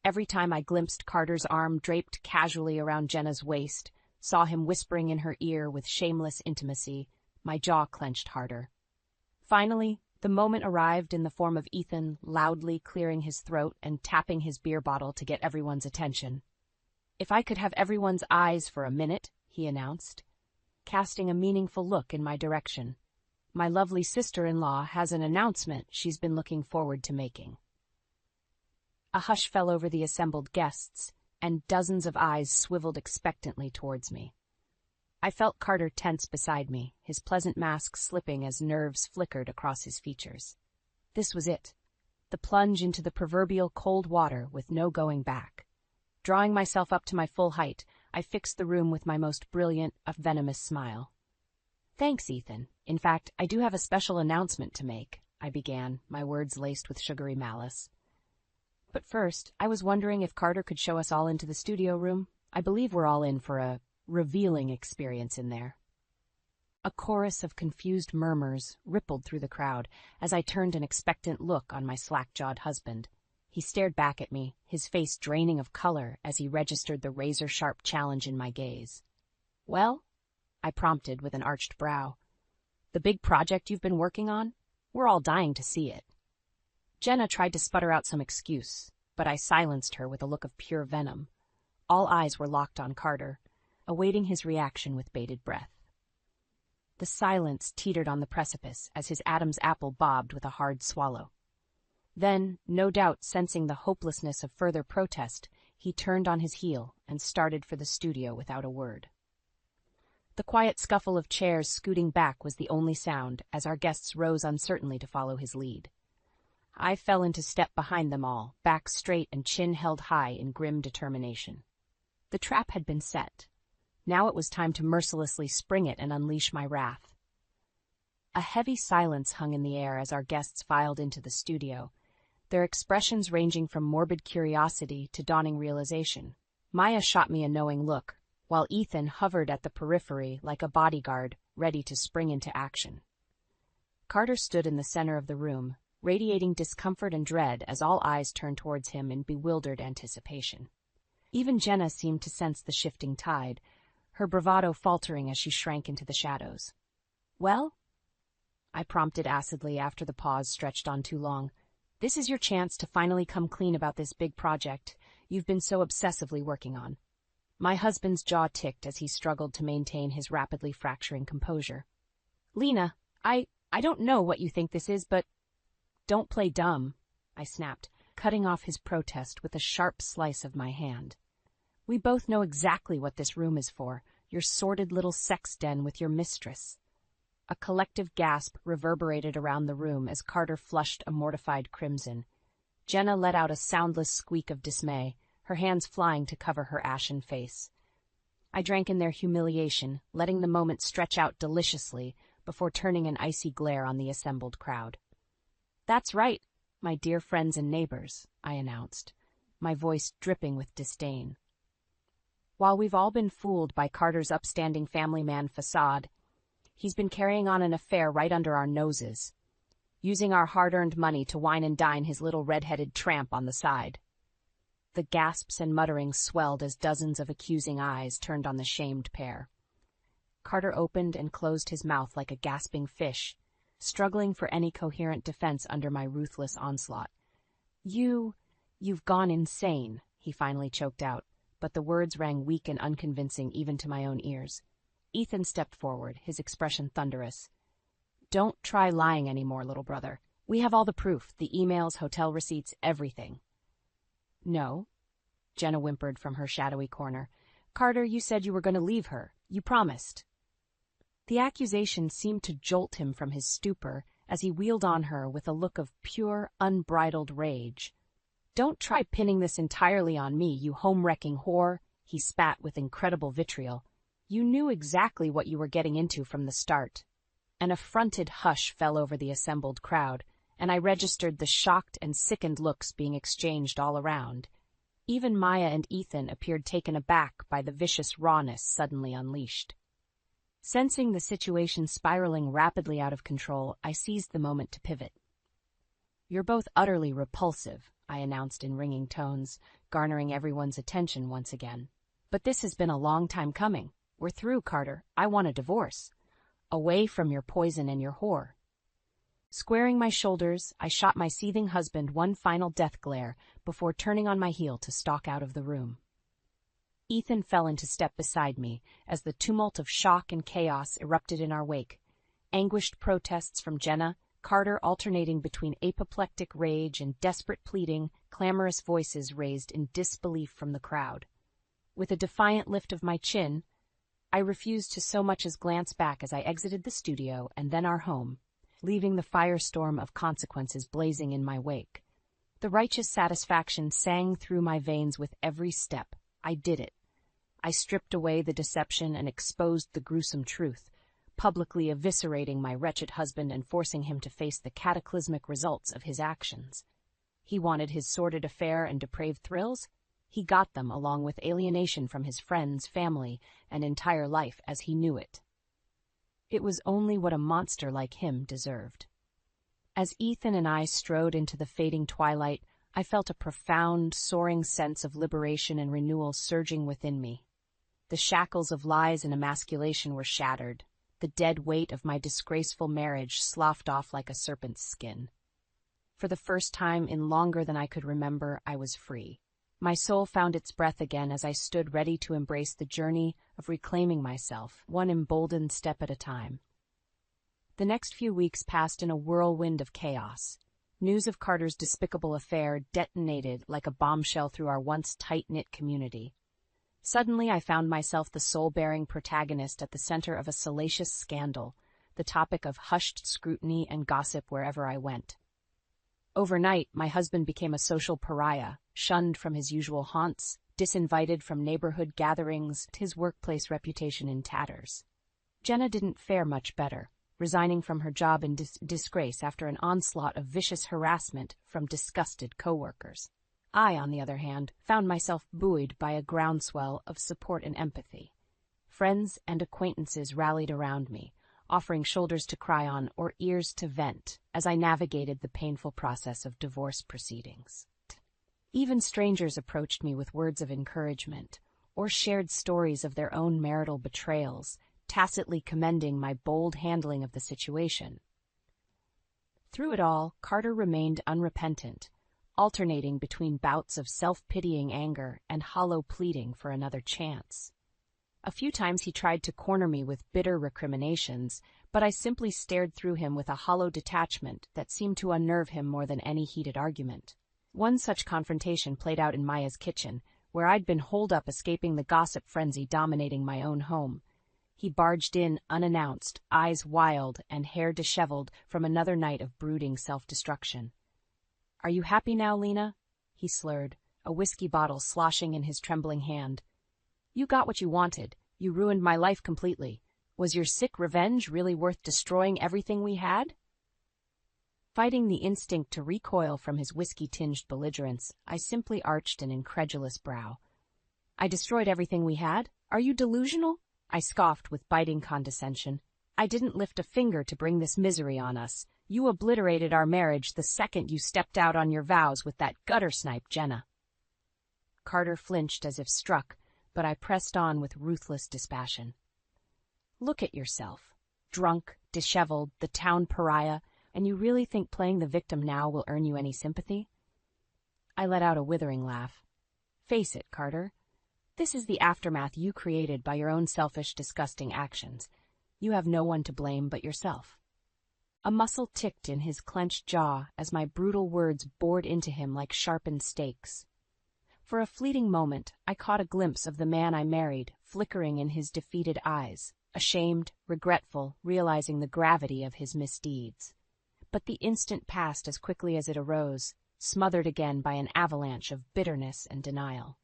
Every time I glimpsed Carter's arm draped casually around Jenna's waist, saw him whispering in her ear with shameless intimacy, my jaw clenched harder. Finally, the moment arrived in the form of Ethan loudly clearing his throat and tapping his beer bottle to get everyone's attention. "If I could have everyone's eyes for a minute," he announced, casting a meaningful look in my direction. "My lovely sister-in-law has an announcement she's been looking forward to making." A hush fell over the assembled guests, and dozens of eyes swiveled expectantly towards me. I felt Carter tense beside me, his pleasant mask slipping as nerves flickered across his features. This was it, the plunge into the proverbial cold water with no going back. Drawing myself up to my full height, I fixed the room with my most brilliant, venomous smile. "Thanks, Ethan. In fact, I do have a special announcement to make," I began, my words laced with sugary malice. "But first, I was wondering if Carter could show us all into the studio room. I believe we're all in for a revealing experience in there." A chorus of confused murmurs rippled through the crowd as I turned an expectant look on my slack-jawed husband. He stared back at me, his face draining of color as he registered the razor-sharp challenge in my gaze. "Well?" I prompted with an arched brow. "The big project you've been working on? We're all dying to see it." Jenna tried to sputter out some excuse, but I silenced her with a look of pure venom. All eyes were locked on Carter, awaiting his reaction with bated breath. The silence teetered on the precipice as his Adam's apple bobbed with a hard swallow. Then, no doubt sensing the hopelessness of further protest, he turned on his heel and started for the studio without a word. The quiet scuffle of chairs scooting back was the only sound as our guests rose uncertainly to follow his lead. I fell into step behind them all, back straight and chin held high in grim determination. The trap had been set. Now it was time to mercilessly spring it and unleash my wrath. A heavy silence hung in the air as our guests filed into the studio, their expressions ranging from morbid curiosity to dawning realization. Maya shot me a knowing look, while Ethan hovered at the periphery like a bodyguard, ready to spring into action. Carter stood in the center of the room, radiating discomfort and dread as all eyes turned towards him in bewildered anticipation. Even Jenna seemed to sense the shifting tide, her bravado faltering as she shrank into the shadows. "Well?" I prompted acidly after the pause stretched on too long. "This is your chance to finally come clean about this big project you've been so obsessively working on." My husband's jaw ticked as he struggled to maintain his rapidly fracturing composure. "Lena, I don't know what you think this is, but—" "Don't play dumb," I snapped, cutting off his protest with a sharp slice of my hand. "We both know exactly what this room is for, your sordid little sex den with your mistress." A collective gasp reverberated around the room as Carter flushed a mortified crimson. Jenna let out a soundless squeak of dismay, her hands flying to cover her ashen face. I drank in their humiliation, letting the moment stretch out deliciously before turning an icy glare on the assembled crowd. "That's right, my dear friends and neighbors," I announced, my voice dripping with disdain. "While we've all been fooled by Carter's upstanding family man facade, he's been carrying on an affair right under our noses, using our hard-earned money to wine and dine his little red-headed tramp on the side." The gasps and mutterings swelled as dozens of accusing eyes turned on the shamed pair. Carter opened and closed his mouth like a gasping fish, struggling for any coherent defense under my ruthless onslaught. You've gone insane," he finally choked out, but the words rang weak and unconvincing even to my own ears. Ethan stepped forward, his expression thunderous. "Don't try lying anymore, little brother. We have all the proof, the emails, hotel receipts, everything." "No," Jenna whimpered from her shadowy corner. "Carter, you said you were going to leave her. You promised." The accusation seemed to jolt him from his stupor as he wheeled on her with a look of pure, unbridled rage. "Don't try pinning this entirely on me, you home-wrecking whore," he spat with incredible vitriol. "You knew exactly what you were getting into from the start." An affronted hush fell over the assembled crowd, and I registered the shocked and sickened looks being exchanged all around. Even Maya and Ethan appeared taken aback by the vicious rawness suddenly unleashed. Sensing the situation spiraling rapidly out of control, I seized the moment to pivot. "You're both utterly repulsive," I announced in ringing tones, garnering everyone's attention once again. "But this has been a long time coming. We're through, Carter. I want a divorce. Away from your poison and your whore." Squaring my shoulders, I shot my seething husband one final death glare before turning on my heel to stalk out of the room. Ethan fell into step beside me as the tumult of shock and chaos erupted in our wake. Anguished protests from Jenna, Carter alternating between apoplectic rage and desperate pleading, clamorous voices raised in disbelief from the crowd. With a defiant lift of my chin, I refused to so much as glance back as I exited the studio and then our home, leaving the firestorm of consequences blazing in my wake. The righteous satisfaction sang through my veins with every step. I did it. I stripped away the deception and exposed the gruesome truth, publicly eviscerating my wretched husband and forcing him to face the cataclysmic results of his actions. He wanted his sordid affair and depraved thrills. He got them along with alienation from his friends, family, and entire life as he knew it. It was only what a monster like him deserved. As Ethan and I strode into the fading twilight, I felt a profound, soaring sense of liberation and renewal surging within me. The shackles of lies and emasculation were shattered. The dead weight of my disgraceful marriage sloughed off like a serpent's skin. For the first time in longer than I could remember, I was free. My soul found its breath again as I stood ready to embrace the journey of reclaiming myself, one emboldened step at a time. The next few weeks passed in a whirlwind of chaos. News of Carter's despicable affair detonated like a bombshell through our once tight-knit community. Suddenly, I found myself the soul-bearing protagonist at the center of a salacious scandal, the topic of hushed scrutiny and gossip wherever I went. Overnight, my husband became a social pariah, shunned from his usual haunts, disinvited from neighborhood gatherings, his workplace reputation in tatters. Jenna didn't fare much better, resigning from her job in disgrace after an onslaught of vicious harassment from disgusted coworkers. I, on the other hand, found myself buoyed by a groundswell of support and empathy. Friends and acquaintances rallied around me, offering shoulders to cry on or ears to vent as I navigated the painful process of divorce proceedings. Even strangers approached me with words of encouragement, or shared stories of their own marital betrayals, tacitly commending my bold handling of the situation. Through it all, Carter remained unrepentant, alternating between bouts of self-pitying anger and hollow pleading for another chance. A few times he tried to corner me with bitter recriminations, but I simply stared through him with a hollow detachment that seemed to unnerve him more than any heated argument. One such confrontation played out in Maya's kitchen, where I'd been holed up escaping the gossip frenzy dominating my own home. He barged in unannounced, eyes wild and hair disheveled from another night of brooding self-destruction. "Are you happy now, Lena?" he slurred, a whiskey bottle sloshing in his trembling hand. "You got what you wanted. You ruined my life completely. Was your sick revenge really worth destroying everything we had?" Fighting the instinct to recoil from his whiskey-tinged belligerence, I simply arched an incredulous brow. "I destroyed everything we had? Are you delusional?" I scoffed with biting condescension. "I didn't lift a finger to bring this misery on us. You obliterated our marriage the second you stepped out on your vows with that gutter snipe, Jenna." Carter flinched as if struck, but I pressed on with ruthless dispassion. "Look at yourself. Drunk, disheveled, the town pariah, and you really think playing the victim now will earn you any sympathy?" I let out a withering laugh. "Face it, Carter. This is the aftermath you created by your own selfish, disgusting actions. You have no one to blame but yourself." A muscle ticked in his clenched jaw as my brutal words bored into him like sharpened stakes. For a fleeting moment, I caught a glimpse of the man I married flickering in his defeated eyes, ashamed, regretful, realizing the gravity of his misdeeds. But the instant passed as quickly as it arose, smothered again by an avalanche of bitterness and denial.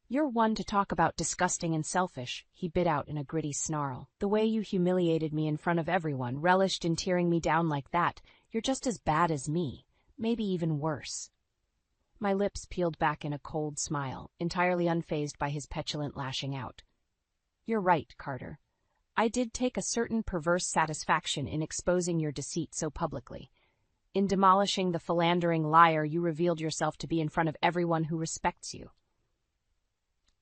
"You're one to talk about disgusting and selfish," he bit out in a gritty snarl. "The way you humiliated me in front of everyone, relished in tearing me down like that, you're just as bad as me, maybe even worse." My lips peeled back in a cold smile, entirely unfazed by his petulant lashing out. "You're right, Carter. I did take a certain perverse satisfaction in exposing your deceit so publicly. In demolishing the philandering liar you revealed yourself to be in front of everyone who respects you."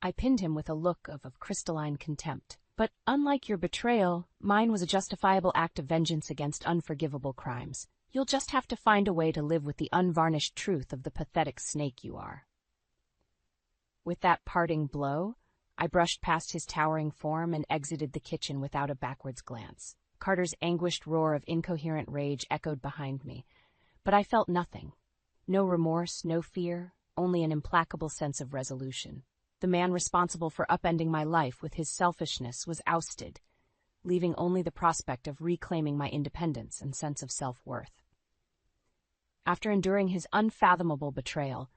I pinned him with a look of crystalline contempt. "But unlike your betrayal, mine was a justifiable act of vengeance against unforgivable crimes. You'll just have to find a way to live with the unvarnished truth of the pathetic snake you are." With that parting blow, I brushed past his towering form and exited the kitchen without a backwards glance. Carter's anguished roar of incoherent rage echoed behind me, but I felt nothing. No remorse, no fear, only an implacable sense of resolution. The man responsible for upending my life with his selfishness was ousted, leaving only the prospect of reclaiming my independence and sense of self-worth. After enduring his unfathomable betrayal,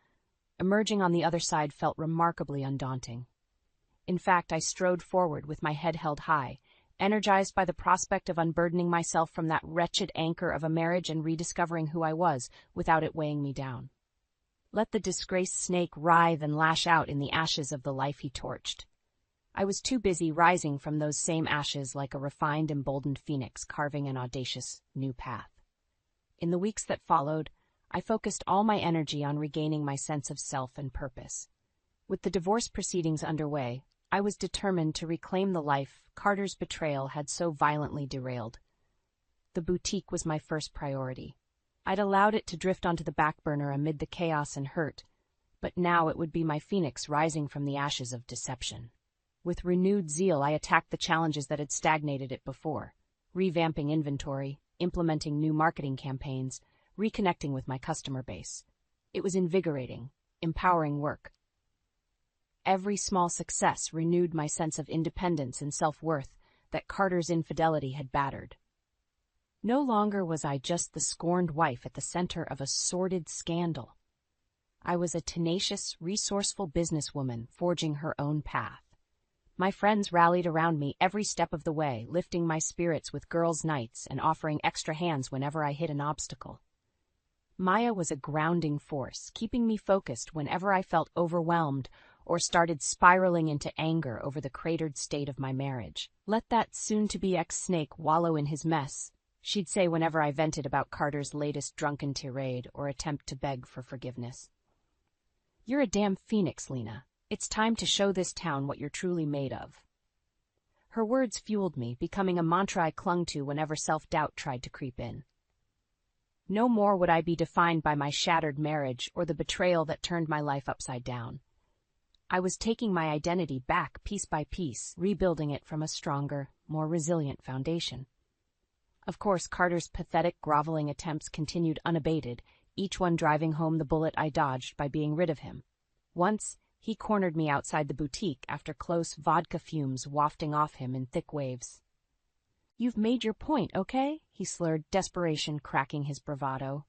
emerging on the other side felt remarkably undaunting. In fact, I strode forward with my head held high, energized by the prospect of unburdening myself from that wretched anchor of a marriage and rediscovering who I was without it weighing me down. Let the disgraced snake writhe and lash out in the ashes of the life he torched. I was too busy rising from those same ashes like a refined, emboldened phoenix carving an audacious new path. In the weeks that followed, I focused all my energy on regaining my sense of self and purpose. With the divorce proceedings underway, I was determined to reclaim the life Carter's betrayal had so violently derailed. The boutique was my first priority. I'd allowed it to drift onto the back burner amid the chaos and hurt, but now it would be my phoenix rising from the ashes of deception. With renewed zeal, I attacked the challenges that had stagnated it before, revamping inventory, implementing new marketing campaigns, reconnecting with my customer base. It was invigorating, empowering work. Every small success renewed my sense of independence and self-worth that Carter's infidelity had battered. No longer was I just the scorned wife at the center of a sordid scandal. I was a tenacious, resourceful businesswoman forging her own path. My friends rallied around me every step of the way, lifting my spirits with girls' nights and offering extra hands whenever I hit an obstacle. Maya was a grounding force, keeping me focused whenever I felt overwhelmed or started spiraling into anger over the cratered state of my marriage. "Let that soon-to-be ex-snake wallow in his mess," she'd say whenever I vented about Carter's latest drunken tirade or attempt to beg for forgiveness. You're a damn phoenix, Lena. It's time to show this town what you're truly made of. Her words fueled me, becoming a mantra I clung to whenever self-doubt tried to creep in. No more would I be defined by my shattered marriage or the betrayal that turned my life upside down. I was taking my identity back piece by piece, rebuilding it from a stronger, more resilient foundation. Of course, Carter's pathetic, groveling attempts continued unabated, each one driving home the bullet I dodged by being rid of him. Once, he cornered me outside the boutique after close vodka fumes wafting off him in thick waves. "You've made your point, okay?" he slurred, desperation cracking his bravado.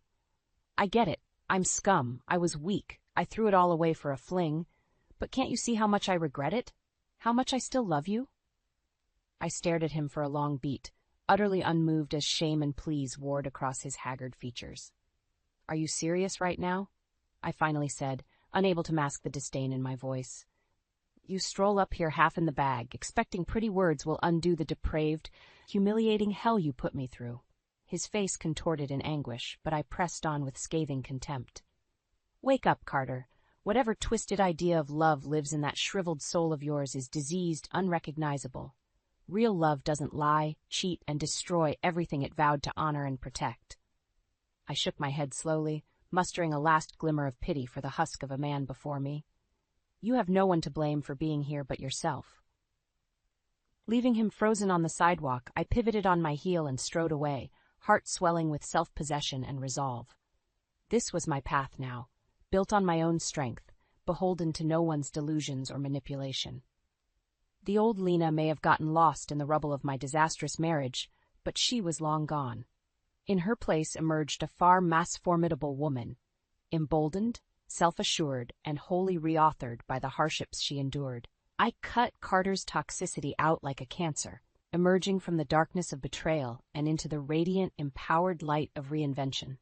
"I get it. I'm scum. I was weak. I threw it all away for a fling. But can't you see how much I regret it? How much I still love you?" I stared at him for a long beat, utterly unmoved as shame and pleas warred across his haggard features. "Are you serious right now?" I finally said, unable to mask the disdain in my voice. "You stroll up here half in the bag, expecting pretty words will undo the depraved, humiliating hell you put me through." His face contorted in anguish, but I pressed on with scathing contempt. "Wake up, Carter. Whatever twisted idea of love lives in that shriveled soul of yours is diseased, unrecognizable. Real love doesn't lie, cheat, and destroy everything it vowed to honor and protect." I shook my head slowly, mustering a last glimmer of pity for the husk of a man before me. "You have no one to blame for being here but yourself." Leaving him frozen on the sidewalk, I pivoted on my heel and strode away, heart swelling with self-possession and resolve. This was my path now, built on my own strength, beholden to no one's delusions or manipulation. The old Lena may have gotten lost in the rubble of my disastrous marriage, but she was long gone. In her place emerged a far más formidable woman, emboldened, self-assured, and wholly reauthored by the hardships she endured. I cut Carter's toxicity out like a cancer, emerging from the darkness of betrayal and into the radiant, empowered light of reinvention.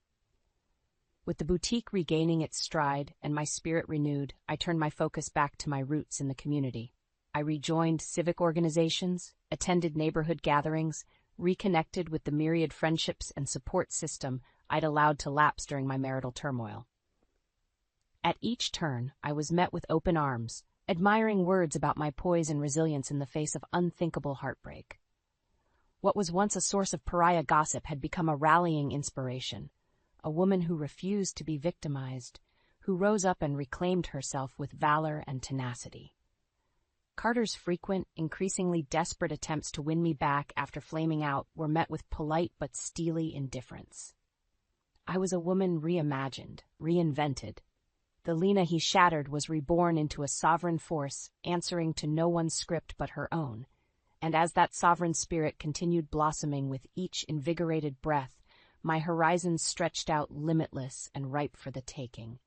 With the boutique regaining its stride and my spirit renewed, I turned my focus back to my roots in the community. I rejoined civic organizations, attended neighborhood gatherings, reconnected with the myriad friendships and support system I'd allowed to lapse during my marital turmoil. At each turn, I was met with open arms, admiring words about my poise and resilience in the face of unthinkable heartbreak. What was once a source of pariah gossip had become a rallying inspiration, a woman who refused to be victimized, who rose up and reclaimed herself with valor and tenacity. Carter's frequent, increasingly desperate attempts to win me back after flaming out were met with polite but steely indifference. I was a woman reimagined, reinvented. The Lena he shattered was reborn into a sovereign force, answering to no one's script but her own. And as that sovereign spirit continued blossoming with each invigorated breath, my horizons stretched out limitless and ripe for the taking.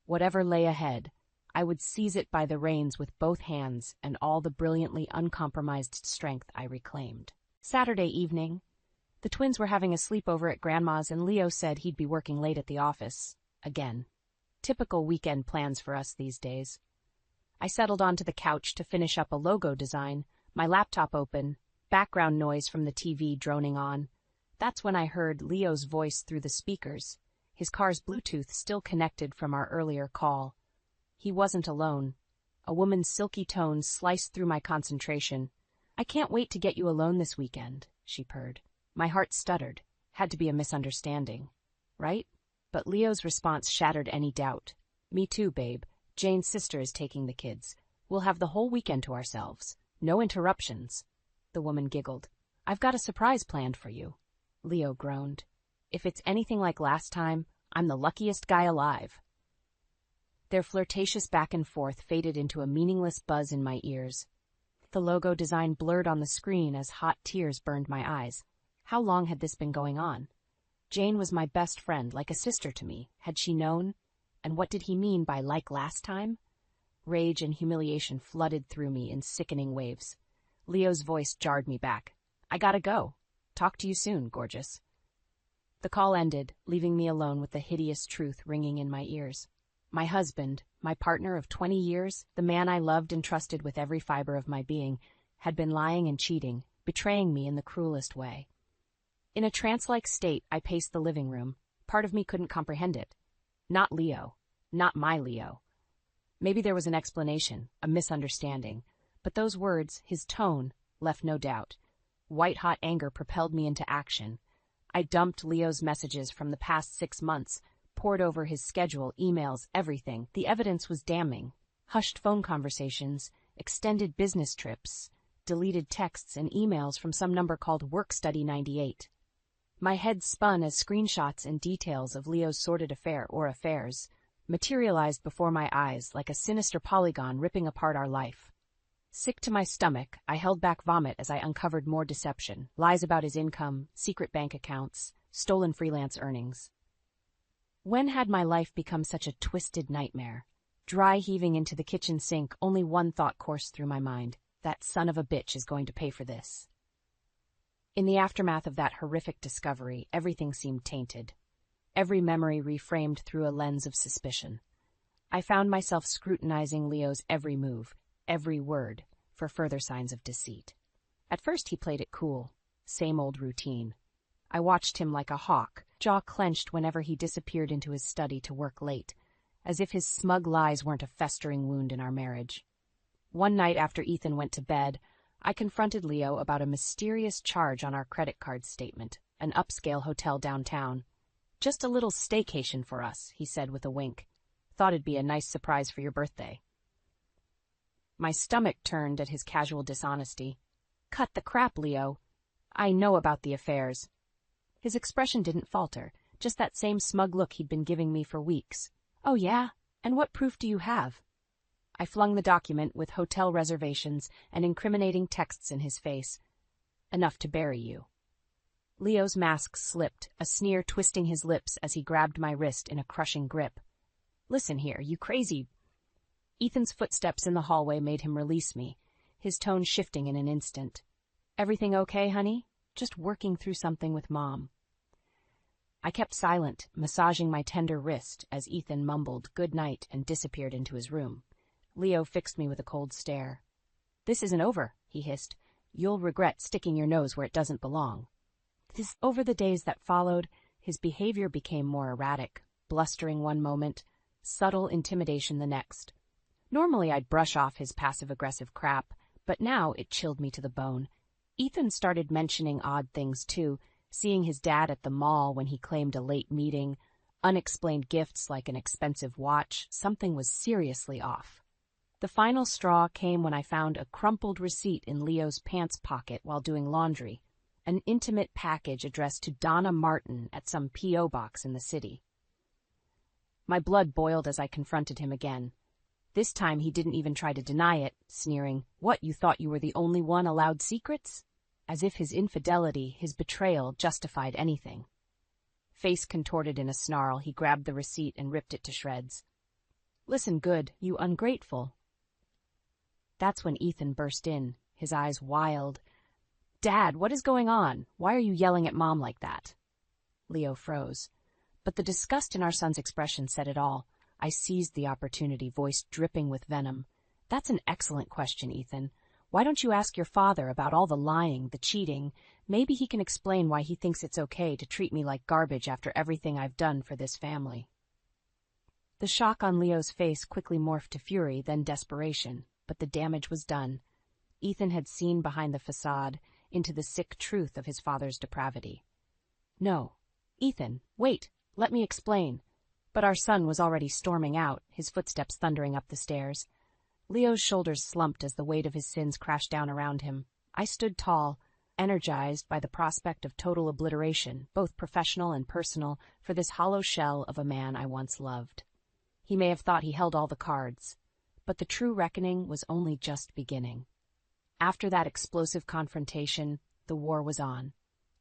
Whatever lay ahead, I would seize it by the reins with both hands and all the brilliantly uncompromised strength I reclaimed. Saturday evening, the twins were having a sleepover at Grandma's and Leo said he'd be working late at the office. Again. Typical weekend plans for us these days. I settled onto the couch to finish up a logo design, my laptop open, background noise from the TV droning on. That's when I heard Leo's voice through the speakers, his car's Bluetooth still connected from our earlier call. He wasn't alone. A woman's silky tones sliced through my concentration. "I can't wait to get you alone this weekend," she purred. My heart stuttered. Had to be a misunderstanding. Right? But Leo's response shattered any doubt. "Me too, babe. Jane's sister is taking the kids. We'll have the whole weekend to ourselves. No interruptions." The woman giggled. "I've got a surprise planned for you." Leo groaned. "If it's anything like last time, I'm the luckiest guy alive." Their flirtatious back and forth faded into a meaningless buzz in my ears. The logo design blurred on the screen as hot tears burned my eyes. How long had this been going on? Jane was my best friend, like a sister to me. Had she known? And what did he mean by "like last time"? Rage and humiliation flooded through me in sickening waves. Leo's voice jarred me back. "I gotta go. Talk to you soon, gorgeous." The call ended, leaving me alone with the hideous truth ringing in my ears. My husband, my partner of 20 years, the man I loved and trusted with every fiber of my being, had been lying and cheating, betraying me in the cruelest way. In a trance-like state, I paced the living room. Part of me couldn't comprehend it. Not Leo. Not my Leo. Maybe there was an explanation, a misunderstanding, but those words, his tone, left no doubt. White-hot anger propelled me into action. I dumped Leo's messages from the past 6 months, poured over his schedule, emails, everything. The evidence was damning. Hushed phone conversations, extended business trips, deleted texts and emails from some number called WorkStudy98. My head spun as screenshots and details of Leo's sordid affair or affairs materialized before my eyes like a sinister polygon ripping apart our life. Sick to my stomach, I held back vomit as I uncovered more deception, lies about his income, secret bank accounts, stolen freelance earnings. When had my life become such a twisted nightmare? Dry heaving into the kitchen sink, only one thought coursed through my mind. That son of a bitch is going to pay for this. In the aftermath of that horrific discovery, everything seemed tainted. Every memory reframed through a lens of suspicion. I found myself scrutinizing Leo's every move, every word, for further signs of deceit. At first he played it cool, same old routine. I watched him like a hawk, jaw clenched whenever he disappeared into his study to work late, as if his smug lies weren't a festering wound in our marriage. One night after Ethan went to bed, I confronted Leo about a mysterious charge on our credit card statement, an upscale hotel downtown. "Just a little staycation for us," he said with a wink. "Thought it'd be a nice surprise for your birthday." My stomach turned at his casual dishonesty. "Cut the crap, Leo. I know about the affairs." His expression didn't falter, just that same smug look he'd been giving me for weeks. "Oh yeah? And what proof do you have?" I flung the document with hotel reservations and incriminating texts in his face. "Enough to bury you." Leo's mask slipped, a sneer twisting his lips as he grabbed my wrist in a crushing grip. "Listen here, you crazy—" Ethan's footsteps in the hallway made him release me, his tone shifting in an instant. "Everything okay, honey? Just working through something with Mom." I kept silent, massaging my tender wrist as Ethan mumbled good night and disappeared into his room. Leo fixed me with a cold stare. "This isn't over," he hissed. "You'll regret sticking your nose where it doesn't belong." Over the days that followed, his behavior became more erratic, blustering one moment, subtle intimidation the next. Normally I'd brush off his passive-aggressive crap, but now it chilled me to the bone. Ethan started mentioning odd things too, seeing his dad at the mall when he claimed a late meeting, unexplained gifts like an expensive watch. Something was seriously off. The final straw came when I found a crumpled receipt in Leo's pants pocket while doing laundry, an intimate package addressed to Donna Martin at some P.O. box in the city. My blood boiled as I confronted him again. This time he didn't even try to deny it, sneering, "What, you thought you were the only one allowed secrets?" As if his infidelity, his betrayal, justified anything. Face contorted in a snarl, he grabbed the receipt and ripped it to shreds. "Listen good, you ungrateful." That's when Ethan burst in, his eyes wild. "Dad, what is going on? Why are you yelling at Mom like that?" Leo froze. But the disgust in our son's expression said it all. I seized the opportunity, voice dripping with venom. "That's an excellent question, Ethan. Why don't you ask your father about all the lying, the cheating? Maybe he can explain why he thinks it's okay to treat me like garbage after everything I've done for this family." The shock on Leo's face quickly morphed to fury, then desperation, but the damage was done. Ethan had seen behind the facade, into the sick truth of his father's depravity. "No. Ethan, wait, let me explain." But our son was already storming out, his footsteps thundering up the stairs. Leo's shoulders slumped as the weight of his sins crashed down around him. I stood tall, energized by the prospect of total obliteration, both professional and personal, for this hollow shell of a man I once loved. He may have thought he held all the cards, but the true reckoning was only just beginning. After that explosive confrontation, the war was on.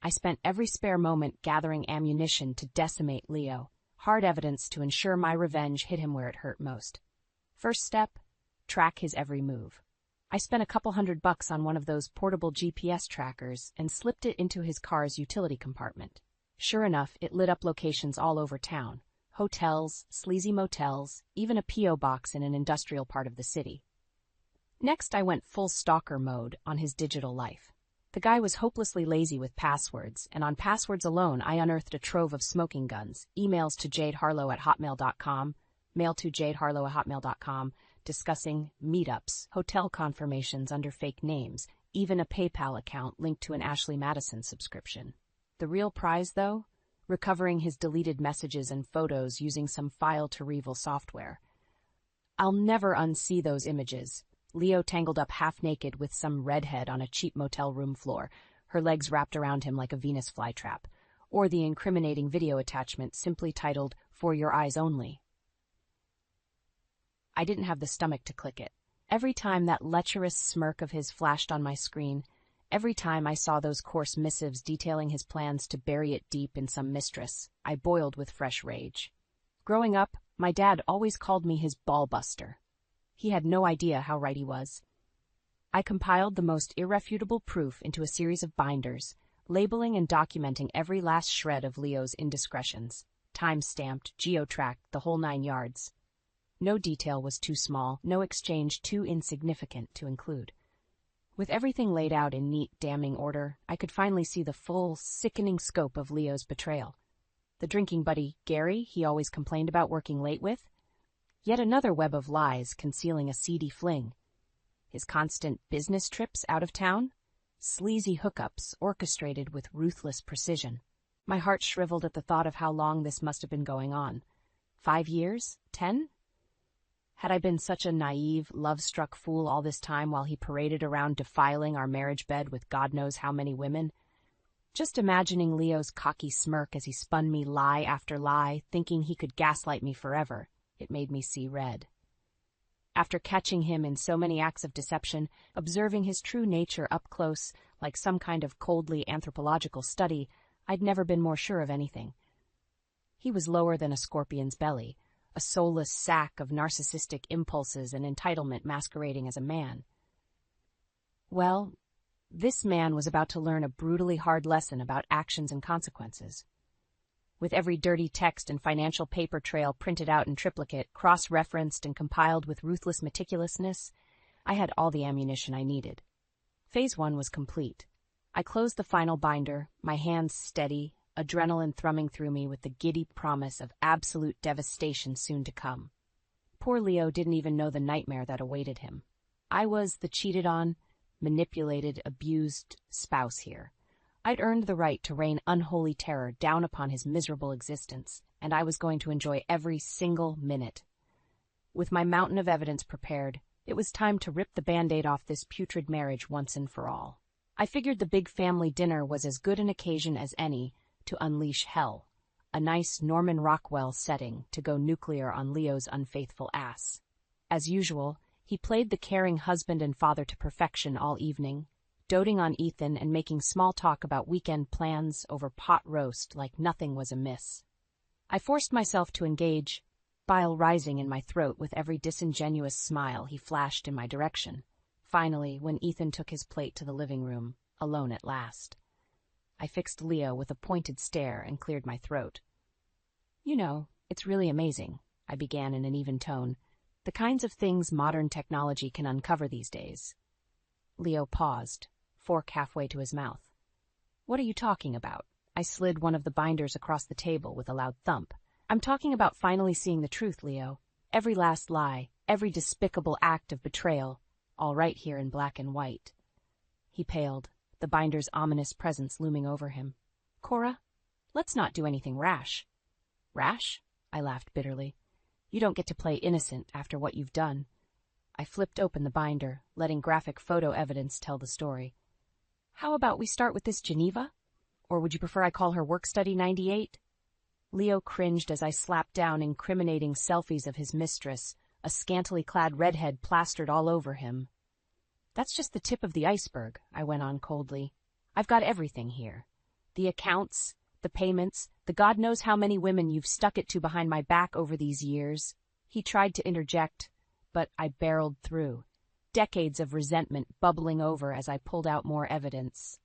I spent every spare moment gathering ammunition to decimate Leo, hard evidence to ensure my revenge hit him where it hurt most. First step, track his every move. I spent a couple $100 on one of those portable GPS trackers and slipped it into his car's utility compartment. Sure enough, it lit up locations all over town. Hotels, sleazy motels, even a P.O. box in an industrial part of the city. Next, I went full stalker mode on his digital life. The guy was hopelessly lazy with passwords, and on passwords alone I unearthed a trove of smoking guns, emails to jadeharlow@hotmail.com, mail to jadeharlow@hotmail.com, discussing meetups, hotel confirmations under fake names, even a PayPal account linked to an Ashley Madison subscription. The real prize, though? Recovering his deleted messages and photos using some file-to-reveal software. I'll never unsee those images. Leo tangled up half-naked with some redhead on a cheap motel room floor, her legs wrapped around him like a Venus flytrap, or the incriminating video attachment simply titled, "For Your Eyes Only." I didn't have the stomach to click it. Every time that lecherous smirk of his flashed on my screen, every time I saw those coarse missives detailing his plans to bury it deep in some mistress, I boiled with fresh rage. Growing up, my dad always called me his ball-buster. He had no idea how right he was. I compiled the most irrefutable proof into a series of binders, labeling and documenting every last shred of Leo's indiscretions, time-stamped, geo-tracked, the whole 9 yards. No detail was too small, no exchange too insignificant to include. With everything laid out in neat, damning order, I could finally see the full, sickening scope of Leo's betrayal. The drinking buddy, Gary, he always complained about working late with. Yet another web of lies concealing a seedy fling. His constant business trips out of town. Sleazy hookups orchestrated with ruthless precision. My heart shriveled at the thought of how long this must have been going on. 5 years? 10? Had I been such a naive, love-struck fool all this time while he paraded around defiling our marriage bed with God knows how many women? Just imagining Leo's cocky smirk as he spun me lie after lie, thinking he could gaslight me forever, it made me see red. After catching him in so many acts of deception, observing his true nature up close, like some kind of coldly anthropological study, I'd never been more sure of anything. He was lower than a scorpion's belly, a soulless sack of narcissistic impulses and entitlement masquerading as a man. Well, this man was about to learn a brutally hard lesson about actions and consequences. With every dirty text and financial paper trail printed out in triplicate, cross-referenced and compiled with ruthless meticulousness, I had all the ammunition I needed. Phase 1 was complete. I closed the final binder, my hands steady, adrenaline thrumming through me with the giddy promise of absolute devastation soon to come. Poor Leo didn't even know the nightmare that awaited him. I was the cheated on, manipulated, abused spouse here. I'd earned the right to rain unholy terror down upon his miserable existence, and I was going to enjoy every single minute. With my mountain of evidence prepared, it was time to rip the Band-Aid off this putrid marriage once and for all. I figured the big family dinner was as good an occasion as any to unleash hell, a nice Norman Rockwell setting to go nuclear on Leo's unfaithful ass. As usual, he played the caring husband and father to perfection all evening, doting on Ethan and making small talk about weekend plans over pot roast like nothing was amiss. I forced myself to engage, bile rising in my throat with every disingenuous smile he flashed in my direction. Finally, when Ethan took his plate to the living room, alone at last, I fixed Leo with a pointed stare and cleared my throat. "You know, it's really amazing," I began in an even tone, "the kinds of things modern technology can uncover these days." Leo paused, fork halfway to his mouth. "What are you talking about?" I slid one of the binders across the table with a loud thump. "I'm talking about finally seeing the truth, Leo. Every last lie, every despicable act of betrayal, all right here in black and white." He paled, the binder's ominous presence looming over him. "Cora, let's not do anything rash." "Rash?" I laughed bitterly. "You don't get to play innocent after what you've done." I flipped open the binder, letting graphic photo evidence tell the story. "How about we start with this Geneva? Or would you prefer I call her Work Study 98? Leo cringed as I slapped down incriminating selfies of his mistress, a scantily clad redhead plastered all over him. "That's just the tip of the iceberg," I went on coldly. "I've got everything here. The accounts, the payments, the God knows how many women you've stuck it to behind my back over these years." He tried to interject, but I barreled through, decades of resentment bubbling over as I pulled out more evidence.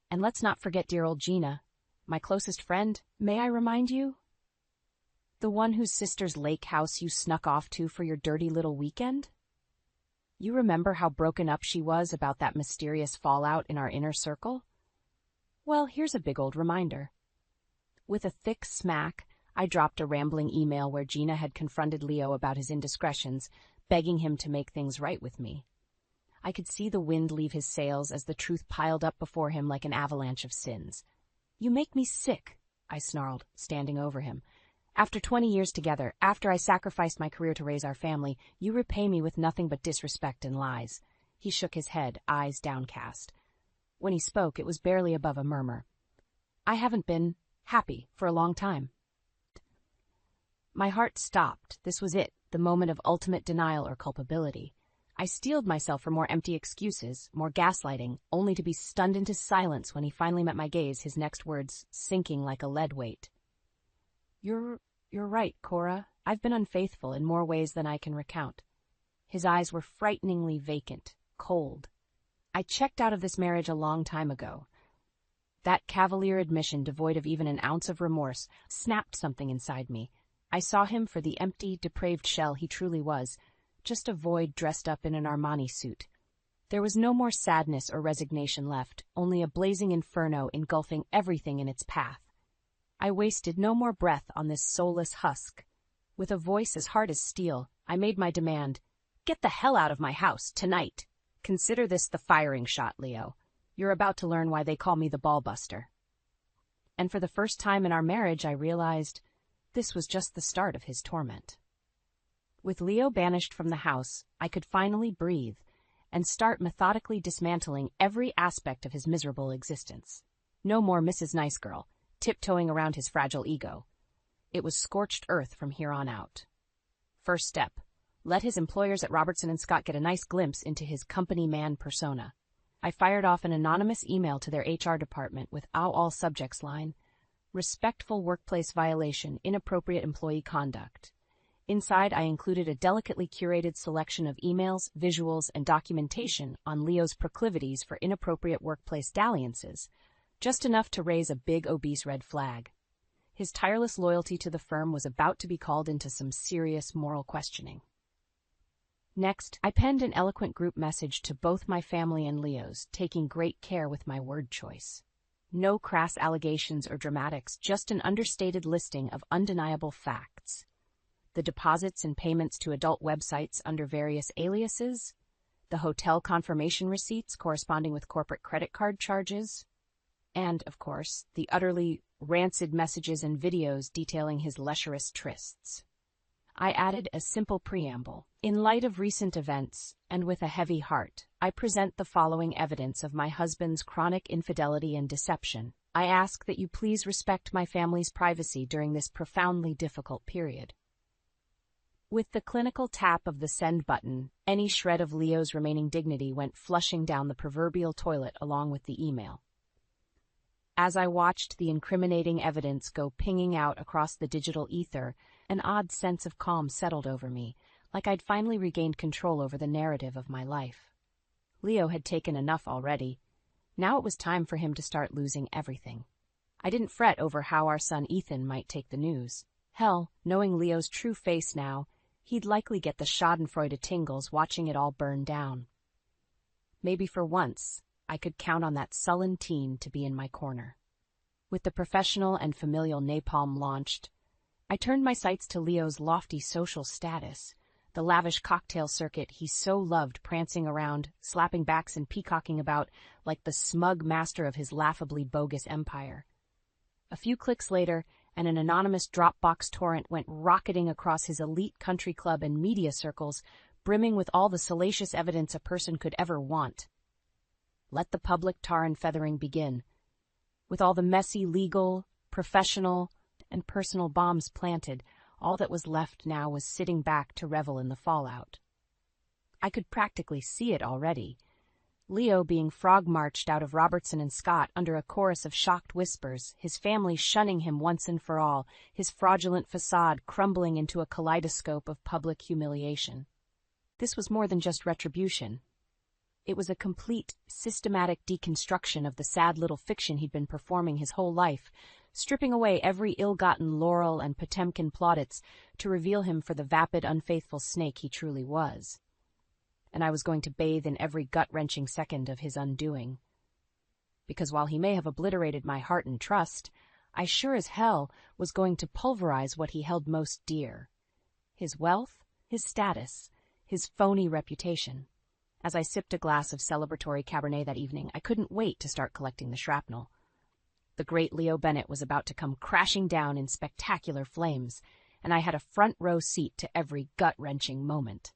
"And let's not forget dear old Gina, my closest friend, may I remind you? The one whose sister's lake house you snuck off to for your dirty little weekend? You remember how broken up she was about that mysterious fallout in our inner circle? Well, here's a big old reminder." With a thick smack, I dropped a rambling email where Gina had confronted Leo about his indiscretions, begging him to make things right with me. I could see the wind leave his sails as the truth piled up before him like an avalanche of sins. "You make me sick," I snarled, standing over him. "After 20 years together, after I sacrificed my career to raise our family, you repay me with nothing but disrespect and lies." He shook his head, eyes downcast. When he spoke, it was barely above a murmur. "I haven't been happy for a long time." My heart stopped. This was it, the moment of ultimate denial or culpability. I steeled myself for more empty excuses, more gaslighting, only to be stunned into silence when he finally met my gaze, his next words sinking like a lead weight. You're right, Cora. I've been unfaithful in more ways than I can recount." His eyes were frighteningly vacant, cold. "I checked out of this marriage a long time ago." That cavalier admission, devoid of even an ounce of remorse, snapped something inside me. I saw him for the empty, depraved shell he truly was, just a void dressed up in an Armani suit. There was no more sadness or resignation left, only a blazing inferno engulfing everything in its path. I wasted no more breath on this soulless husk. With a voice as hard as steel, I made my demand. "Get the hell out of my house, tonight. Consider this the firing shot, Leo. You're about to learn why they call me the ballbuster." And for the first time in our marriage, I realized this was just the start of his torment. With Leo banished from the house, I could finally breathe and start methodically dismantling every aspect of his miserable existence. No more Mrs. Nice Girl, tiptoeing around his fragile ego. It was scorched earth from here on out. First step, let his employers at Robertson & Scott get a nice glimpse into his company man persona. I fired off an anonymous email to their HR department with all subjects line: respectful workplace violation, inappropriate employee conduct. Inside, I included a delicately curated selection of emails, visuals, and documentation on Leo's proclivities for inappropriate workplace dalliances, just enough to raise a big, obese red flag. His tireless loyalty to the firm was about to be called into some serious moral questioning. Next, I penned an eloquent group message to both my family and Leo's, taking great care with my word choice. No crass allegations or dramatics, just an understated listing of undeniable facts. The deposits and payments to adult websites under various aliases, the hotel confirmation receipts corresponding with corporate credit card charges, and, of course, the utterly rancid messages and videos detailing his lecherous trysts. I added a simple preamble. In light of recent events, and with a heavy heart, I present the following evidence of my husband's chronic infidelity and deception. I ask that you please respect my family's privacy during this profoundly difficult period. With the clinical tap of the send button, any shred of Leo's remaining dignity went flushing down the proverbial toilet along with the email. As I watched the incriminating evidence go pinging out across the digital ether, an odd sense of calm settled over me, like I'd finally regained control over the narrative of my life. Leo had taken enough already. Now it was time for him to start losing everything. I didn't fret over how our son Ethan might take the news. Hell, knowing Leo's true face now, he'd likely get the schadenfreude tingles watching it all burn down. Maybe for once, I could count on that sullen teen to be in my corner. With the professional and familial napalm launched, I turned my sights to Leo's lofty social status, the lavish cocktail circuit he so loved prancing around, slapping backs and peacocking about like the smug master of his laughably bogus empire. A few clicks later, and an anonymous Dropbox torrent went rocketing across his elite country club and media circles, brimming with all the salacious evidence a person could ever want. Let the public tar and feathering begin. With all the messy legal, professional, and personal bombs planted, all that was left now was sitting back to revel in the fallout. I could practically see it already. Leo being frog-marched out of Robertson & Scott under a chorus of shocked whispers, his family shunning him once and for all, his fraudulent facade crumbling into a kaleidoscope of public humiliation. This was more than just retribution. It was a complete, systematic deconstruction of the sad little fiction he'd been performing his whole life, stripping away every ill-gotten laurel and Potemkin plaudits to reveal him for the vapid, unfaithful snake he truly was. And I was going to bathe in every gut-wrenching second of his undoing. Because while he may have obliterated my heart and trust, I sure as hell was going to pulverize what he held most dear. His wealth, his status, his phony reputation. As I sipped a glass of celebratory Cabernet that evening, I couldn't wait to start collecting the shrapnel. The great Leo Bennett was about to come crashing down in spectacular flames, and I had a front-row seat to every gut-wrenching moment.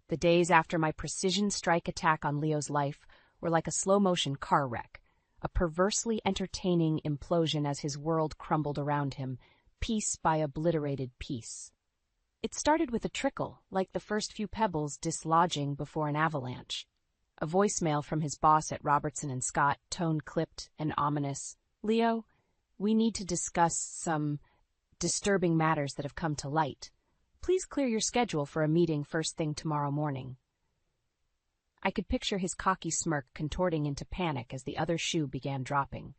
The days after my precision strike attack on Leo's life were like a slow-motion car wreck, a perversely entertaining implosion as his world crumbled around him, piece by obliterated piece. It started with a trickle, like the first few pebbles dislodging before an avalanche. A voicemail from his boss at Robertson & Scott, tone-clipped and ominous. "Leo, we need to discuss some disturbing matters that have come to light. Please clear your schedule for a meeting first thing tomorrow morning." I could picture his cocky smirk contorting into panic as the other shoe began dropping.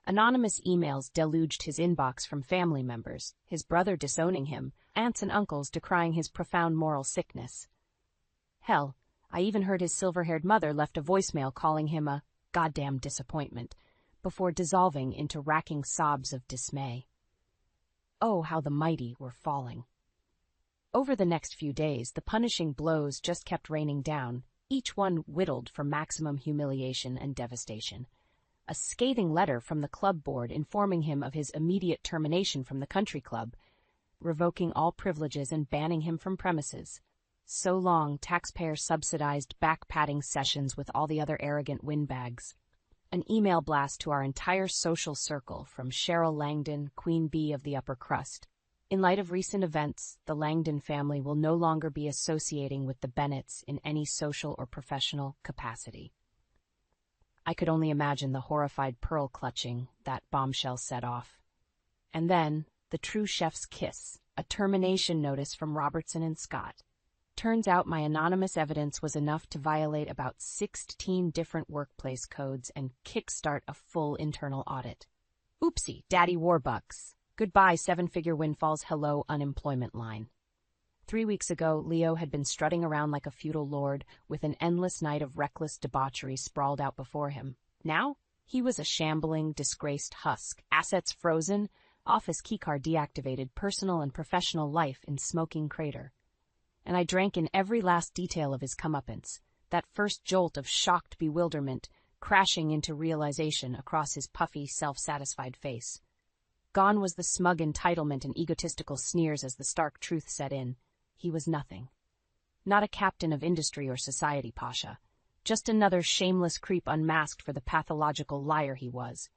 Anonymous emails deluged his inbox from family members, his brother disowning him, aunts and uncles decrying his profound moral sickness. Hell, I even heard his silver-haired mother left a voicemail calling him a goddamn disappointment, before dissolving into racking sobs of dismay. Oh, how the mighty were falling. Over the next few days, the punishing blows just kept raining down, each one whittled for maximum humiliation and devastation. A scathing letter from the club board informing him of his immediate termination from the country club, revoking all privileges and banning him from premises. So long, taxpayer-subsidized back-patting sessions with all the other arrogant windbags. An email blast to our entire social circle from Cheryl Langdon, Queen Bee of the upper crust. In light of recent events, the Langdon family will no longer be associating with the Bennetts in any social or professional capacity. I could only imagine the horrified pearl clutching that bombshell set off. And then, the true chef's kiss, a termination notice from Robertson & Scott. Turns out my anonymous evidence was enough to violate about 16 different workplace codes and kickstart a full internal audit. Oopsie, daddy warbucks. Goodbye, seven-figure windfalls, hello, unemployment line. 3 weeks ago, Leo had been strutting around like a feudal lord with an endless night of reckless debauchery sprawled out before him. Now, he was a shambling, disgraced husk, assets frozen, office keycard deactivated, personal and professional life in smoking crater. And I drank in every last detail of his comeuppance, that first jolt of shocked bewilderment crashing into realization across his puffy, self-satisfied face. Gone was the smug entitlement and egotistical sneers as the stark truth set in. He was nothing. Not a captain of industry or society, Pasha. Just another shameless creep unmasked for the pathological liar he was.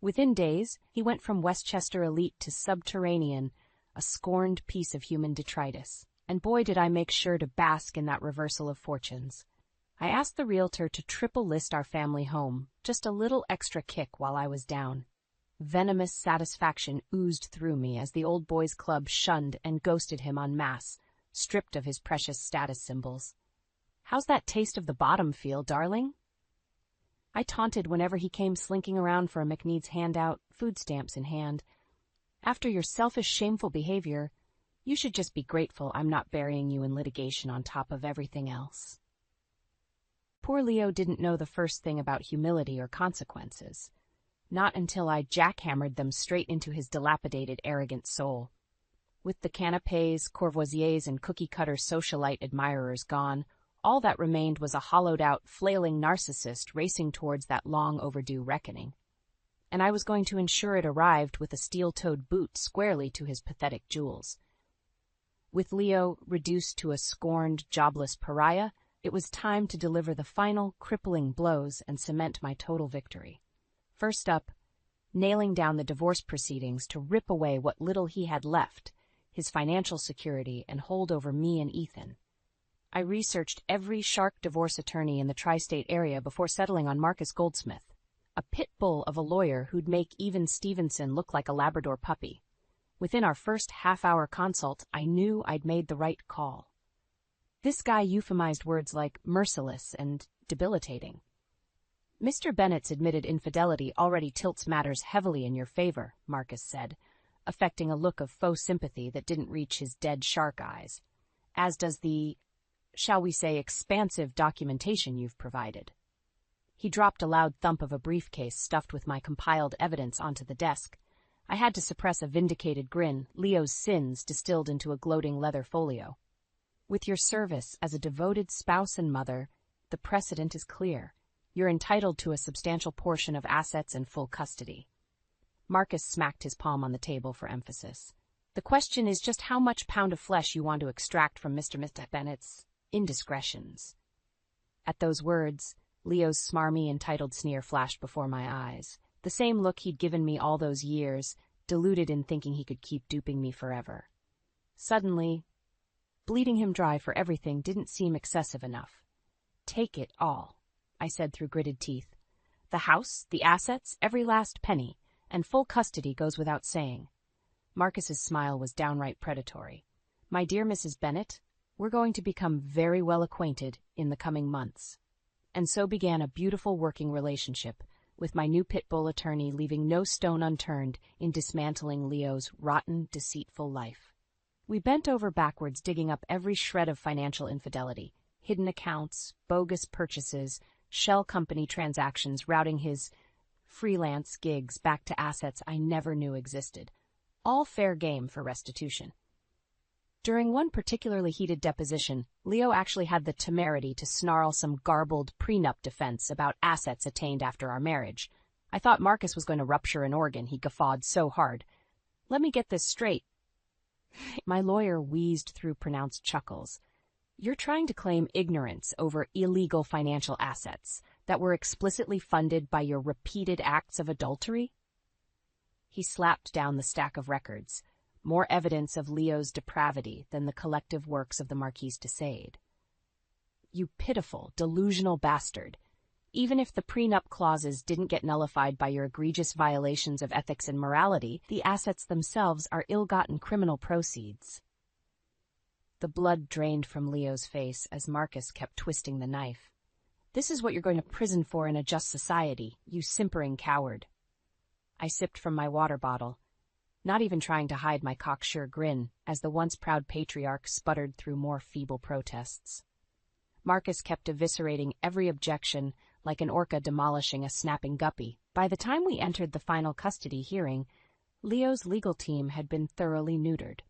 Within days, he went from Westchester elite to subterranean, a scorned piece of human detritus. And boy did I make sure to bask in that reversal of fortunes. I asked the realtor to triple list our family home, just a little extra kick while I was down. Venomous satisfaction oozed through me as the old boys club shunned and ghosted him en masse, stripped of his precious status symbols. "How's that taste of the bottom feel, darling?" I taunted whenever he came slinking around for a McNeed's handout, food stamps in hand. "After your selfish, shameful behavior, you should just be grateful I'm not burying you in litigation on top of everything else." Poor Leo didn't know the first thing about humility or consequences. Not until I jackhammered them straight into his dilapidated, arrogant soul. With the canapés, Courvoisiers, and cookie-cutter socialite admirers gone, all that remained was a hollowed-out, flailing narcissist racing towards that long-overdue reckoning. And I was going to ensure it arrived with a steel-toed boot squarely to his pathetic jewels. With Leo reduced to a scorned, jobless pariah, it was time to deliver the final, crippling blows and cement my total victory. First up, nailing down the divorce proceedings to rip away what little he had left, his financial security, and hold over me and Ethan. I researched every shark divorce attorney in the tri-state area before settling on Marcus Goldsmith, a pit bull of a lawyer who'd make even Stevenson look like a Labrador puppy. Within our first half-hour consult, I knew I'd made the right call. This guy euphemized words like merciless and debilitating. "Mr. Bennett's admitted infidelity already tilts matters heavily in your favor," Marcus said, affecting a look of faux sympathy that didn't reach his dead shark eyes, "as does the, shall we say, expansive documentation you've provided." He dropped a loud thump of a briefcase stuffed with my compiled evidence onto the desk. I had to suppress a vindicated grin, Leo's sins distilled into a gloating leather folio. With your service as a devoted spouse and mother, the precedent is clear. You're entitled to a substantial portion of assets and full custody. Marcus smacked his palm on the table for emphasis. The question is just how much pound of flesh you want to extract from Mr. Bennett's indiscretions. At those words, Leo's smarmy, entitled sneer flashed before my eyes. The same look he'd given me all those years, deluded in thinking he could keep duping me forever. Suddenly, bleeding him dry for everything didn't seem excessive enough. Take it all, I said through gritted teeth. The house, the assets, every last penny, and full custody goes without saying. Marcus's smile was downright predatory. My dear Mrs. Bennett, we're going to become very well acquainted in the coming months. And so began a beautiful working relationship, with my new pit bull attorney leaving no stone unturned in dismantling Leo's rotten, deceitful life. We bent over backwards digging up every shred of financial infidelity, hidden accounts, bogus purchases, shell company transactions routing his freelance gigs back to assets I never knew existed. All fair game for restitution. During one particularly heated deposition, Leo actually had the temerity to snarl some garbled prenup defense about assets attained after our marriage. I thought Marcus was going to rupture an organ, he guffawed so hard. Let me get this straight. My lawyer wheezed through pronounced chuckles. You're trying to claim ignorance over illegal financial assets that were explicitly funded by your repeated acts of adultery? He slapped down the stack of records, more evidence of Leo's depravity than the collective works of the Marquise de Sade. You pitiful, delusional bastard. Even if the prenup clauses didn't get nullified by your egregious violations of ethics and morality, the assets themselves are ill-gotten criminal proceeds. The blood drained from Leo's face as Marcus kept twisting the knife. This is what you're going to prison for in a just society, you simpering coward. I sipped from my water bottle, not even trying to hide my cocksure grin as the once proud patriarch sputtered through more feeble protests. Marcus kept eviscerating every objection like an orca demolishing a snapping guppy. By the time we entered the final custody hearing, Leo's legal team had been thoroughly neutered.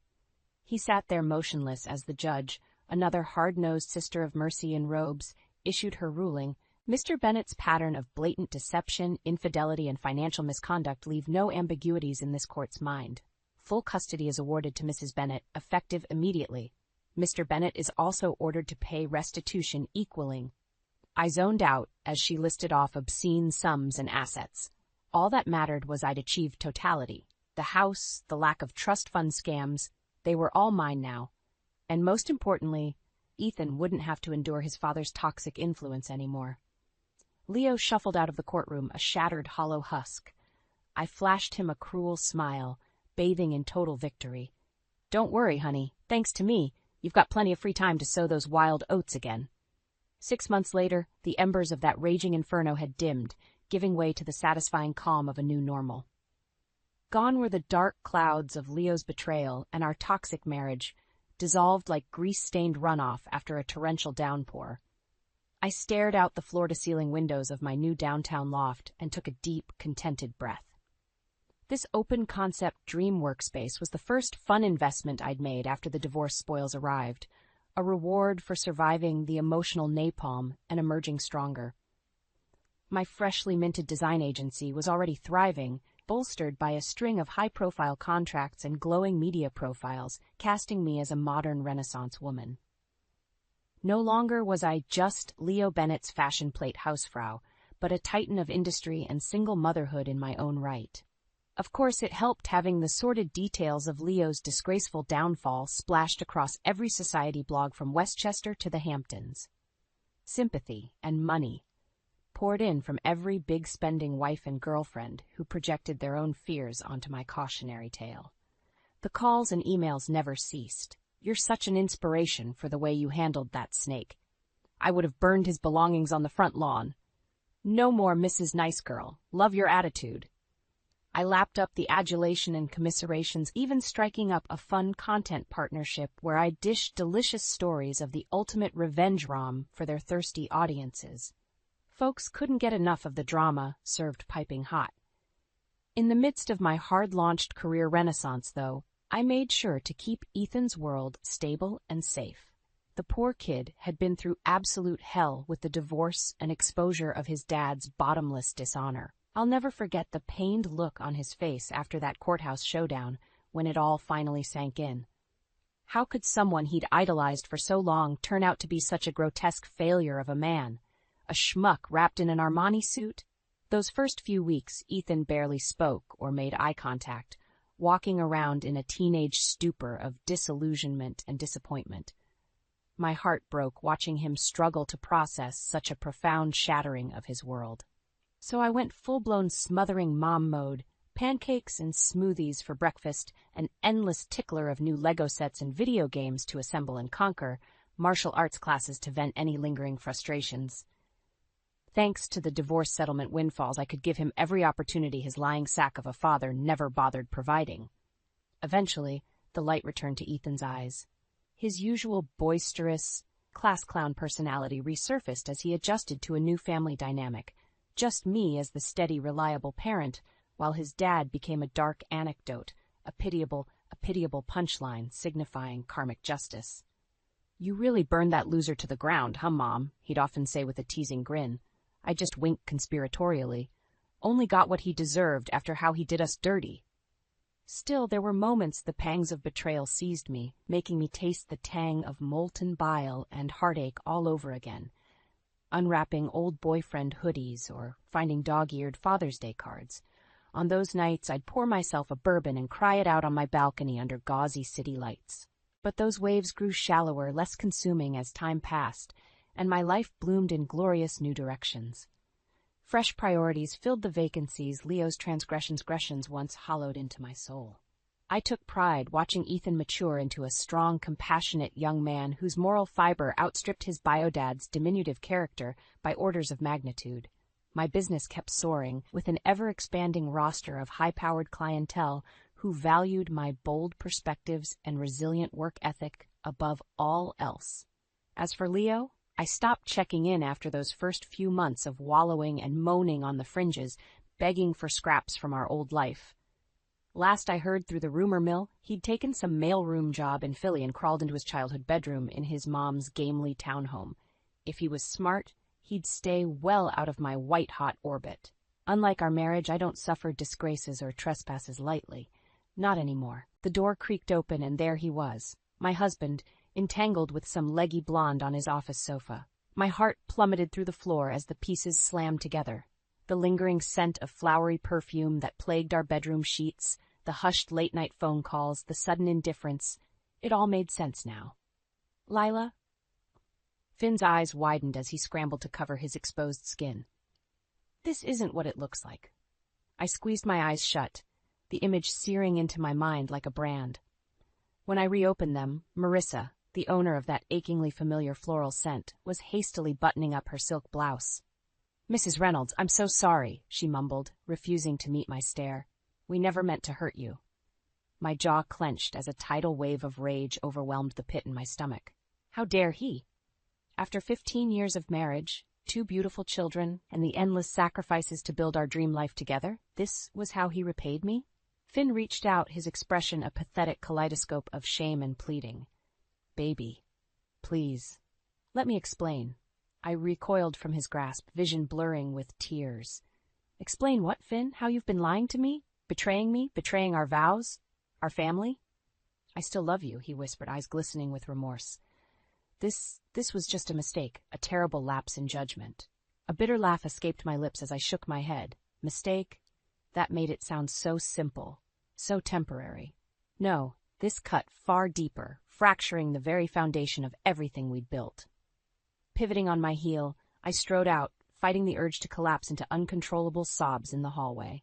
He sat there motionless as the judge, another hard-nosed sister of mercy in robes, issued her ruling. Mr. Bennett's pattern of blatant deception, infidelity, and financial misconduct leave no ambiguities in this court's mind. Full custody is awarded to Mrs. Bennett, effective immediately. Mr. Bennett is also ordered to pay restitution equaling. I zoned out as she listed off obscene sums and assets. All that mattered was I'd achieved totality. The house, the lack of trust fund scams, they were all mine now. And most importantly, Ethan wouldn't have to endure his father's toxic influence anymore. Leo shuffled out of the courtroom, a shattered, hollow husk. I flashed him a cruel smile, bathing in total victory. Don't worry, honey. Thanks to me, you've got plenty of free time to sow those wild oats again. 6 months later, the embers of that raging inferno had dimmed, giving way to the satisfying calm of a new normal. Gone were the dark clouds of Leo's betrayal and our toxic marriage, dissolved like grease-stained runoff after a torrential downpour. I stared out the floor-to-ceiling windows of my new downtown loft and took a deep, contented breath. This open-concept dream workspace was the first fun investment I'd made after the divorce spoils arrived, a reward for surviving the emotional napalm and emerging stronger. My freshly minted design agency was already thriving, bolstered by a string of high-profile contracts and glowing media profiles, casting me as a modern Renaissance woman. No longer was I just Leo Bennett's fashion plate housefrau, but a titan of industry and single motherhood in my own right. Of course, it helped having the sordid details of Leo's disgraceful downfall splashed across every society blog from Westchester to the Hamptons. Sympathy and money poured in from every big-spending wife and girlfriend who projected their own fears onto my cautionary tale. The calls and emails never ceased. You're such an inspiration for the way you handled that snake. I would have burned his belongings on the front lawn. No more Mrs. Nice Girl. Love your attitude. I lapped up the adulation and commiserations, even striking up a fun content partnership where I dished delicious stories of the ultimate revenge rom for their thirsty audiences. Folks couldn't get enough of the drama served piping hot. In the midst of my hard-launched career renaissance, though, I made sure to keep Ethan's world stable and safe. The poor kid had been through absolute hell with the divorce and exposure of his dad's bottomless dishonor. I'll never forget the pained look on his face after that courthouse showdown when it all finally sank in. How could someone he'd idolized for so long turn out to be such a grotesque failure of a man? A schmuck wrapped in an Armani suit? Those first few weeks, Ethan barely spoke or made eye contact, walking around in a teenage stupor of disillusionment and disappointment. My heart broke watching him struggle to process such a profound shattering of his world. So I went full-blown smothering mom mode, pancakes and smoothies for breakfast, an endless tickler of new Lego sets and video games to assemble and conquer, martial arts classes to vent any lingering frustrations. Thanks to the divorce settlement windfalls, I could give him every opportunity his lying sack of a father never bothered providing. Eventually, the light returned to Ethan's eyes. His usual boisterous, class clown personality resurfaced as he adjusted to a new family dynamic, just me as the steady, reliable parent, while his dad became a dark anecdote, a pitiable punchline signifying karmic justice. "You really burned that loser to the ground, huh, Mom?" he'd often say with a teasing grin. I just winked conspiratorially. Only got what he deserved after how he did us dirty. Still, there were moments the pangs of betrayal seized me, making me taste the tang of molten bile and heartache all over again. Unwrapping old boyfriend hoodies or finding dog-eared Father's Day cards. On those nights, I'd pour myself a bourbon and cry it out on my balcony under gauzy city lights. But those waves grew shallower, less consuming as time passed, and my life bloomed in glorious new directions. Fresh priorities filled the vacancies Leo's transgressions once hollowed into my soul. I took pride watching Ethan mature into a strong, compassionate young man whose moral fiber outstripped his bio-dad's diminutive character by orders of magnitude. My business kept soaring, with an ever-expanding roster of high-powered clientele who valued my bold perspectives and resilient work ethic above all else. As for Leo, I stopped checking in after those first few months of wallowing and moaning on the fringes, begging for scraps from our old life. Last I heard through the rumor mill, he'd taken some mailroom job in Philly and crawled into his childhood bedroom in his mom's gamely townhome. If he was smart, he'd stay well out of my white-hot orbit. Unlike our marriage, I don't suffer disgraces or trespasses lightly. Not anymore. The door creaked open and there he was, my husband, entangled with some leggy blonde on his office sofa. My heart plummeted through the floor as the pieces slammed together. The lingering scent of flowery perfume that plagued our bedroom sheets, the hushed late-night phone calls, the sudden indifference, it all made sense now. "Lila?" Finn's eyes widened as he scrambled to cover his exposed skin. "This isn't what it looks like." I squeezed my eyes shut, the image searing into my mind like a brand. When I reopened them, Marissa, the owner of that achingly familiar floral scent, was hastily buttoning up her silk blouse. "Mrs. Reynolds, I'm so sorry," she mumbled, refusing to meet my stare. "We never meant to hurt you." My jaw clenched as a tidal wave of rage overwhelmed the pit in my stomach. How dare he? After 15 years of marriage, 2 beautiful children, and the endless sacrifices to build our dream life together, this was how he repaid me? Finn reached out, his expression a pathetic kaleidoscope of shame and pleading. "Baby, please. Let me explain." I recoiled from his grasp, vision blurring with tears. "Explain what, Finn? How you've been lying to me? Betraying me? Betraying our vows? Our family?" "I still love you," he whispered, eyes glistening with remorse. This was just a mistake, a terrible lapse in judgment." A bitter laugh escaped my lips as I shook my head. Mistake? That made it sound so simple, so temporary. No, this cut far deeper, fracturing the very foundation of everything we'd built. Pivoting on my heel, I strode out, fighting the urge to collapse into uncontrollable sobs in the hallway.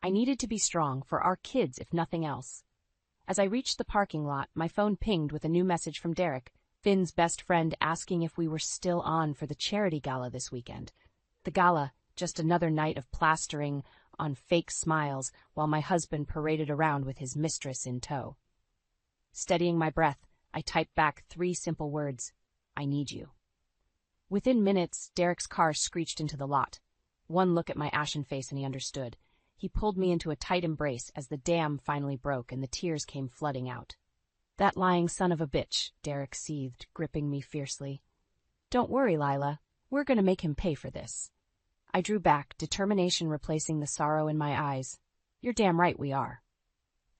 I needed to be strong, for our kids if nothing else. As I reached the parking lot, my phone pinged with a new message from Derek, Finn's best friend, asking if we were still on for the charity gala this weekend. The gala, just another night of plastering on fake smiles while my husband paraded around with his mistress in tow. Steadying my breath, I typed back 3 simple words: "I need you." Within minutes, Derek's car screeched into the lot. One look at my ashen face and he understood. He pulled me into a tight embrace as the dam finally broke and the tears came flooding out. That lying son of a bitch, Derek seethed, gripping me fiercely. Don't worry, Lila. We're going to make him pay for this. I drew back, determination replacing the sorrow in my eyes. You're damn right we are.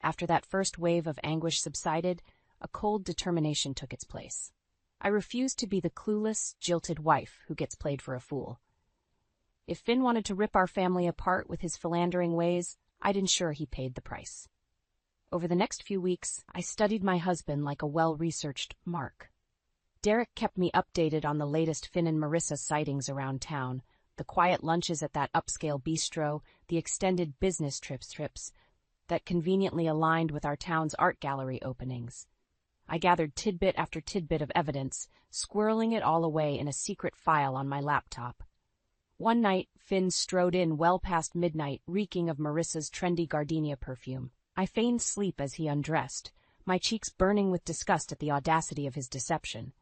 After that first wave of anguish subsided, a cold determination took its place. I refused to be the clueless, jilted wife who gets played for a fool. If Finn wanted to rip our family apart with his philandering ways, I'd ensure he paid the price. Over the next few weeks, I studied my husband like a well-researched mark. Derek kept me updated on the latest Finn and Marissa sightings around town, the quiet lunches at that upscale bistro, the extended business trips that conveniently aligned with our town's art gallery openings. I gathered tidbit after tidbit of evidence, squirreling it all away in a secret file on my laptop. One night, Finn strode in well past midnight, reeking of Marissa's trendy gardenia perfume. I feigned sleep as he undressed, my cheeks burning with disgust at the audacity of his deception.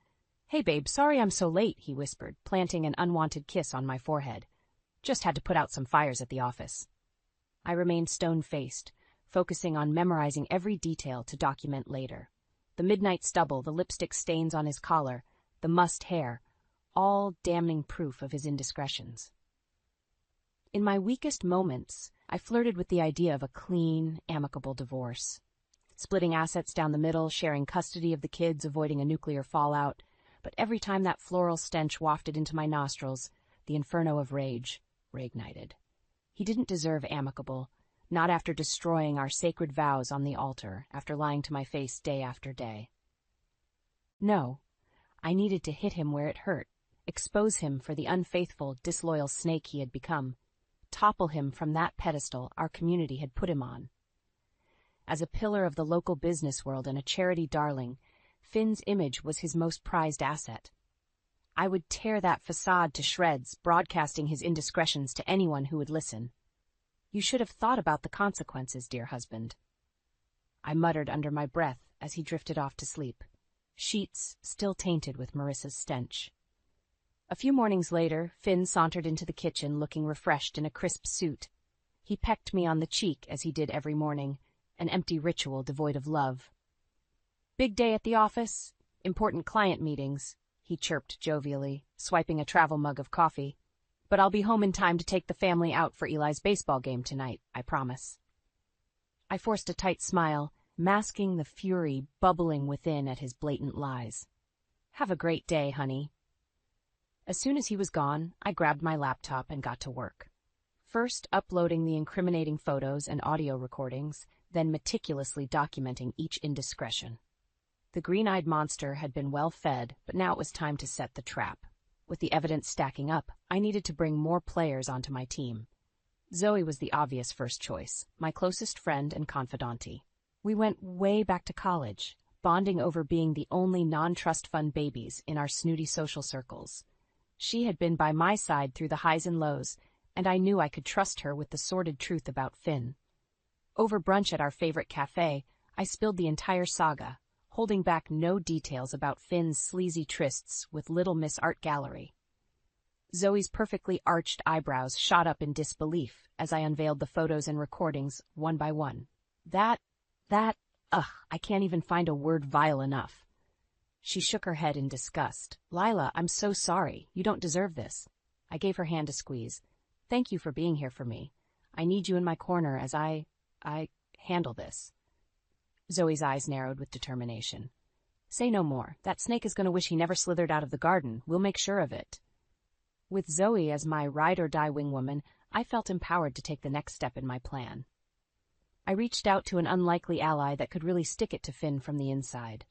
Hey babe, sorry I'm so late, he whispered, planting an unwanted kiss on my forehead. Just had to put out some fires at the office. I remained stone-faced, focusing on memorizing every detail to document later. The midnight stubble, the lipstick stains on his collar, the mussed hair, all damning proof of his indiscretions. In my weakest moments, I flirted with the idea of a clean, amicable divorce. Splitting assets down the middle, sharing custody of the kids, avoiding a nuclear fallout. But every time that floral stench wafted into my nostrils, the inferno of rage reignited. He didn't deserve amicable, not after destroying our sacred vows on the altar, after lying to my face day after day. No, I needed to hit him where it hurt, expose him for the unfaithful, disloyal snake he had become, topple him from that pedestal our community had put him on. As a pillar of the local business world and a charity darling, Finn's image was his most prized asset. I would tear that facade to shreds, broadcasting his indiscretions to anyone who would listen. You should have thought about the consequences, dear husband. I muttered under my breath as he drifted off to sleep, sheets still tainted with Marissa's stench. A few mornings later, Finn sauntered into the kitchen looking refreshed in a crisp suit. He pecked me on the cheek as he did every morning, an empty ritual devoid of love. Big day at the office, important client meetings, he chirped jovially, swiping a travel mug of coffee. But I'll be home in time to take the family out for Eli's baseball game tonight, I promise. I forced a tight smile, masking the fury bubbling within at his blatant lies. Have a great day, honey. As soon as he was gone, I grabbed my laptop and got to work. First uploading the incriminating photos and audio recordings, then meticulously documenting each indiscretion. The green-eyed monster had been well fed, but now it was time to set the trap. With the evidence stacking up, I needed to bring more players onto my team. Zoe was the obvious first choice, my closest friend and confidante. We went way back to college, bonding over being the only non-trust fund babies in our snooty social circles. She had been by my side through the highs and lows, and I knew I could trust her with the sordid truth about Finn. Over brunch at our favorite cafe, I spilled the entire saga, holding back no details about Finn's sleazy trysts with Little Miss Art Gallery. Zoe's perfectly arched eyebrows shot up in disbelief as I unveiled the photos and recordings one by one. I can't even find a word vile enough. She shook her head in disgust. Lila, I'm so sorry. You don't deserve this. I gave her hand a squeeze. Thank you for being here for me. I need you in my corner as I handle this. Zoe's eyes narrowed with determination. Say no more. That snake is going to wish he never slithered out of the garden. We'll make sure of it. With Zoe as my ride-or-die wingwoman, I felt empowered to take the next step in my plan. I reached out to an unlikely ally that could really stick it to Finn from the inside.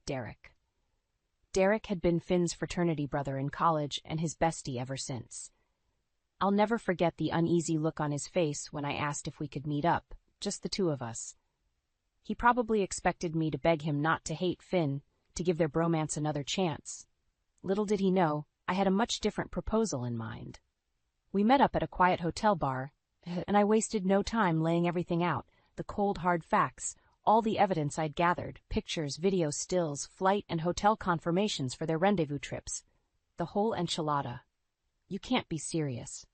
Derek. Derek had been Finn's fraternity brother in college and his bestie ever since. I'll never forget the uneasy look on his face when I asked if we could meet up, just the two of us. He probably expected me to beg him not to hate Finn, to give their bromance another chance. Little did he know, I had a much different proposal in mind. We met up at a quiet hotel bar, and I wasted no time laying everything out, the cold hard facts, all the evidence I'd gathered, pictures, video stills, flight and hotel confirmations for their rendezvous trips. The whole enchilada. You can't be serious.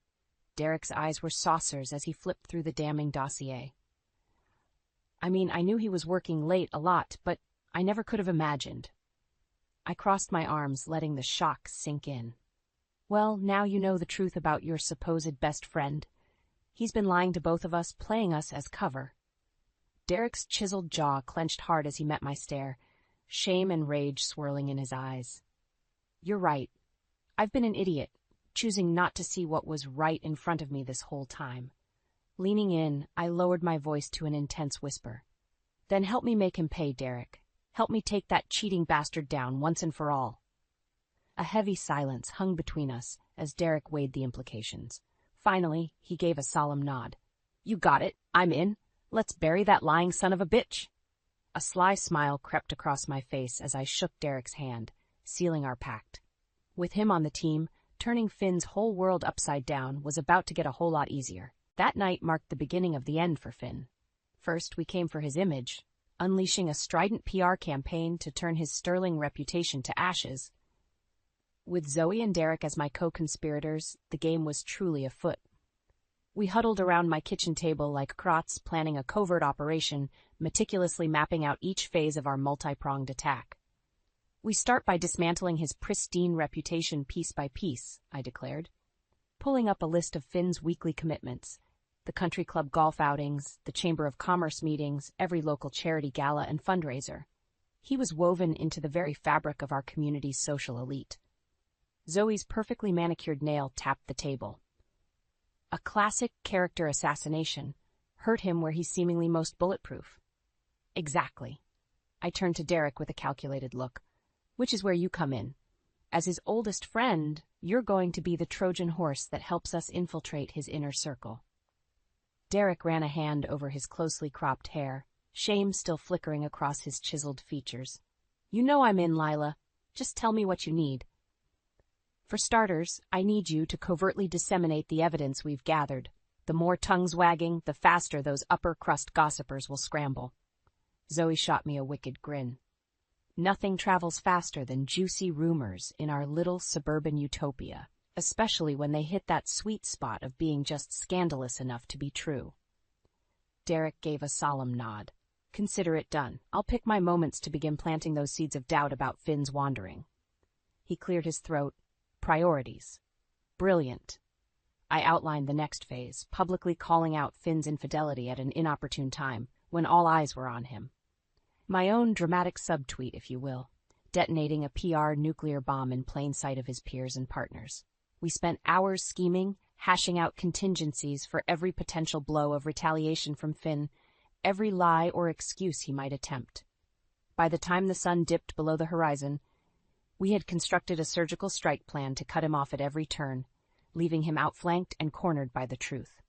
Derek's eyes were saucers as he flipped through the damning dossier. I mean, I knew he was working late a lot, but I never could have imagined. I crossed my arms, letting the shock sink in. Well, now you know the truth about your supposed best friend. He's been lying to both of us, playing us as cover. Derek's chiseled jaw clenched hard as he met my stare, shame and rage swirling in his eyes. You're right. I've been an idiot, choosing not to see what was right in front of me this whole time. Leaning in, I lowered my voice to an intense whisper. Then help me make him pay, Derek. Help me take that cheating bastard down once and for all. A heavy silence hung between us as Derek weighed the implications. Finally, he gave a solemn nod. You got it. I'm in. Let's bury that lying son of a bitch. A sly smile crept across my face as I shook Derek's hand, sealing our pact. With him on the team, turning Finn's whole world upside down was about to get a whole lot easier. That night marked the beginning of the end for Finn. First, we came for his image, unleashing a strident PR campaign to turn his sterling reputation to ashes. With Zoe and Derek as my co-conspirators, the game was truly afoot. We huddled around my kitchen table like crots, planning a covert operation, meticulously mapping out each phase of our multi-pronged attack. We start by dismantling his pristine reputation piece by piece, I declared, pulling up a list of Finn's weekly commitments, the country club golf outings, the Chamber of Commerce meetings, every local charity gala and fundraiser. He was woven into the very fabric of our community's social elite. Zoe's perfectly manicured nail tapped the table. A classic character assassination hurt him where he's seemingly most bulletproof. Exactly. I turned to Derek with a calculated look, which is where you come in. As his oldest friend, you're going to be the Trojan horse that helps us infiltrate his inner circle. Derek ran a hand over his closely cropped hair, shame still flickering across his chiseled features. You know I'm in, Lila. Just tell me what you need. For starters, I need you to covertly disseminate the evidence we've gathered. The more tongues wagging, the faster those upper-crust gossipers will scramble. Zoe shot me a wicked grin. Nothing travels faster than juicy rumors in our little suburban utopia, especially when they hit that sweet spot of being just scandalous enough to be true. Derek gave a solemn nod. Consider it done. I'll pick my moments to begin planting those seeds of doubt about Finn's wandering. He cleared his throat. Priorities. Brilliant. I outlined the next phase, publicly calling out Finn's infidelity at an inopportune time, when all eyes were on him. My own dramatic subtweet, if you will, detonating a PR nuclear bomb in plain sight of his peers and partners. We spent hours scheming, hashing out contingencies for every potential blow of retaliation from Finn, every lie or excuse he might attempt. By the time the sun dipped below the horizon, we had constructed a surgical strike plan to cut him off at every turn, leaving him outflanked and cornered by the truth.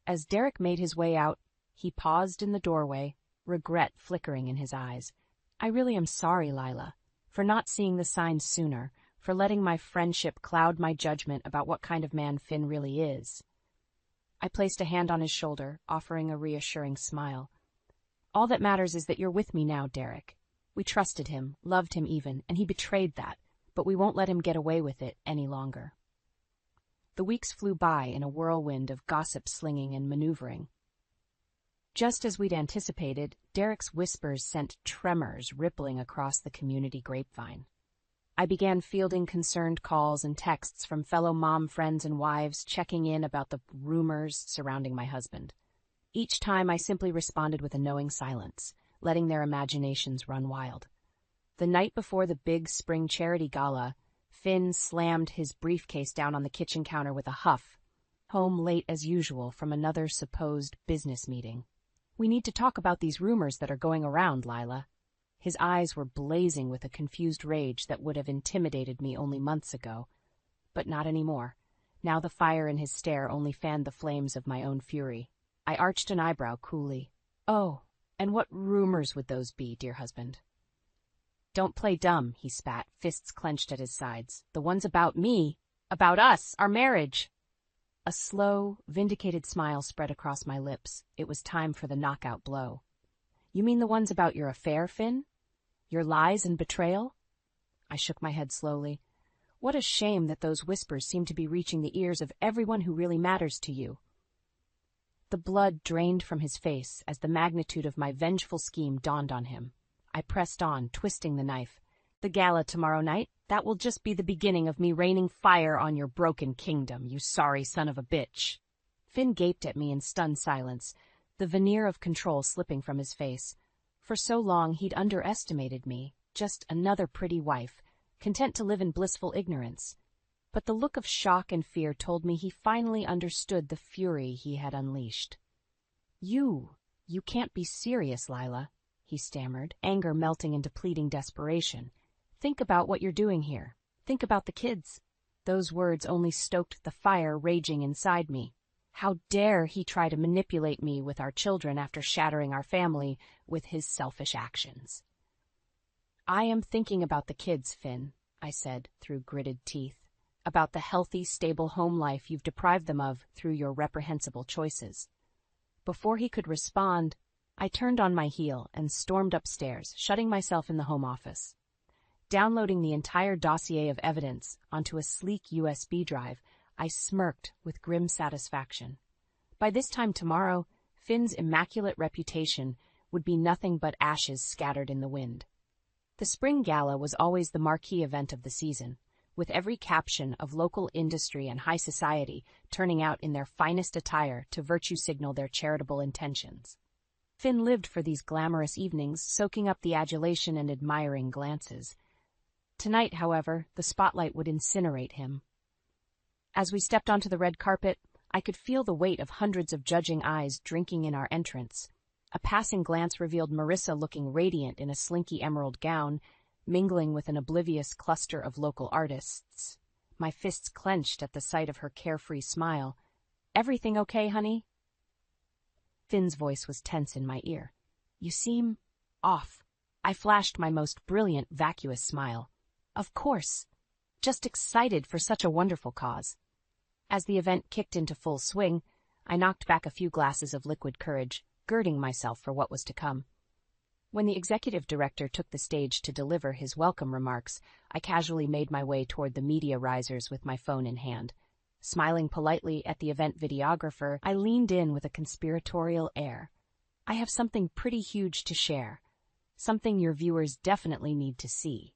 As Derek made his way out, he paused in the doorway, regret flickering in his eyes. I really am sorry, Lila, for not seeing the signs sooner, for letting my friendship cloud my judgment about what kind of man Finn really is. I placed a hand on his shoulder, offering a reassuring smile. All that matters is that you're with me now, Derek. We trusted him, loved him even, and he betrayed that, but we won't let him get away with it any longer. The weeks flew by in a whirlwind of gossip slinging and maneuvering. Just as we'd anticipated, Derek's whispers sent tremors rippling across the community grapevine. I began fielding concerned calls and texts from fellow mom friends and wives checking in about the rumors surrounding my husband. Each time I simply responded with a knowing silence, letting their imaginations run wild. The night before the big spring charity gala, Finn slammed his briefcase down on the kitchen counter with a huff, home late as usual from another supposed business meeting. We need to talk about these rumors that are going around, Lila. His eyes were blazing with a confused rage that would have intimidated me only months ago, but not anymore. Now the fire in his stare only fanned the flames of my own fury. I arched an eyebrow coolly. Oh, and what rumors would those be, dear husband? Don't play dumb, he spat, fists clenched at his sides. The ones about me, about us, our marriage. A slow, vindicated smile spread across my lips. It was time for the knockout blow. You mean the ones about your affair, Finn? Your lies and betrayal? I shook my head slowly. What a shame that those whispers seem to be reaching the ears of everyone who really matters to you. The blood drained from his face as the magnitude of my vengeful scheme dawned on him. I pressed on, twisting the knife. The gala tomorrow night, that will just be the beginning of me raining fire on your broken kingdom, you sorry son of a bitch. Finn gaped at me in stunned silence, the veneer of control slipping from his face. For so long he'd underestimated me, just another pretty wife, content to live in blissful ignorance. But the look of shock and fear told me he finally understood the fury he had unleashed. You can't be serious, Lila, he stammered, anger melting into pleading desperation. Think about what you're doing here. Think about the kids. Those words only stoked the fire raging inside me. How dare he try to manipulate me with our children after shattering our family with his selfish actions? I am thinking about the kids, Finn, I said through gritted teeth. About the healthy, stable home life you've deprived them of through your reprehensible choices. Before he could respond, I turned on my heel and stormed upstairs, shutting myself in the home office. Downloading the entire dossier of evidence onto a sleek USB drive, I smirked with grim satisfaction. By this time tomorrow, Finn's immaculate reputation would be nothing but ashes scattered in the wind. The spring gala was always the marquee event of the season, with every caption of local industry and high society turning out in their finest attire to virtue signal their charitable intentions. Finn lived for these glamorous evenings, soaking up the adulation and admiring glances. Tonight, however, the spotlight would incinerate him. As we stepped onto the red carpet, I could feel the weight of hundreds of judging eyes drinking in our entrance. A passing glance revealed Marissa looking radiant in a slinky emerald gown, mingling with an oblivious cluster of local artists. My fists clenched at the sight of her carefree smile. "Everything okay, honey?" Finn's voice was tense in my ear. "You seem off." I flashed my most brilliant, vacuous smile. "Of course. Just excited for such a wonderful cause." As the event kicked into full swing, I knocked back a few glasses of liquid courage, girding myself for what was to come. When the executive director took the stage to deliver his welcome remarks, I casually made my way toward the media risers with my phone in hand. Smiling politely at the event videographer, I leaned in with a conspiratorial air. "I have something pretty huge to share. Something your viewers definitely need to see."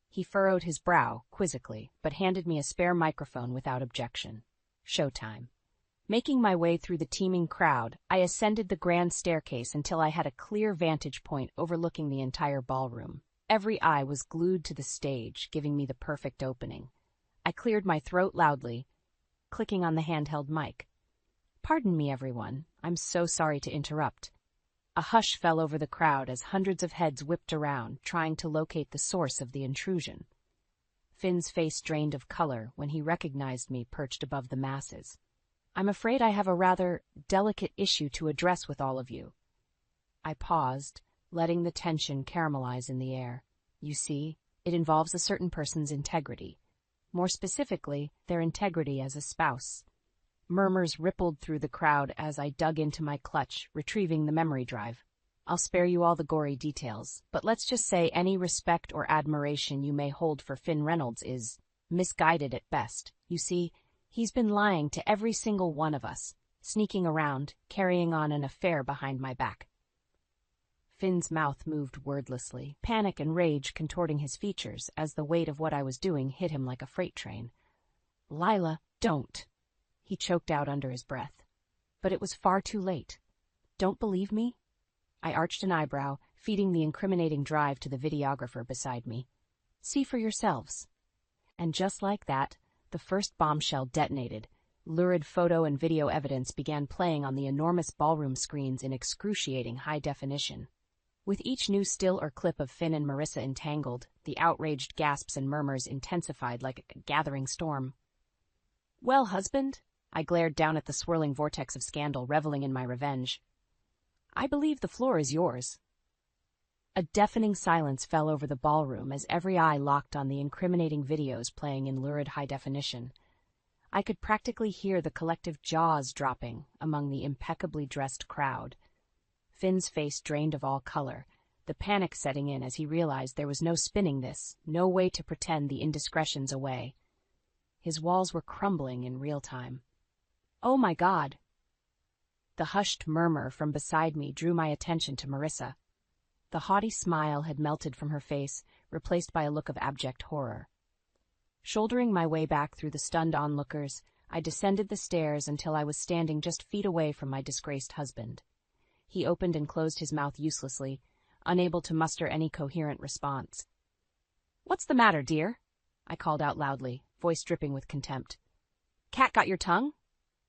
He furrowed his brow quizzically, but handed me a spare microphone without objection. Showtime. Making my way through the teeming crowd, I ascended the grand staircase until I had a clear vantage point overlooking the entire ballroom. Every eye was glued to the stage, giving me the perfect opening. I cleared my throat loudly, clicking on the handheld mic. "Pardon me, everyone. I'm so sorry to interrupt." A hush fell over the crowd as hundreds of heads whipped around, trying to locate the source of the intrusion. Finn's face drained of color when he recognized me perched above the masses. "I'm afraid I have a rather delicate issue to address with all of you." I paused, letting the tension caramelize in the air. "You see, it involves a certain person's integrity. More specifically, their integrity as a spouse." Murmurs rippled through the crowd as I dug into my clutch, retrieving the memory drive. "I'll spare you all the gory details, but let's just say any respect or admiration you may hold for Finn Reynolds is misguided at best. You see, he's been lying to every single one of us, sneaking around, carrying on an affair behind my back." Finn's mouth moved wordlessly, panic and rage contorting his features as the weight of what I was doing hit him like a freight train. "Lila, don't," he choked out under his breath. But it was far too late. "Don't believe me?" I arched an eyebrow, feeding the incriminating drive to the videographer beside me. "See for yourselves." And just like that, the first bombshell detonated. Lurid photo and video evidence began playing on the enormous ballroom screens in excruciating high definition. With each new still or clip of Finn and Marissa entangled, the outraged gasps and murmurs intensified like a gathering storm. "Well, husband?" I glared down at the swirling vortex of scandal, reveling in my revenge. "I believe the floor is yours." A deafening silence fell over the ballroom as every eye locked on the incriminating videos playing in lurid high definition. I could practically hear the collective jaws dropping among the impeccably dressed crowd. Finn's face drained of all color, the panic setting in as he realized there was no spinning this, no way to pretend the indiscretions away. His walls were crumbling in real time. "Oh my God!" The hushed murmur from beside me drew my attention to Marissa. The haughty smile had melted from her face, replaced by a look of abject horror. Shouldering my way back through the stunned onlookers, I descended the stairs until I was standing just feet away from my disgraced husband. He opened and closed his mouth uselessly, unable to muster any coherent response. "What's the matter, dear?" I called out loudly, voice dripping with contempt. "Cat got your tongue?"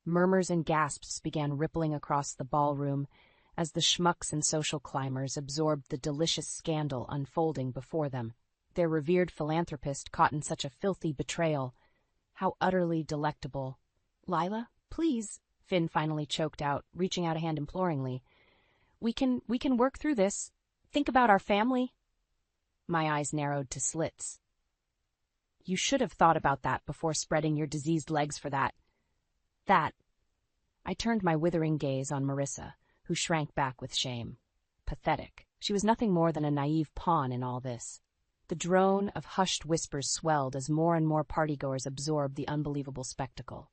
Murmurs and gasps began rippling across the ballroom as the schmucks and social climbers absorbed the delicious scandal unfolding before them. Their revered philanthropist caught in such a filthy betrayal. How utterly delectable. "Lila, please," Finn finally choked out, reaching out a hand imploringly. We can work through this. Think about our family." My eyes narrowed to slits. "You should have thought about that before spreading your diseased legs for that. I turned my withering gaze on Marissa, who shrank back with shame. Pathetic. She was nothing more than a naive pawn in all this. The drone of hushed whispers swelled as more and more partygoers absorbed the unbelievable spectacle.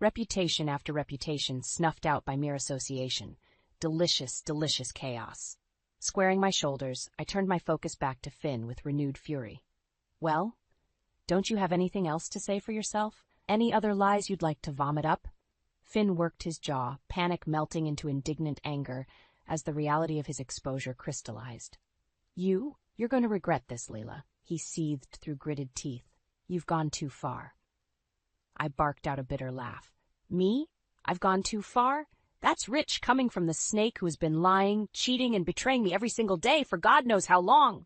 Reputation after reputation snuffed out by mere association. Delicious, delicious chaos. Squaring my shoulders, I turned my focus back to Finn with renewed fury. "Well, don't you have anything else to say for yourself? Any other lies you'd like to vomit up?" Finn worked his jaw, panic melting into indignant anger as the reality of his exposure crystallized. You're going to regret this, Leela," he seethed through gritted teeth. "You've gone too far." I barked out a bitter laugh. "Me? I've gone too far? That's rich coming from the snake who has been lying, cheating, and betraying me every single day for God knows how long."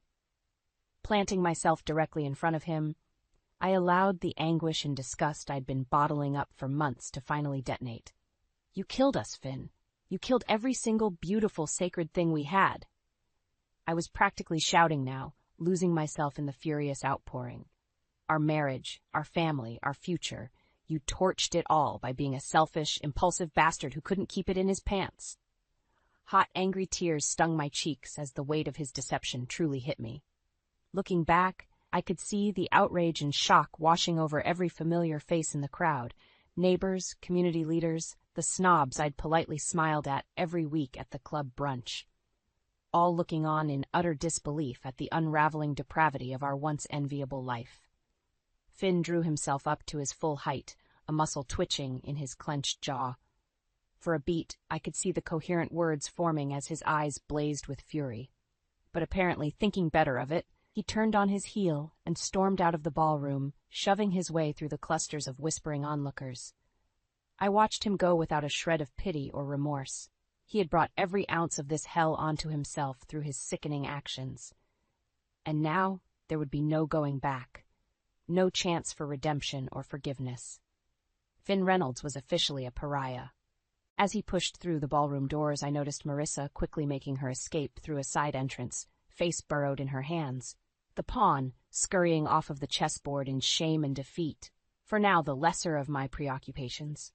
Planting myself directly in front of him, I allowed the anguish and disgust I'd been bottling up for months to finally detonate. "You killed us, Finn. You killed every single beautiful, sacred thing we had." I was practically shouting now, losing myself in the furious outpouring. Our marriage, our family, our future. You torched it all by being a selfish, impulsive bastard who couldn't keep it in his pants. Hot, angry tears stung my cheeks as the weight of his deception truly hit me. Looking back, I could see the outrage and shock washing over every familiar face in the crowd. Neighbors, community leaders, the snobs I'd politely smiled at every week at the club brunch. All looking on in utter disbelief at the unraveling depravity of our once enviable life. Finn drew himself up to his full height, a muscle twitching in his clenched jaw. For a beat, I could see the coherent words forming as his eyes blazed with fury. But apparently thinking better of it, he turned on his heel and stormed out of the ballroom, shoving his way through the clusters of whispering onlookers. I watched him go without a shred of pity or remorse. He had brought every ounce of this hell onto himself through his sickening actions. And now there would be no going back. No chance for redemption or forgiveness. Finn Reynolds was officially a pariah. As he pushed through the ballroom doors, I noticed Marissa quickly making her escape through a side entrance, face burrowed in her hands. The pawn scurrying off of the chessboard in shame and defeat, for now the lesser of my preoccupations.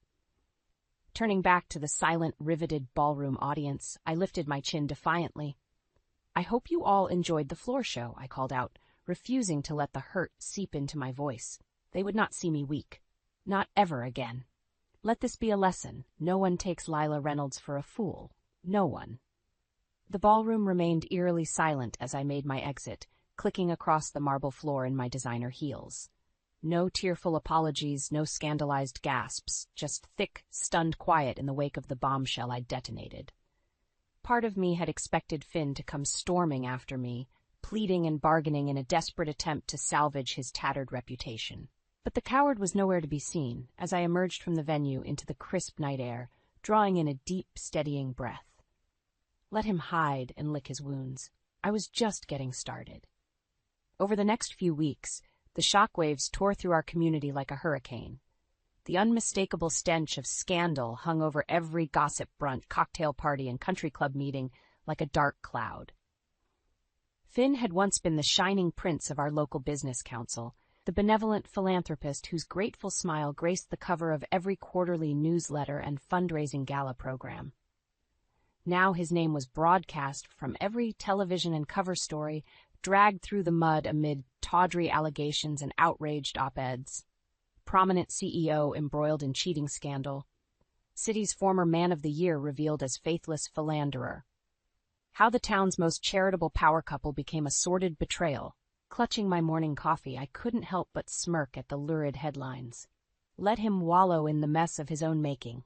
Turning back to the silent, riveted ballroom audience, I lifted my chin defiantly. "I hope you all enjoyed the floor show," I called out, refusing to let the hurt seep into my voice. They would not see me weak. Not ever again. Let this be a lesson. No one takes Lila Reynolds for a fool. No one. The ballroom remained eerily silent as I made my exit, clicking across the marble floor in my designer heels. No tearful apologies, no scandalized gasps, just thick, stunned quiet in the wake of the bombshell I detonated. Part of me had expected Finn to come storming after me, pleading and bargaining in a desperate attempt to salvage his tattered reputation. But the coward was nowhere to be seen as I emerged from the venue into the crisp night air, drawing in a deep, steadying breath. Let him hide and lick his wounds. I was just getting started. Over the next few weeks, the shockwaves tore through our community like a hurricane. The unmistakable stench of scandal hung over every gossip brunch, cocktail party, and country club meeting like a dark cloud. Finn had once been the shining prince of our local business council, the benevolent philanthropist whose grateful smile graced the cover of every quarterly newsletter and fundraising gala program. Now his name was broadcast from every television and cover story, dragged through the mud amid tawdry allegations and outraged op-eds. Prominent CEO embroiled in cheating scandal. City's former Man of the Year revealed as faithless philanderer. How the town's most charitable power couple became a sordid betrayal. Clutching my morning coffee, I couldn't help but smirk at the lurid headlines. Let him wallow in the mess of his own making.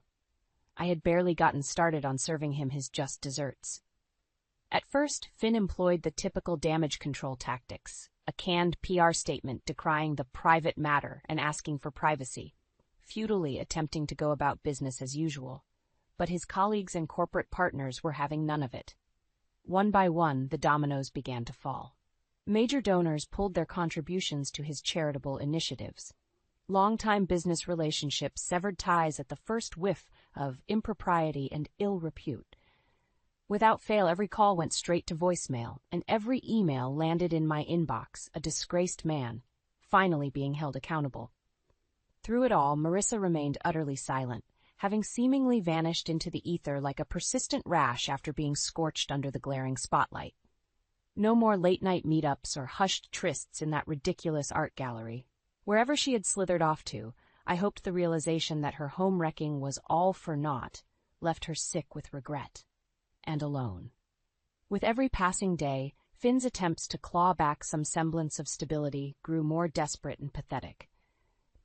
I had barely gotten started on serving him his just desserts. At first, Finn employed the typical damage control tactics, a canned PR statement decrying the private matter and asking for privacy, futilely attempting to go about business as usual. But his colleagues and corporate partners were having none of it. One by one, the dominoes began to fall. Major donors pulled their contributions to his charitable initiatives. Long-time business relationships severed ties at the first whiff of impropriety and ill repute. Without fail, every call went straight to voicemail, and every email landed in my inbox, a disgraced man, finally being held accountable. Through it all, Marissa remained utterly silent, having seemingly vanished into the ether like a persistent rash after being scorched under the glaring spotlight. No more late-night meetups or hushed trysts in that ridiculous art gallery. Wherever she had slithered off to, I hoped the realization that her home wrecking was all for naught left her sick with regret. And alone. With every passing day, Finn's attempts to claw back some semblance of stability grew more desperate and pathetic.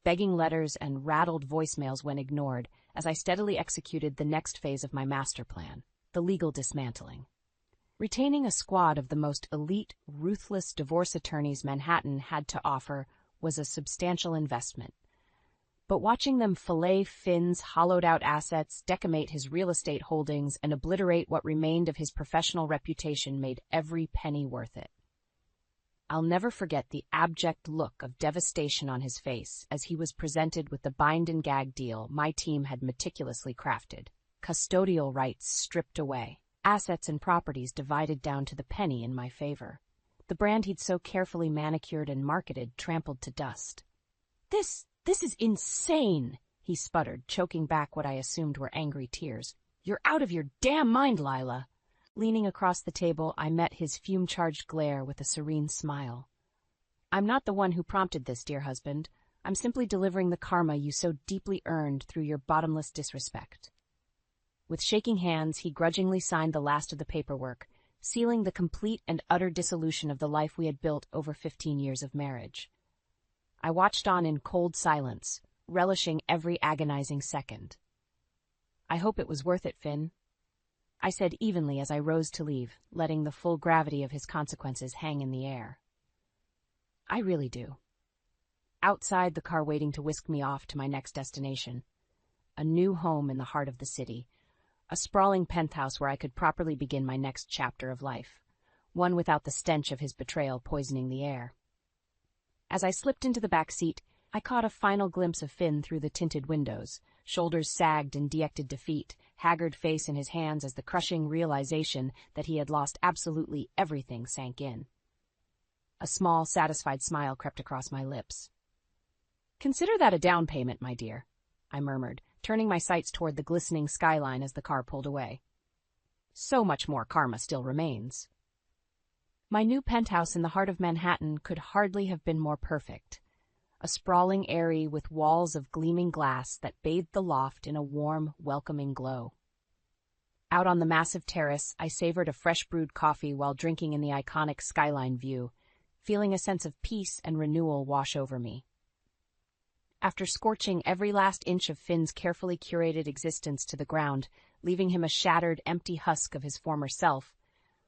Begging letters and rattled voicemails went ignored as I steadily executed the next phase of my master plan, the legal dismantling. Retaining a squad of the most elite, ruthless divorce attorneys Manhattan had to offer was a substantial investment. But watching them fillet Finn's hollowed-out assets, decimate his real estate holdings, and obliterate what remained of his professional reputation made every penny worth it. I'll never forget the abject look of devastation on his face as he was presented with the bind-and-gag deal my team had meticulously crafted. Custodial rights stripped away, assets and properties divided down to the penny in my favor. The brand he'd so carefully manicured and marketed trampled to dust. This is insane, he sputtered, choking back what I assumed were angry tears. You're out of your damn mind, Lila. Leaning across the table, I met his fume-charged glare with a serene smile. I'm not the one who prompted this, dear husband. I'm simply delivering the karma you so deeply earned through your bottomless disrespect. With shaking hands, he grudgingly signed the last of the paperwork, sealing the complete and utter dissolution of the life we had built over 15 years of marriage. I watched on in cold silence, relishing every agonizing second. I hope it was worth it, Finn, I said evenly as I rose to leave, letting the full gravity of his consequences hang in the air. I really do. Outside, the car waiting to whisk me off to my next destination. A new home in the heart of the city. A sprawling penthouse where I could properly begin my next chapter of life. One without the stench of his betrayal poisoning the air. As I slipped into the back seat, I caught a final glimpse of Finn through the tinted windows, shoulders sagged in dejected defeat, haggard face in his hands as the crushing realization that he had lost absolutely everything sank in. A small, satisfied smile crept across my lips. Consider that a down payment, my dear, I murmured, turning my sights toward the glistening skyline as the car pulled away. So much more karma still remains. My new penthouse in the heart of Manhattan could hardly have been more perfect. A sprawling eyrie with walls of gleaming glass that bathed the loft in a warm, welcoming glow. Out on the massive terrace, I savored a fresh-brewed coffee while drinking in the iconic skyline view, feeling a sense of peace and renewal wash over me. After scorching every last inch of Finn's carefully curated existence to the ground, leaving him a shattered, empty husk of his former self,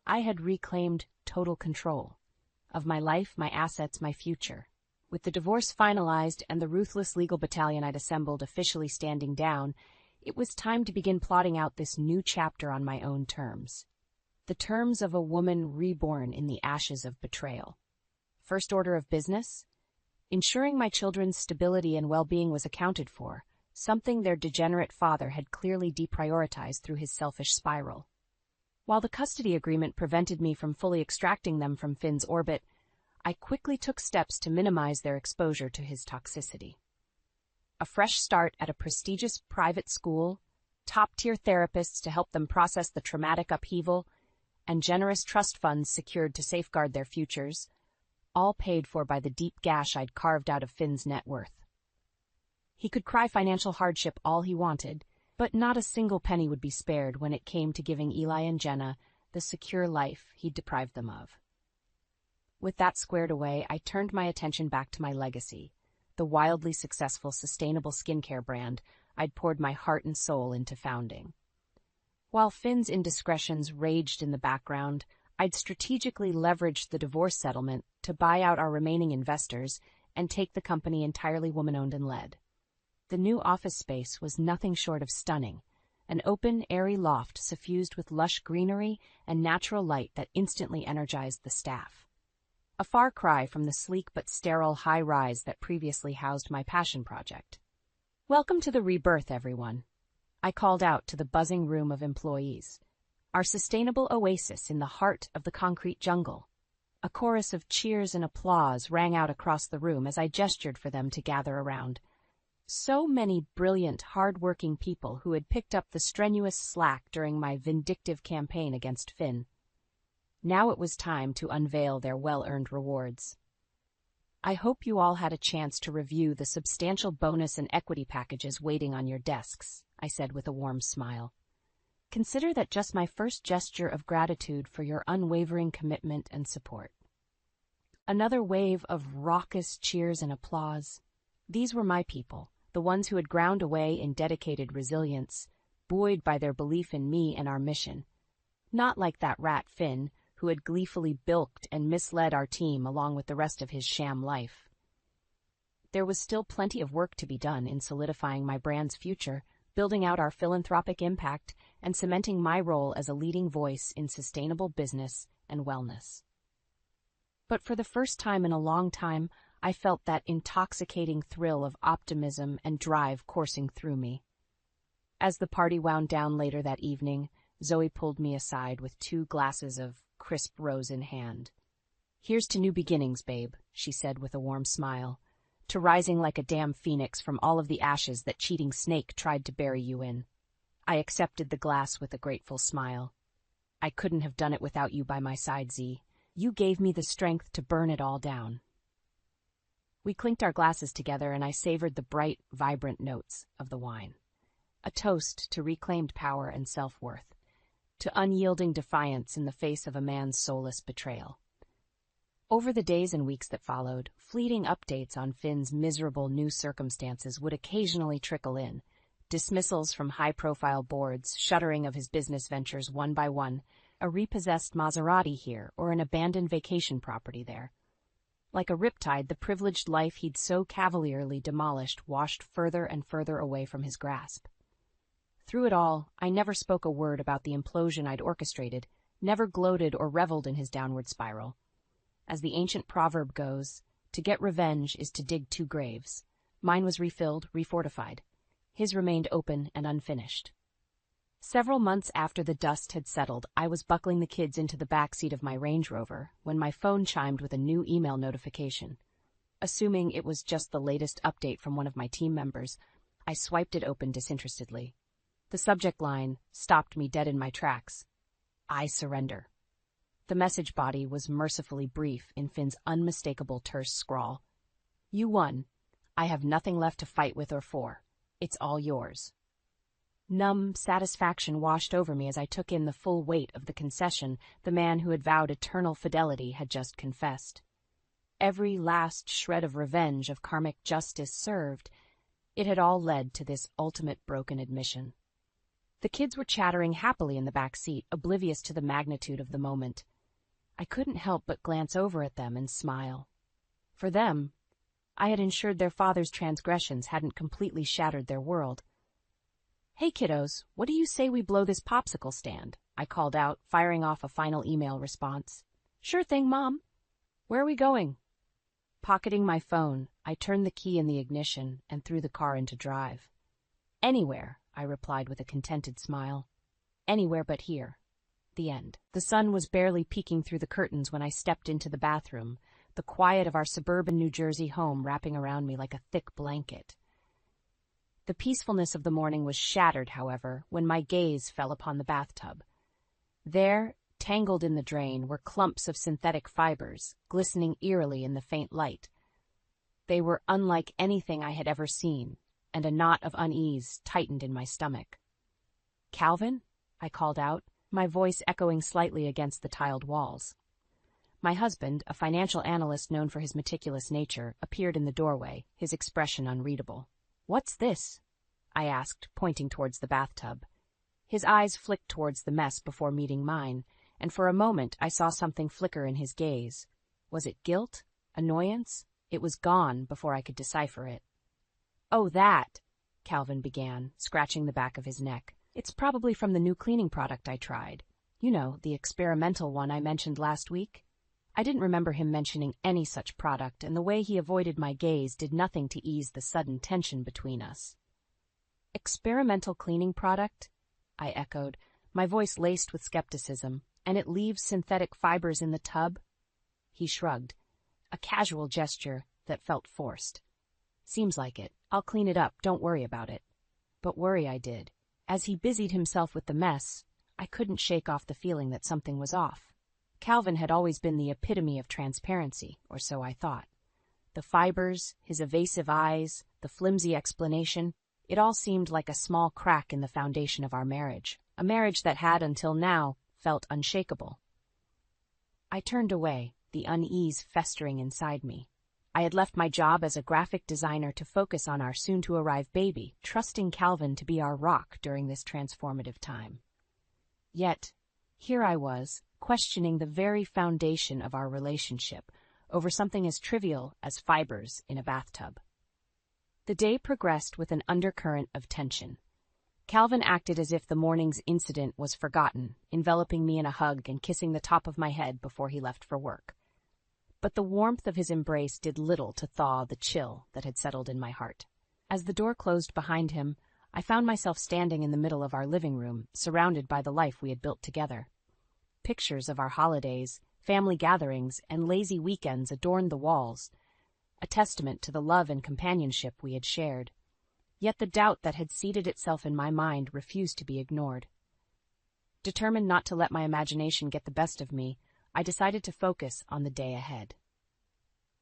I had reclaimed total control of my life, my assets, my future. With the divorce finalized and the ruthless legal battalion I'd assembled officially standing down, it was time to begin plotting out this new chapter on my own terms. The terms of a woman reborn in the ashes of betrayal. First order of business? Ensuring my children's stability and well-being was accounted for, something their degenerate father had clearly deprioritized through his selfish spiral. While the custody agreement prevented me from fully extracting them from Finn's orbit, I quickly took steps to minimize their exposure to his toxicity. A fresh start at a prestigious private school, top-tier therapists to help them process the traumatic upheaval, and generous trust funds secured to safeguard their futures, all paid for by the deep gash I'd carved out of Finn's net worth. He could cry financial hardship all he wanted, but not a single penny would be spared when it came to giving Eli and Jenna the secure life he'd deprived them of. With that squared away, I turned my attention back to my legacy, the wildly successful sustainable skincare brand I'd poured my heart and soul into founding. While Finn's indiscretions raged in the background, I'd strategically leveraged the divorce settlement to buy out our remaining investors and take the company entirely woman-owned and led. The new office space was nothing short of stunning, an open, airy loft suffused with lush greenery and natural light that instantly energized the staff. A far cry from the sleek but sterile high-rise that previously housed my passion project. "Welcome to the rebirth, everyone," I called out to the buzzing room of employees. Our sustainable oasis in the heart of the concrete jungle. A chorus of cheers and applause rang out across the room as I gestured for them to gather around. So many brilliant, hard-working people who had picked up the strenuous slack during my vindictive campaign against Finn. Now it was time to unveil their well-earned rewards. I hope you all had a chance to review the substantial bonus and equity packages waiting on your desks, I said with a warm smile. Consider that just my first gesture of gratitude for your unwavering commitment and support. Another wave of raucous cheers and applause. These were my people, the ones who had ground away in dedicated resilience, buoyed by their belief in me and our mission. Not like that rat Finn, who had gleefully bilked and misled our team along with the rest of his sham life. There was still plenty of work to be done in solidifying my brand's future, building out our philanthropic impact, and cementing my role as a leading voice in sustainable business and wellness. But for the first time in a long time, I felt that intoxicating thrill of optimism and drive coursing through me. As the party wound down later that evening, Zoe pulled me aside with 2 glasses of crisp rose in hand. "Here's to new beginnings, babe," she said with a warm smile, "to rising like a damn phoenix from all of the ashes that cheating snake tried to bury you in." I accepted the glass with a grateful smile. "I couldn't have done it without you by my side, Z. You gave me the strength to burn it all down." We clinked our glasses together, and I savored the bright, vibrant notes of the wine. A toast to reclaimed power and self-worth, to unyielding defiance in the face of a man's soulless betrayal. Over the days and weeks that followed, fleeting updates on Finn's miserable new circumstances would occasionally trickle in. Dismissals from high-profile boards, shuttering of his business ventures one by one, a repossessed Maserati here or an abandoned vacation property there. Like a riptide, the privileged life he'd so cavalierly demolished washed further and further away from his grasp. Through it all, I never spoke a word about the implosion I'd orchestrated, never gloated or reveled in his downward spiral. As the ancient proverb goes, to get revenge is to dig 2 graves. Mine was refilled, refortified. His remained open and unfinished. Several months after the dust had settled, I was buckling the kids into the back seat of my Range Rover when my phone chimed with a new email notification. Assuming it was just the latest update from one of my team members, I swiped it open disinterestedly. The subject line stopped me dead in my tracks. "I surrender." The message body was mercifully brief in Finn's unmistakable terse scrawl. "You won. I have nothing left to fight with or for. It's all yours." Numb satisfaction washed over me as I took in the full weight of the concession the man who had vowed eternal fidelity had just confessed. Every last shred of revenge, of karmic justice served. It had all led to this ultimate broken admission. The kids were chattering happily in the back seat, oblivious to the magnitude of the moment. I couldn't help but glance over at them and smile. For them, I had ensured their father's transgressions hadn't completely shattered their world. "Hey, kiddos, what do you say we blow this popsicle stand?" I called out, firing off a final email response. "Sure thing, Mom." "Where are we going?" Pocketing my phone, I turned the key in the ignition and threw the car into drive. "Anywhere," I replied with a contented smile. "Anywhere but here." The end. The sun was barely peeking through the curtains when I stepped into the bathroom, the quiet of our suburban New Jersey home wrapping around me like a thick blanket. The peacefulness of the morning was shattered, however, when my gaze fell upon the bathtub. There, tangled in the drain, were clumps of synthetic fibers, glistening eerily in the faint light. They were unlike anything I had ever seen, and a knot of unease tightened in my stomach. "Calvin?" I called out, my voice echoing slightly against the tiled walls. My husband, a financial analyst known for his meticulous nature, appeared in the doorway, his expression unreadable. "What's this?" I asked, pointing towards the bathtub. His eyes flicked towards the mess before meeting mine, and for a moment I saw something flicker in his gaze. Was it guilt? Annoyance? It was gone before I could decipher it. "Oh, that," Calvin began, scratching the back of his neck. "It's probably from the new cleaning product I tried. You know, the experimental one I mentioned last week." I didn't remember him mentioning any such product, and the way he avoided my gaze did nothing to ease the sudden tension between us. "Experimental cleaning product?" I echoed, my voice laced with skepticism. "And it leaves synthetic fibers in the tub?" He shrugged, a casual gesture that felt forced. "Seems like it. I'll clean it up, don't worry about it." But worry I did. As he busied himself with the mess, I couldn't shake off the feeling that something was off. Calvin had always been the epitome of transparency, or so I thought. The fibers, his evasive eyes, the flimsy explanation, it all seemed like a small crack in the foundation of our marriage, a marriage that had, until now, felt unshakable. I turned away, the unease festering inside me. I had left my job as a graphic designer to focus on our soon-to-arrive baby, trusting Calvin to be our rock during this transformative time. Yet, here I was, questioning the very foundation of our relationship over something as trivial as fibers in a bathtub. The day progressed with an undercurrent of tension. Calvin acted as if the morning's incident was forgotten, enveloping me in a hug and kissing the top of my head before he left for work. But the warmth of his embrace did little to thaw the chill that had settled in my heart. As the door closed behind him, I found myself standing in the middle of our living room, surrounded by the life we had built together. Pictures of our holidays, family gatherings, and lazy weekends adorned the walls, a testament to the love and companionship we had shared. Yet the doubt that had seated itself in my mind refused to be ignored. Determined not to let my imagination get the best of me, I decided to focus on the day ahead.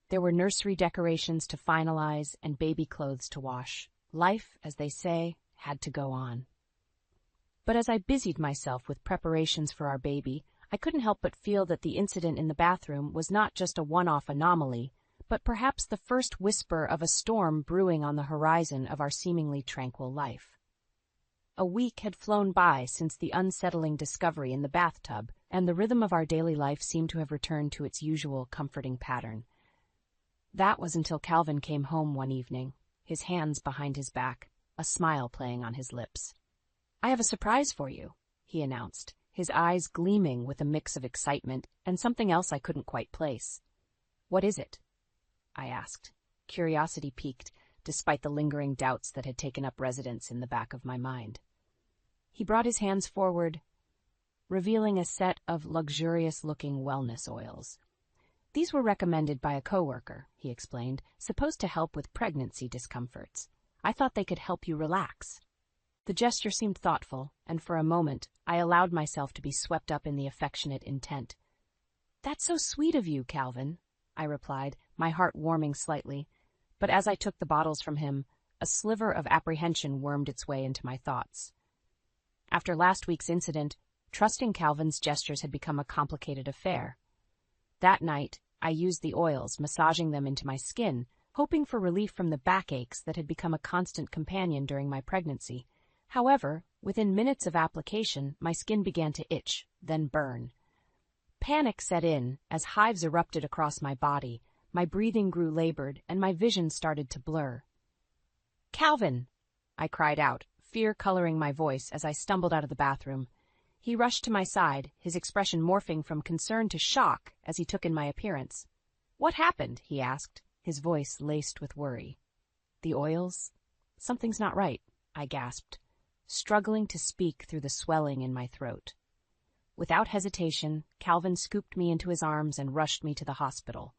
There were nursery decorations to finalize and baby clothes to wash. Life, as they say, had to go on. But as I busied myself with preparations for our baby, I couldn't help but feel that the incident in the bathroom was not just a one-off anomaly, but perhaps the first whisper of a storm brewing on the horizon of our seemingly tranquil life. A week had flown by since the unsettling discovery in the bathtub, and the rhythm of our daily life seemed to have returned to its usual comforting pattern. That was until Calvin came home one evening, his hands behind his back, a smile playing on his lips. "I have a surprise for you," he announced, his eyes gleaming with a mix of excitement and something else I couldn't quite place. "What is it?" I asked, curiosity piqued, despite the lingering doubts that had taken up residence in the back of my mind. He brought his hands forward, revealing a set of luxurious-looking wellness oils. "These were recommended by a coworker," he explained, "supposed to help with pregnancy discomforts. I thought they could help you relax." The gesture seemed thoughtful, and for a moment I allowed myself to be swept up in the affectionate intent. "That's so sweet of you, Calvin," I replied, my heart warming slightly, but as I took the bottles from him, a sliver of apprehension wormed its way into my thoughts. After last week's incident, trusting Calvin's gestures had become a complicated affair. That night, I used the oils, massaging them into my skin, hoping for relief from the backaches that had become a constant companion during my pregnancy. However, within minutes of application, my skin began to itch, then burn. Panic set in as hives erupted across my body, my breathing grew labored, and my vision started to blur. "Calvin!" I cried out, fear coloring my voice as I stumbled out of the bathroom. He rushed to my side, his expression morphing from concern to shock as he took in my appearance. "What happened?" he asked, his voice laced with worry. "The oils? Something's not right," I gasped, struggling to speak through the swelling in my throat. Without hesitation, Calvin scooped me into his arms and rushed me to the hospital.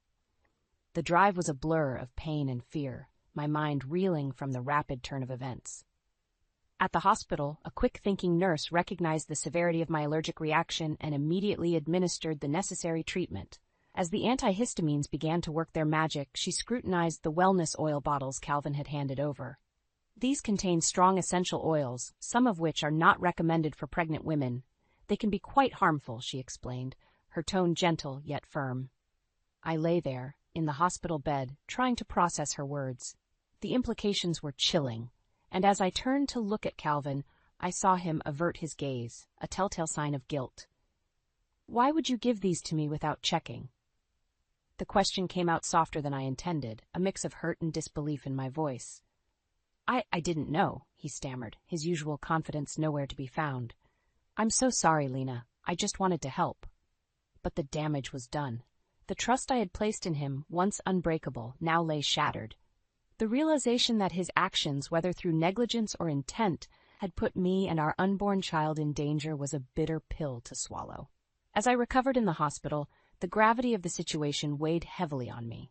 The drive was a blur of pain and fear, my mind reeling from the rapid turn of events. At the hospital, a quick-thinking nurse recognized the severity of my allergic reaction and immediately administered the necessary treatment. As the antihistamines began to work their magic, she scrutinized the wellness oil bottles Calvin had handed over. These contain strong essential oils, some of which are not recommended for pregnant women. They can be quite harmful, she explained, her tone gentle yet firm. I lay there, in the hospital bed, trying to process her words. The implications were chilling, and as I turned to look at Calvin, I saw him avert his gaze, a telltale sign of guilt. "Why would you give these to me without checking?" The question came out softer than I intended, a mix of hurt and disbelief in my voice. I didn't know," he stammered, his usual confidence nowhere to be found. "I'm so sorry, Lena. I just wanted to help." But the damage was done. The trust I had placed in him, once unbreakable, now lay shattered. The realization that his actions, whether through negligence or intent, had put me and our unborn child in danger was a bitter pill to swallow. As I recovered in the hospital, the gravity of the situation weighed heavily on me.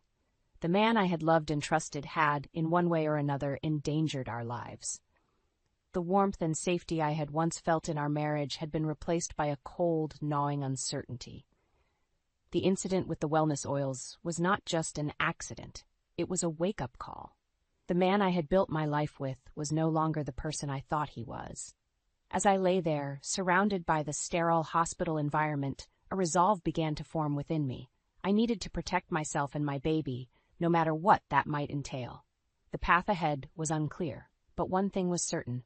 The man I had loved and trusted had, in one way or another, endangered our lives. The warmth and safety I had once felt in our marriage had been replaced by a cold, gnawing uncertainty. The incident with the wellness oils was not just an accident. It was a wake-up call. The man I had built my life with was no longer the person I thought he was. As I lay there, surrounded by the sterile hospital environment, a resolve began to form within me. I needed to protect myself and my baby, no matter what that might entail. The path ahead was unclear, but one thing was certain.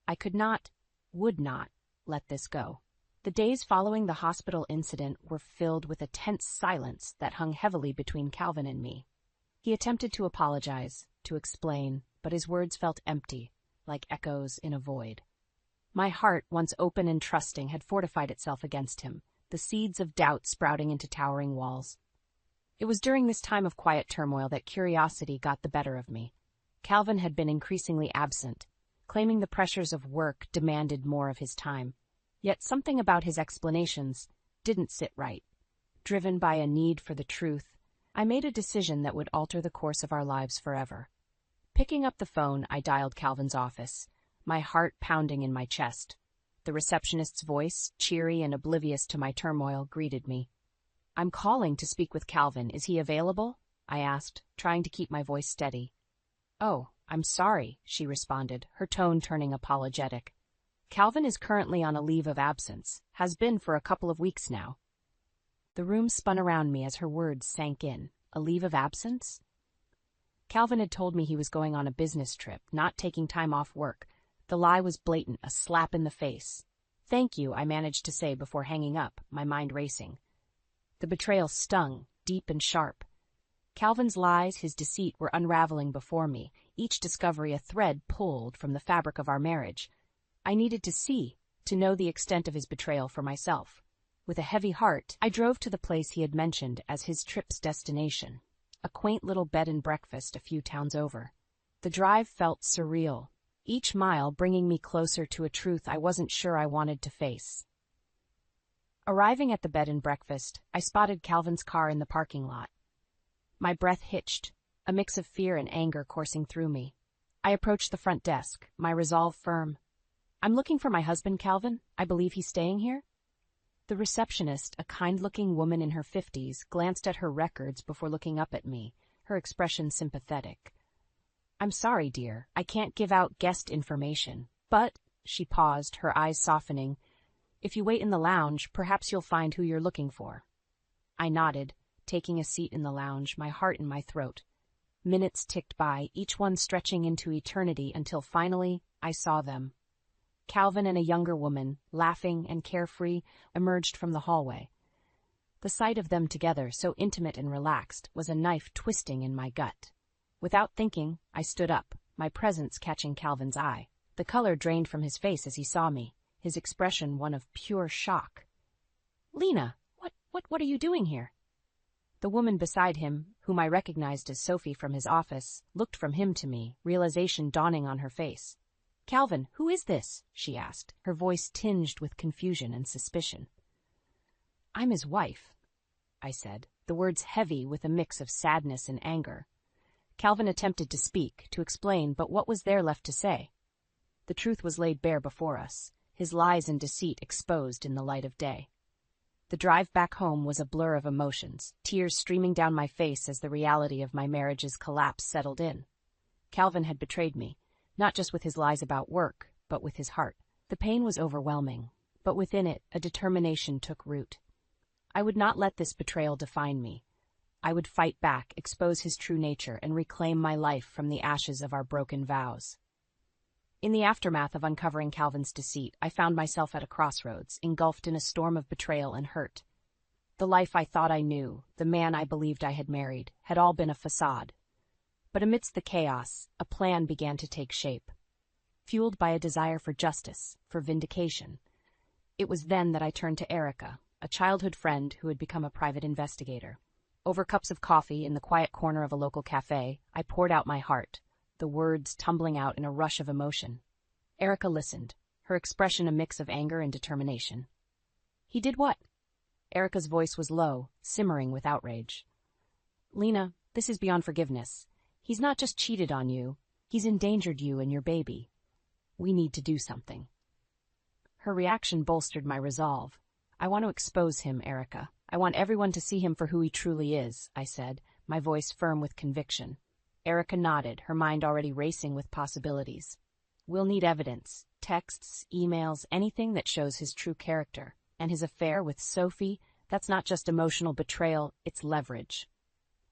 I could not, would not, let this go. The days following the hospital incident were filled with a tense silence that hung heavily between Calvin and me. He attempted to apologize, to explain, but his words felt empty, like echoes in a void. My heart, once open and trusting, had fortified itself against him, the seeds of doubt sprouting into towering walls. It was during this time of quiet turmoil that curiosity got the better of me. Calvin had been increasingly absent, claiming the pressures of work demanded more of his time. Yet something about his explanations didn't sit right. Driven by a need for the truth, I made a decision that would alter the course of our lives forever. Picking up the phone, I dialed Calvin's office, my heart pounding in my chest. The receptionist's voice, cheery and oblivious to my turmoil, greeted me. "I'm calling to speak with Calvin. Is he available?" I asked, trying to keep my voice steady. "Oh, I'm sorry," she responded, her tone turning apologetic. "Calvin is currently on a leave of absence, has been for a couple of weeks now." The room spun around me as her words sank in. A leave of absence? Calvin had told me he was going on a business trip, not taking time off work. The lie was blatant, a slap in the face. "Thank you," I managed to say before hanging up, my mind racing. The betrayal stung, deep and sharp. Calvin's lies, his deceit, were unraveling before me, each discovery a thread pulled from the fabric of our marriage. I needed to see, to know the extent of his betrayal for myself. With a heavy heart, I drove to the place he had mentioned as his trip's destination, a quaint little bed and breakfast a few towns over. The drive felt surreal, each mile bringing me closer to a truth I wasn't sure I wanted to face. Arriving at the bed and breakfast, I spotted Calvin's car in the parking lot. My breath hitched, a mix of fear and anger coursing through me. I approached the front desk, my resolve firm. "I'm looking for my husband, Calvin. I believe he's staying here." The receptionist, a kind-looking woman in her 50s, glanced at her records before looking up at me, her expression sympathetic. "I'm sorry, dear. I can't give out guest information. But," she paused, her eyes softening, "if you wait in the lounge, perhaps you'll find who you're looking for." I nodded, taking a seat in the lounge, my heart in my throat. Minutes ticked by, each one stretching into eternity until finally I saw them. Calvin and a younger woman, laughing and carefree, emerged from the hallway. The sight of them together, so intimate and relaxed, was a knife twisting in my gut. Without thinking, I stood up, my presence catching Calvin's eye. The color drained from his face as he saw me, his expression one of pure shock. "Lena, what are you doing here?" The woman beside him, whom I recognized as Sophie from his office, looked from him to me, realization dawning on her face. "Calvin, who is this?" she asked, her voice tinged with confusion and suspicion. "I'm his wife," I said, the words heavy with a mix of sadness and anger. Calvin attempted to speak, to explain, but what was there left to say? The truth was laid bare before us, his lies and deceit exposed in the light of day. The drive back home was a blur of emotions, tears streaming down my face as the reality of my marriage's collapse settled in. Calvin had betrayed me, not just with his lies about work, but with his heart. The pain was overwhelming, but within it, a determination took root. I would not let this betrayal define me. I would fight back, expose his true nature, and reclaim my life from the ashes of our broken vows. In the aftermath of uncovering Calvin's deceit, I found myself at a crossroads, engulfed in a storm of betrayal and hurt. The life I thought I knew, the man I believed I had married, had all been a facade. But amidst the chaos, a plan began to take shape, fueled by a desire for justice, for vindication. It was then that I turned to Erica, a childhood friend who had become a private investigator. Over cups of coffee in the quiet corner of a local cafe, I poured out my heart, the words tumbling out in a rush of emotion. Erica listened, her expression a mix of anger and determination. "He did what?" Erica's voice was low, simmering with outrage. "Lena, this is beyond forgiveness. He's not just cheated on you, he's endangered you and your baby. We need to do something." Her reaction bolstered my resolve. "I want to expose him, Erica. I want everyone to see him for who he truly is," I said, my voice firm with conviction. Erica nodded, her mind already racing with possibilities. "We'll need evidence, texts, emails, anything that shows his true character. And his affair with Sophie, that's not just emotional betrayal, it's leverage."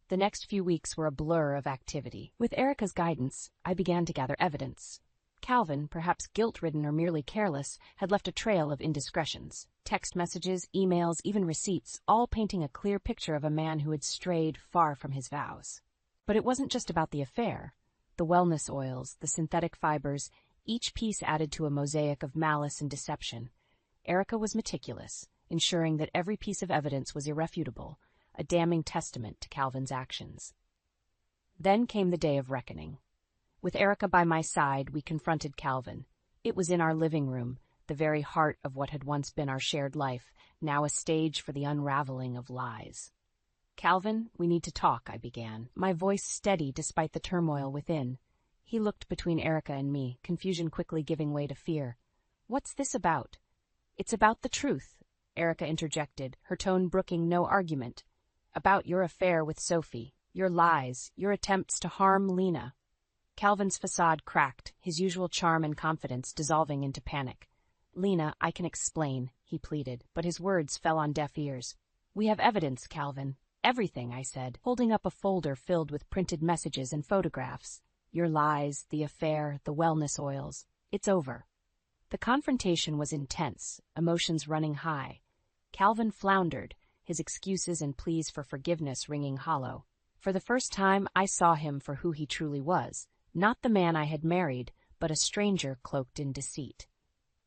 The next few weeks were a blur of activity. With Erica's guidance, I began to gather evidence. Calvin, perhaps guilt-ridden or merely careless, had left a trail of indiscretions. Text messages, emails, even receipts, all painting a clear picture of a man who had strayed far from his vows. But it wasn't just about the affair. The wellness oils, the synthetic fibers, each piece added to a mosaic of malice and deception. Erica was meticulous, ensuring that every piece of evidence was irrefutable, a damning testament to Calvin's actions. Then came the day of reckoning. With Erica by my side, we confronted Calvin. It was in our living room, the very heart of what had once been our shared life, now a stage for the unraveling of lies. "Calvin, we need to talk," I began, my voice steady despite the turmoil within. He looked between Erica and me, confusion quickly giving way to fear. "What's this about?" "It's about the truth," Erica interjected, her tone brooking no argument. "About your affair with Sophie, your lies, your attempts to harm Lena." Calvin's facade cracked, his usual charm and confidence dissolving into panic. "Lena, I can explain," he pleaded, but his words fell on deaf ears. "We have evidence, Calvin. Everything," I said, holding up a folder filled with printed messages and photographs. "Your lies, the affair, the wellness oils. It's over." The confrontation was intense, emotions running high. Calvin floundered, his excuses and pleas for forgiveness ringing hollow. For the first time, I saw him for who he truly was, not the man I had married, but a stranger cloaked in deceit.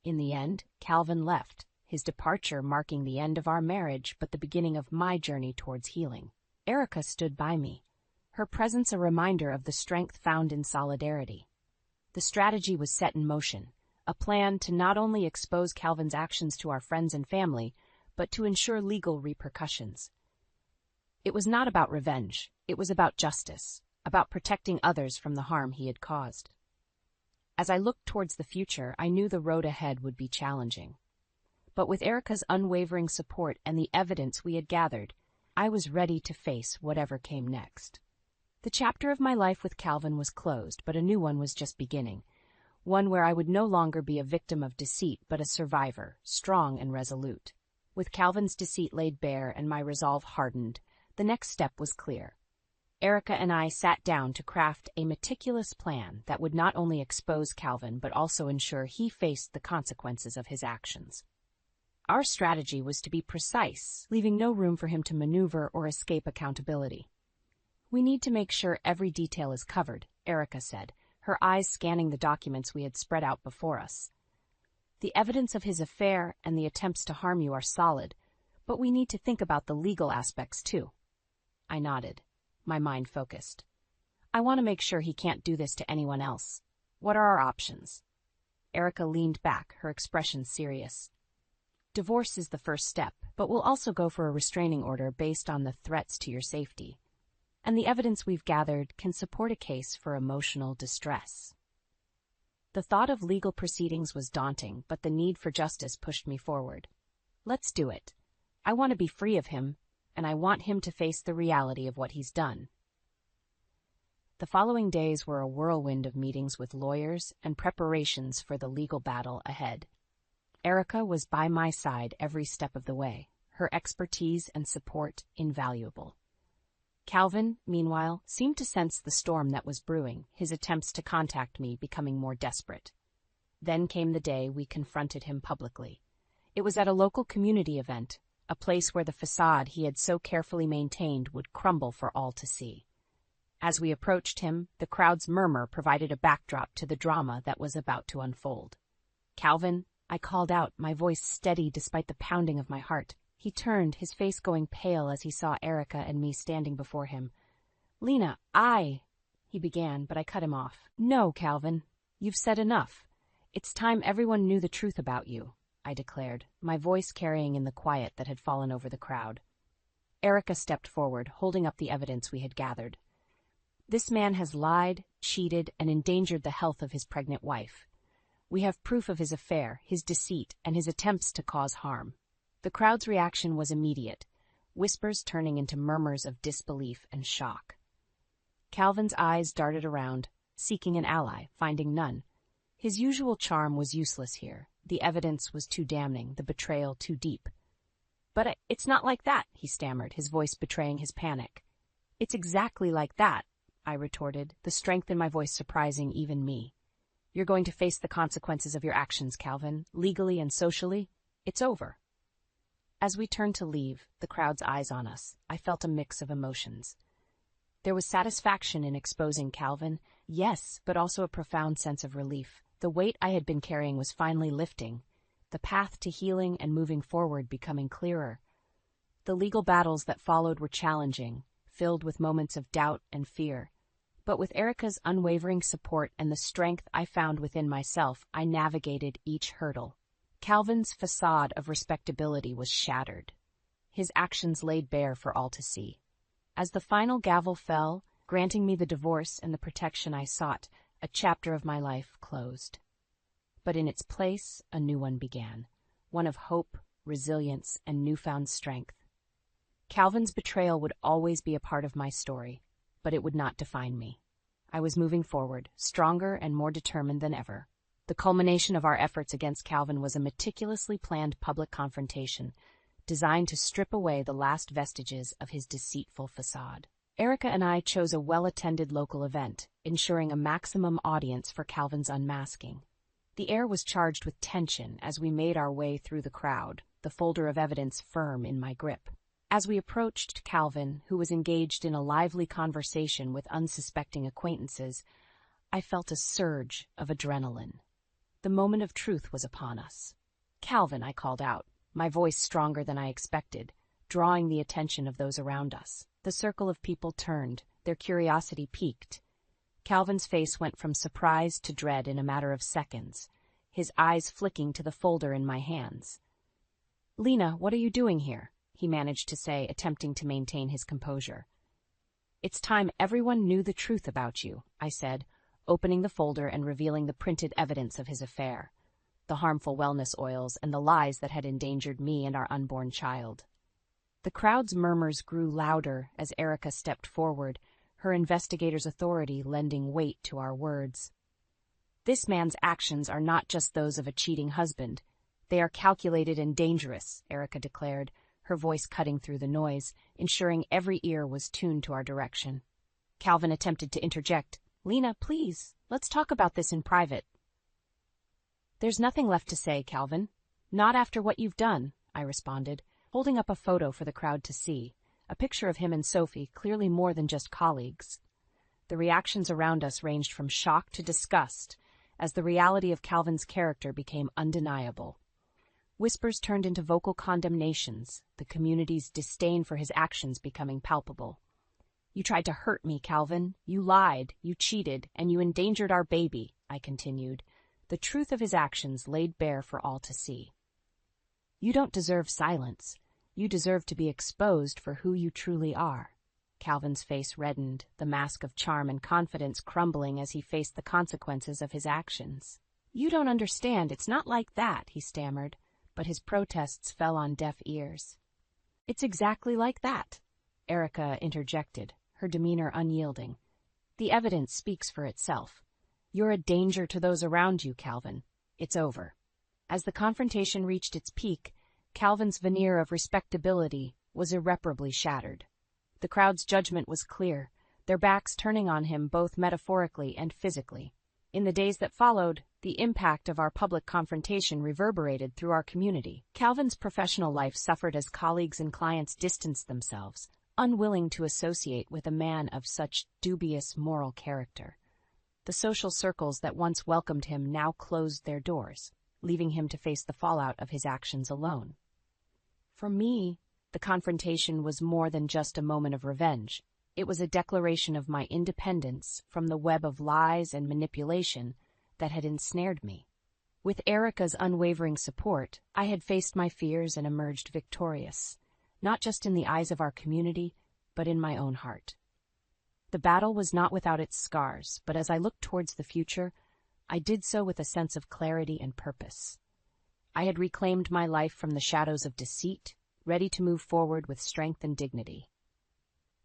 In the end, Calvin left, his departure marking the end of our marriage but the beginning of my journey towards healing. Erica stood by me, her presence a reminder of the strength found in solidarity. The strategy was set in motion, a plan to not only expose Calvin's actions to our friends and family, but to ensure legal repercussions. It was not about revenge, it was about justice, about protecting others from the harm he had caused. As I looked towards the future, I knew the road ahead would be challenging. But with Erica's unwavering support and the evidence we had gathered, I was ready to face whatever came next. The chapter of my life with Calvin was closed, but a new one was just beginning, one where I would no longer be a victim of deceit but a survivor, strong and resolute. With Calvin's deceit laid bare and my resolve hardened, the next step was clear. Erica and I sat down to craft a meticulous plan that would not only expose Calvin but also ensure he faced the consequences of his actions. Our strategy was to be precise, leaving no room for him to maneuver or escape accountability. "We need to make sure every detail is covered," Erica said, her eyes scanning the documents we had spread out before us. "The evidence of his affair and the attempts to harm you are solid, but we need to think about the legal aspects too." I nodded, my mind focused. "I want to make sure he can't do this to anyone else. What are our options?" Erica leaned back, her expression serious. "Divorce is the first step, but we'll also go for a restraining order based on the threats to your safety. And the evidence we've gathered can support a case for emotional distress." The thought of legal proceedings was daunting, but the need for justice pushed me forward. "Let's do it. I want to be free of him, and I want him to face the reality of what he's done." The following days were a whirlwind of meetings with lawyers and preparations for the legal battle ahead. Erica was by my side every step of the way, her expertise and support invaluable. Calvin, meanwhile, seemed to sense the storm that was brewing, his attempts to contact me becoming more desperate. Then came the day we confronted him publicly. It was at a local community event, a place where the facade he had so carefully maintained would crumble for all to see. As we approached him, the crowd's murmur provided a backdrop to the drama that was about to unfold. "Calvin," I called out, my voice steady despite the pounding of my heart. He turned, his face going pale as he saw Erica and me standing before him. "Lena, he began, but I cut him off. "No, Calvin, you've said enough. It's time everyone knew the truth about you," I declared, my voice carrying in the quiet that had fallen over the crowd. Erica stepped forward, holding up the evidence we had gathered. "This man has lied, cheated, and endangered the health of his pregnant wife. We have proof of his affair, his deceit, and his attempts to cause harm." The crowd's reaction was immediate, whispers turning into murmurs of disbelief and shock. Calvin's eyes darted around, seeking an ally, finding none. His usual charm was useless here. The evidence was too damning, the betrayal too deep. "But it's not like that," he stammered, his voice betraying his panic. "It's exactly like that," I retorted, the strength in my voice surprising even me. "You're going to face the consequences of your actions, Calvin, legally and socially. It's over." As we turned to leave, the crowd's eyes on us, I felt a mix of emotions. There was satisfaction in exposing Calvin, yes, but also a profound sense of relief. The weight I had been carrying was finally lifting, the path to healing and moving forward becoming clearer. The legal battles that followed were challenging, filled with moments of doubt and fear. But with Erica's unwavering support and the strength I found within myself, I navigated each hurdle. Calvin's facade of respectability was shattered, his actions laid bare for all to see. As the final gavel fell, granting me the divorce and the protection I sought, a chapter of my life closed. But in its place, a new one began, one of hope, resilience, and newfound strength. Calvin's betrayal would always be a part of my story, but it would not define me. I was moving forward, stronger and more determined than ever. The culmination of our efforts against Calvin was a meticulously planned public confrontation, designed to strip away the last vestiges of his deceitful facade. Erica and I chose a well-attended local event, ensuring a maximum audience for Calvin's unmasking. The air was charged with tension as we made our way through the crowd, the folder of evidence firm in my grip. As we approached Calvin, who was engaged in a lively conversation with unsuspecting acquaintances, I felt a surge of adrenaline. The moment of truth was upon us. "Calvin," I called out, my voice stronger than I expected, drawing the attention of those around us. The circle of people turned, their curiosity piqued. Calvin's face went from surprise to dread in a matter of seconds, his eyes flicking to the folder in my hands. "Lena, what are you doing here?" he managed to say, attempting to maintain his composure. "It's time everyone knew the truth about you," I said, opening the folder and revealing the printed evidence of his affair, the harmful wellness oils and the lies that had endangered me and our unborn child. The crowd's murmurs grew louder as Erica stepped forward, her investigator's authority lending weight to our words. "This man's actions are not just those of a cheating husband. They are calculated and dangerous," Erica declared, her voice cutting through the noise, ensuring every ear was tuned to our direction. Calvin attempted to interject. "Lena, please, let's talk about this in private." "There's nothing left to say, Calvin. Not after what you've done," I responded, holding up a photo for the crowd to see, a picture of him and Sophie, clearly more than just colleagues. The reactions around us ranged from shock to disgust, as the reality of Calvin's character became undeniable. Whispers turned into vocal condemnations, the community's disdain for his actions becoming palpable. "You tried to hurt me, Calvin. You lied, you cheated, and you endangered our baby," I continued, the truth of his actions laid bare for all to see. "You don't deserve silence. You deserve to be exposed for who you truly are." Calvin's face reddened, the mask of charm and confidence crumbling as he faced the consequences of his actions. "You don't understand. It's not like that," he stammered, but his protests fell on deaf ears. "It's exactly like that," Erica interjected, her demeanor unyielding. "The evidence speaks for itself. You're a danger to those around you, Calvin. It's over." As the confrontation reached its peak, Calvin's veneer of respectability was irreparably shattered. The crowd's judgment was clear, their backs turning on him both metaphorically and physically. In the days that followed, the impact of our public confrontation reverberated through our community. Calvin's professional life suffered as colleagues and clients distanced themselves, unwilling to associate with a man of such dubious moral character. The social circles that once welcomed him now closed their doors, leaving him to face the fallout of his actions alone. For me, the confrontation was more than just a moment of revenge. It was a declaration of my independence from the web of lies and manipulation that had ensnared me. With Erica's unwavering support, I had faced my fears and emerged victorious, not just in the eyes of our community, but in my own heart. The battle was not without its scars, but as I looked towards the future, I did so with a sense of clarity and purpose. I had reclaimed my life from the shadows of deceit, ready to move forward with strength and dignity.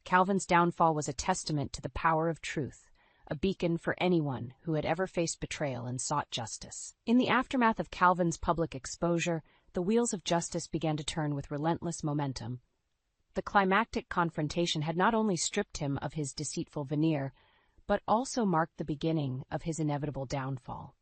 Calvin's downfall was a testament to the power of truth, a beacon for anyone who had ever faced betrayal and sought justice. In the aftermath of Calvin's public exposure, the wheels of justice began to turn with relentless momentum. The climactic confrontation had not only stripped him of his deceitful veneer, but also marked the beginning of his inevitable downfall.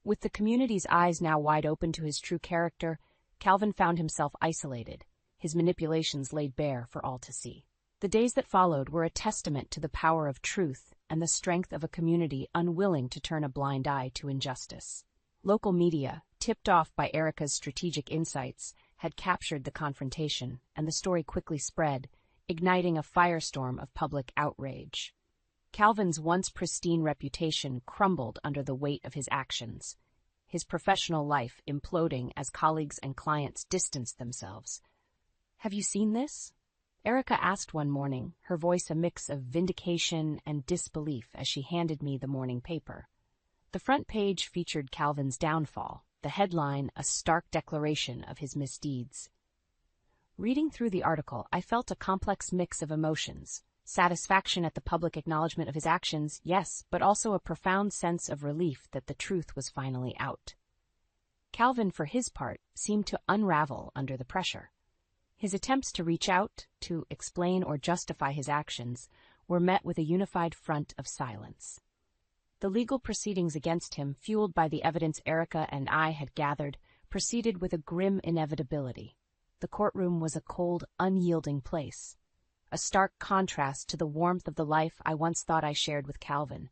With the community's eyes now wide open to his true character, Calvin found himself isolated, his manipulations laid bare for all to see. The days that followed were a testament to the power of truth and the strength of a community unwilling to turn a blind eye to injustice. Local media, tipped off by Erica's strategic insights, had captured the confrontation, and the story quickly spread, igniting a firestorm of public outrage. Calvin's once pristine reputation crumbled under the weight of his actions, his professional life imploding as colleagues and clients distanced themselves. "Have you seen this?" Erica asked one morning, her voice a mix of vindication and disbelief as she handed me the morning paper. The front page featured Calvin's downfall, the headline a stark declaration of his misdeeds. Reading through the article, I felt a complex mix of emotions. Satisfaction at the public acknowledgement of his actions, yes, but also a profound sense of relief that the truth was finally out. Calvin, for his part, seemed to unravel under the pressure. His attempts to reach out, to explain or justify his actions, were met with a unified front of silence. The legal proceedings against him, fueled by the evidence Erica and I had gathered, proceeded with a grim inevitability. The courtroom was a cold, unyielding place, a stark contrast to the warmth of the life I once thought I shared with Calvin.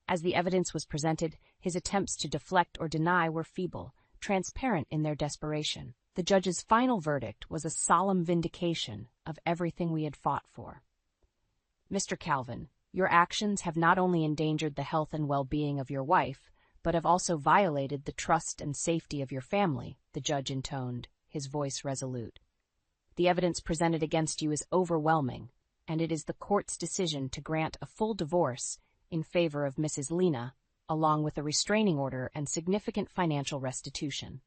As the evidence was presented, his attempts to deflect or deny were feeble, transparent in their desperation. The judge's final verdict was a solemn vindication of everything we had fought for. "Mr. Calvin, your actions have not only endangered the health and well-being of your wife, but have also violated the trust and safety of your family," the judge intoned, his voice resolute. "The evidence presented against you is overwhelming, and it is the court's decision to grant a full divorce in favor of Mrs. Lena, along with a restraining order and significant financial restitution."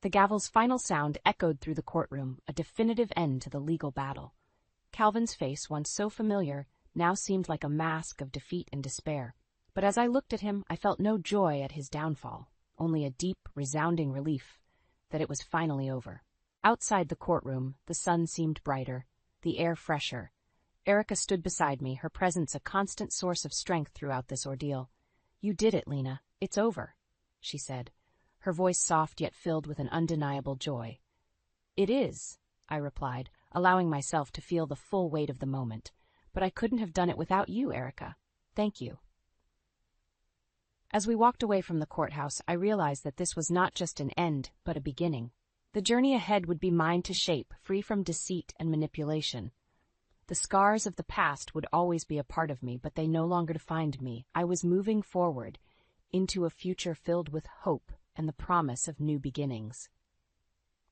The gavel's final sound echoed through the courtroom, a definitive end to the legal battle. Calvin's face, once so familiar, now seemed like a mask of defeat and despair. But as I looked at him, I felt no joy at his downfall, only a deep, resounding relief that it was finally over. Outside the courtroom, the sun seemed brighter, the air fresher. Erica stood beside me, her presence a constant source of strength throughout this ordeal. "You did it, Lena. It's over," she said, her voice soft yet filled with an undeniable joy. "It is," I replied, allowing myself to feel the full weight of the moment. "But I couldn't have done it without you, Erica. Thank you." As we walked away from the courthouse, I realized that this was not just an end, but a beginning. The journey ahead would be mine to shape, free from deceit and manipulation. The scars of the past would always be a part of me, but they no longer defined me. I was moving forward into a future filled with hope and the promise of new beginnings.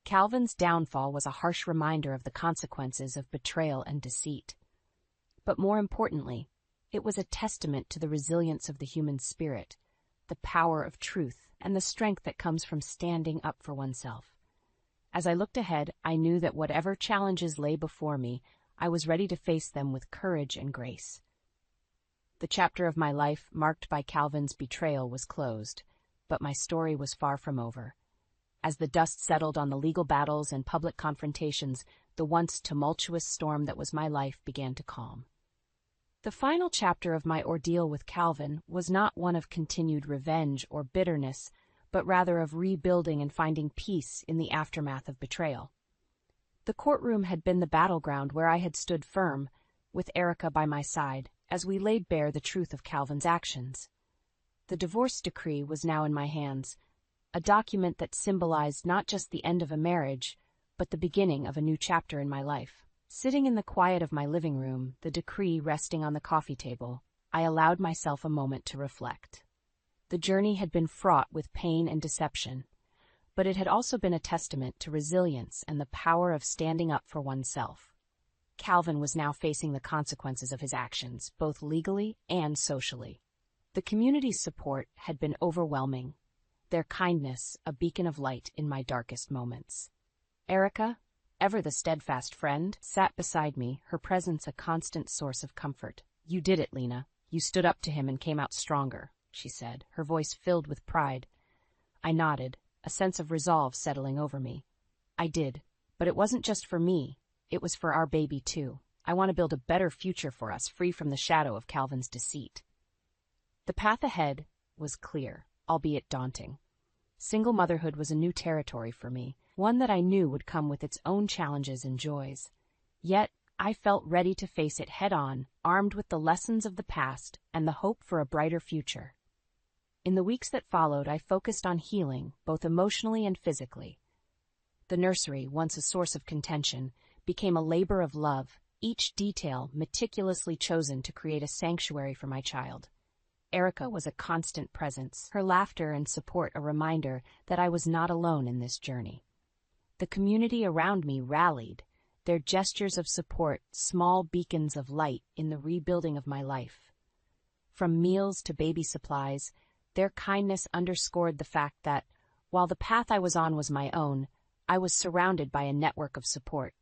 Calvin's downfall was a harsh reminder of the consequences of betrayal and deceit. But more importantly, it was a testament to the resilience of the human spirit, the power of truth, and the strength that comes from standing up for oneself. As I looked ahead, I knew that whatever challenges lay before me, I was ready to face them with courage and grace. The chapter of my life marked by Calvin's betrayal was closed, but my story was far from over. As the dust settled on the legal battles and public confrontations, the once tumultuous storm that was my life began to calm. The final chapter of my ordeal with Calvin was not one of continued revenge or bitterness, but rather of rebuilding and finding peace in the aftermath of betrayal. The courtroom had been the battleground where I had stood firm, with Erica by my side, as we laid bare the truth of Calvin's actions. The divorce decree was now in my hands, a document that symbolized not just the end of a marriage, but the beginning of a new chapter in my life. Sitting in the quiet of my living room, the decree resting on the coffee table, I allowed myself a moment to reflect. The journey had been fraught with pain and deception, but it had also been a testament to resilience and the power of standing up for oneself. Calvin was now facing the consequences of his actions, both legally and socially. The community's support had been overwhelming, their kindness a beacon of light in my darkest moments. Erica, ever the steadfast friend, sat beside me, her presence a constant source of comfort. "You did it, Lena. You stood up to him and came out stronger," she said, her voice filled with pride. I nodded, a sense of resolve settling over me. "I did, but it wasn't just for me. It was for our baby, too. I want to build a better future for us, free from the shadow of Calvin's deceit." The path ahead was clear, albeit daunting. Single motherhood was a new territory for me, one that I knew would come with its own challenges and joys. Yet, I felt ready to face it head-on, armed with the lessons of the past and the hope for a brighter future. In the weeks that followed, I focused on healing, both emotionally and physically. The nursery, once a source of contention, became a labor of love, each detail meticulously chosen to create a sanctuary for my child. Erica was a constant presence, her laughter and support a reminder that I was not alone in this journey. The community around me rallied, their gestures of support small beacons of light in the rebuilding of my life. From meals to baby supplies, their kindness underscored the fact that, while the path I was on was my own, I was surrounded by a network of support.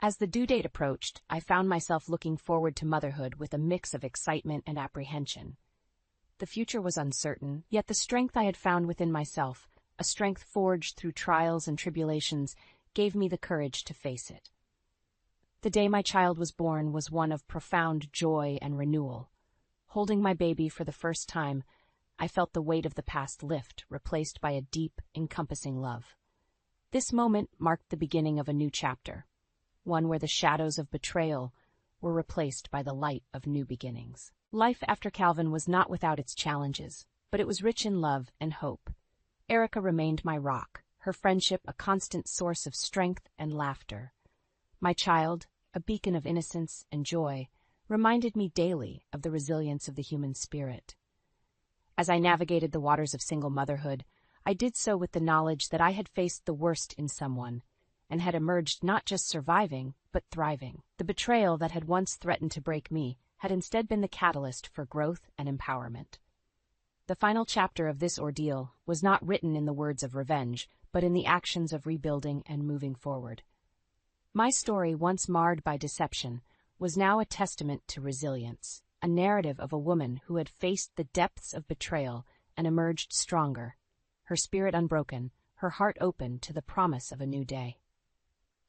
As the due date approached, I found myself looking forward to motherhood with a mix of excitement and apprehension. The future was uncertain, yet the strength I had found within myself, a strength forged through trials and tribulations, gave me the courage to face it. The day my child was born was one of profound joy and renewal. Holding my baby for the first time, I felt the weight of the past lift, replaced by a deep, encompassing love. This moment marked the beginning of a new chapter, one where the shadows of betrayal were replaced by the light of new beginnings. Life after Calvin was not without its challenges, but it was rich in love and hope. Erica remained my rock, her friendship a constant source of strength and laughter. My child, a beacon of innocence and joy, reminded me daily of the resilience of the human spirit. As I navigated the waters of single motherhood, I did so with the knowledge that I had faced the worst in someone, and had emerged not just surviving, but thriving. The betrayal that had once threatened to break me had instead been the catalyst for growth and empowerment. The final chapter of this ordeal was not written in the words of revenge, but in the actions of rebuilding and moving forward. My story, once marred by deception, was now a testament to resilience, a narrative of a woman who had faced the depths of betrayal and emerged stronger, her spirit unbroken, her heart open to the promise of a new day.